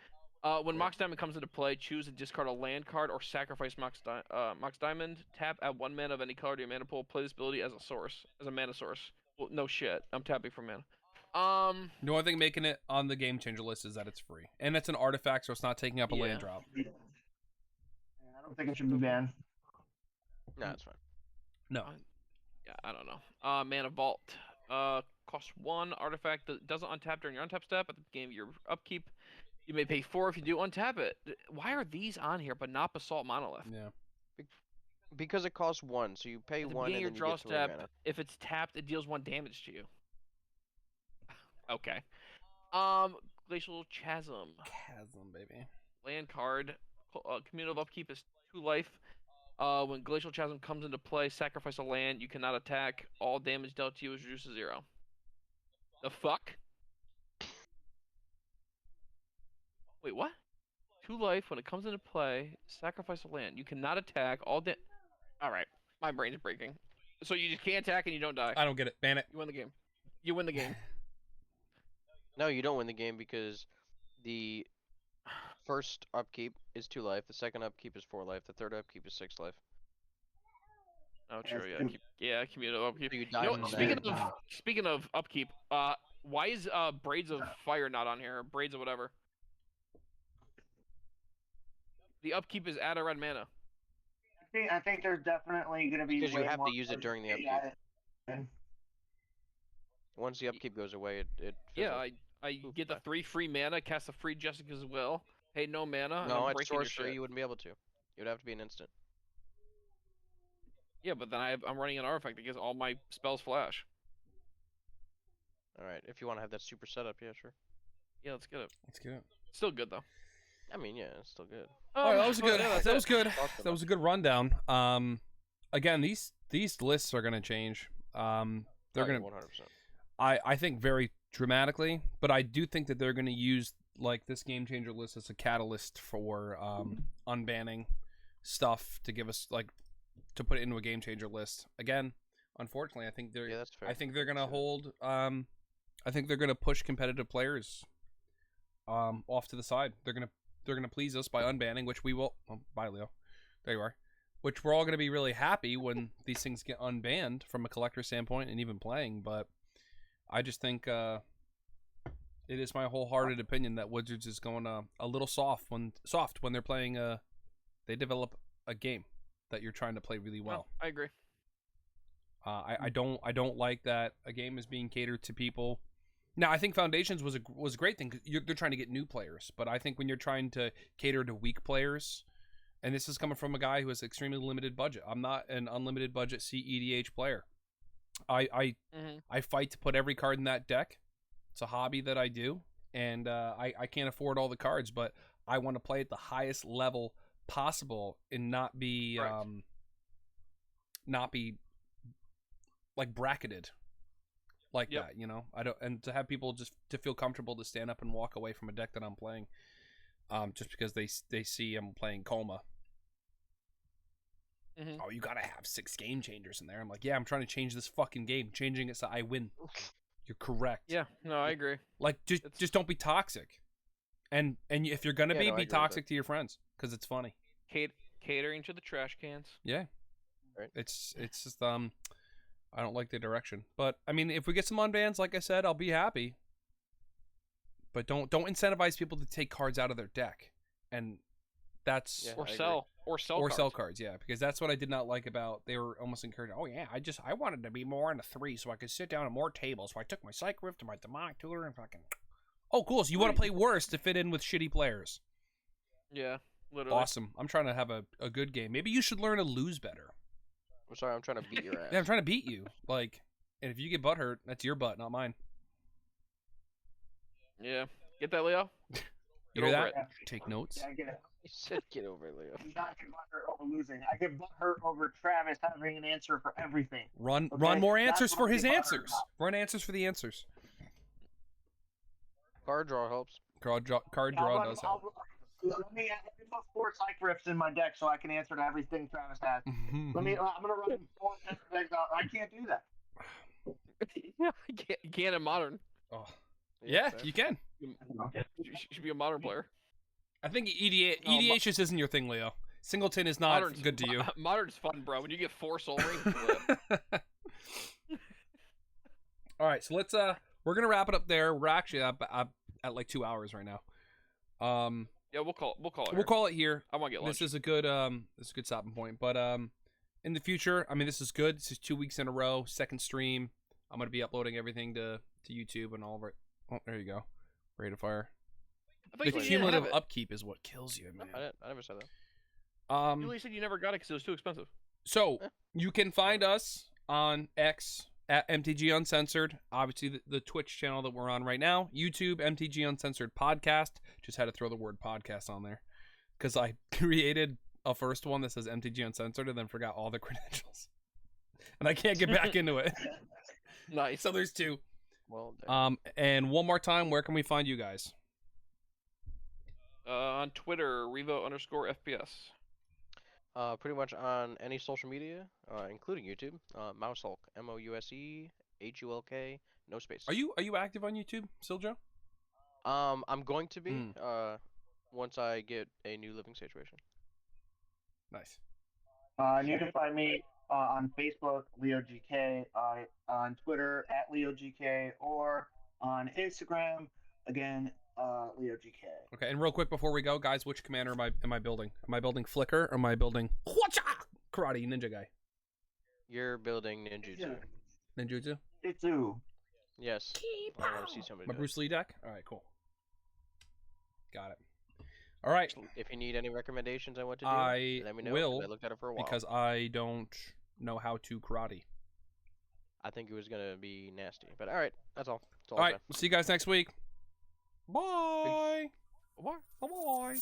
When Yeah. Mox Diamond comes into play, choose and discard a land card or sacrifice Mox Diamond. Tap at 1 mana of any card to your mana pool. Play this ability as a mana source. Well, no shit. I'm tapping for mana. The only thing making it on the game changer list is that it's free. And it's an artifact, so it's not taking up a Yeah. land drop. Yeah, I don't think it should be banned. No, it's fine. No. Yeah, I don't know. Mana Vault. Costs 1 artifact that doesn't untap during your untap step at the beginning of your upkeep. You may pay 4 if you do untap it. Why are these on here but not Basalt Monolith? Yeah. Because it costs 1, so you pay At the 1 beginning and of then your you draw get 3 step, mana. if it's tapped, it deals 1 damage to you. Okay. Glacial Chasm. Chasm, baby. Land card. Communal upkeep is 2 life. When Glacial Chasm comes into play, sacrifice a land. You cannot attack. All damage dealt to you is reduced to 0. The fuck? Wait, what? 2 life. When it comes into play, sacrifice a land. You cannot attack. All right, my brain's breaking. So you just can't attack and you don't die. I don't get it. Ban it. You win the game. You win the game. No, you don't win the game because the first upkeep is 2 life, the second upkeep is 4 life, the third upkeep is 6 life. Oh, true. Yes, Yeah, communal upkeep. So you You die know, from speaking of upkeep, why is Braids of Fire not on here? Or Braids of whatever. The upkeep is add a red mana. I think there's definitely going to be Because you way have to more use it during the cards upkeep. added. Once the upkeep goes away, it Yeah, fizzles. I get the 3 free mana, cast a free Jessica's Will. Hey, no mana. and No, I'm at breaking your sorcery shit. you wouldn't be able to. It would have to be an instant. Yeah, but then I'm running an artifact that gives all my spells flash. Alright, if you want to have that super setup, yeah, sure. Yeah, let's get it. Let's get it. Still good though. I mean, yeah, it's still good. All right, that was good. Yeah, that's that it. was good. Awesome. That was a good rundown. Again, these lists are gonna change. They're gonna. 100%. I think very dramatically, but I do think that they're gonna use like this game changer list as a catalyst for unbanning stuff to give us like to put it into a game changer list. Again, unfortunately, I think they're. Yeah, that's fair. I think they're gonna Sure. hold. I think they're gonna push competitive players. Off to the side. They're gonna please us by unbanning, which we will. Oh, bye, Leo. There you are. Which we're all gonna be really happy when these things get unbanned from a collector standpoint and even playing. But I just think it is my wholehearted opinion that Wizards is going a little soft when they're playing. They develop a game that you're trying to play really well. I agree. I don't like that a game is being catered to people. Now I think Foundations was a great thing. 'Cause they're trying to get new players, but I think when you're trying to cater to weak players, and this is coming from a guy who has extremely limited budget. I'm not an unlimited budget CEDH player. I fight to put every card in that deck. It's a hobby that I do, and I can't afford all the cards, but I want to play at the highest level possible and not be Correct. not be like bracketed like Yep. that, you know. I don't, and to have people just to feel comfortable to stand up and walk away from a deck that I'm playing, just because they see I'm playing Coma. Mhm. Oh, you gotta have 6 game changers in there. I'm like, yeah, I'm trying to change this fucking game, changing it so I win. You're correct. Yeah, no, I agree. Like just don't be toxic. And if you're gonna Yeah, be no, I agree with toxic to your friends because it's funny. Catering to the trash cans. Yeah. Right. It's just I don't like the direction. But I mean, if we get some unbans, like I said, I'll be happy. But don't incentivize people to take cards out of their deck. And that's Yeah, Or I agree. sell. Or sell cards. sell cards, yeah, because that's what I did not like about. They were almost encouraging. Oh yeah, I wanted to be more on a 3 so I could sit down at more tables. So I took my Psych Rift and my Demonic Tutor and fucking. Oh, cool. So you want to play worse to fit in with shitty players? Yeah, literally. Awesome. I'm trying to have a good game. Maybe you should learn to lose better. I'm sorry, I'm trying to beat your ass. Yeah, I'm trying to beat you. Like, and if you get butt hurt, that's your butt, not mine. Yeah. Get that, Leo? You hear over that? Take notes. Yeah, I get it. He said get over it, Leo. I'm not get butthurt over losing. I get butthurt over Travis having an answer for everything. Run Okay, more that's answers what for I his get butthurt answers. about. Run answers for the answers. Card draw helps. Card draw does help. Let me put 4 Psych Rifts in my deck so I can answer to everything Travis has. I'm gonna run 4 decks out. I can't do that. Yeah, you can't in modern. Oh. Yeah, you can. You should be a modern player. I think EDH just isn't your thing, Leo. Singleton is not good to you. Modern's fun, bro. When you get 4 soul rings. All right, so let's we're gonna wrap it up there. We're actually at like 2 hours right now. Yeah, we'll call it. We'll call it here. I want to get lunch. This is a good stopping point. But in the future, I mean, this is good. This is 2 weeks in a row, second stream. I'm gonna be uploading everything to YouTube and all of it. Oh, there you go. Rate of fire. I thought The you said you didn't cumulative have it. upkeep is what kills you, man. I never said that. You really said you never got it because it was too expensive. So you can find us on X at MTG Uncensored. Obviously, the Twitch channel that we're on right now. YouTube, MTG Uncensored Podcast. Just had to throw the word podcast on there because I created a first one that says MTG Uncensored and then forgot all the credentials. And I can't get back into it. Nice. So there's 2. Well done. And one more time, where can we find you guys? On Twitter, Revo_FPS. Pretty much on any social media, including YouTube. Mousehulk, MOUSEHULK, no space. Are you active on YouTube still, Joe? I'm going to be once I get a new living situation. Nice. You can find me on Facebook, LeoGK, on Twitter at LeoGK, or on Instagram, again, LeoGK. Okay, and real quick before we go, guys, which commander am I building? Am I building Flicker or am I building Karate Ninja guy? You're building ninjutsu. Ninjutsu? Itsu. Yes. I want to see somebody My do it. Bruce Lee deck? All right, cool. Got it. All right, If you need any recommendations on what to do, I let me know. 'cause will, I looked at it for a while. because I don't know how to karate. I think it was gonna be nasty. But all right, that's all. That's all. All I'll right, we'll see you guys next week. Bye. What? Bye.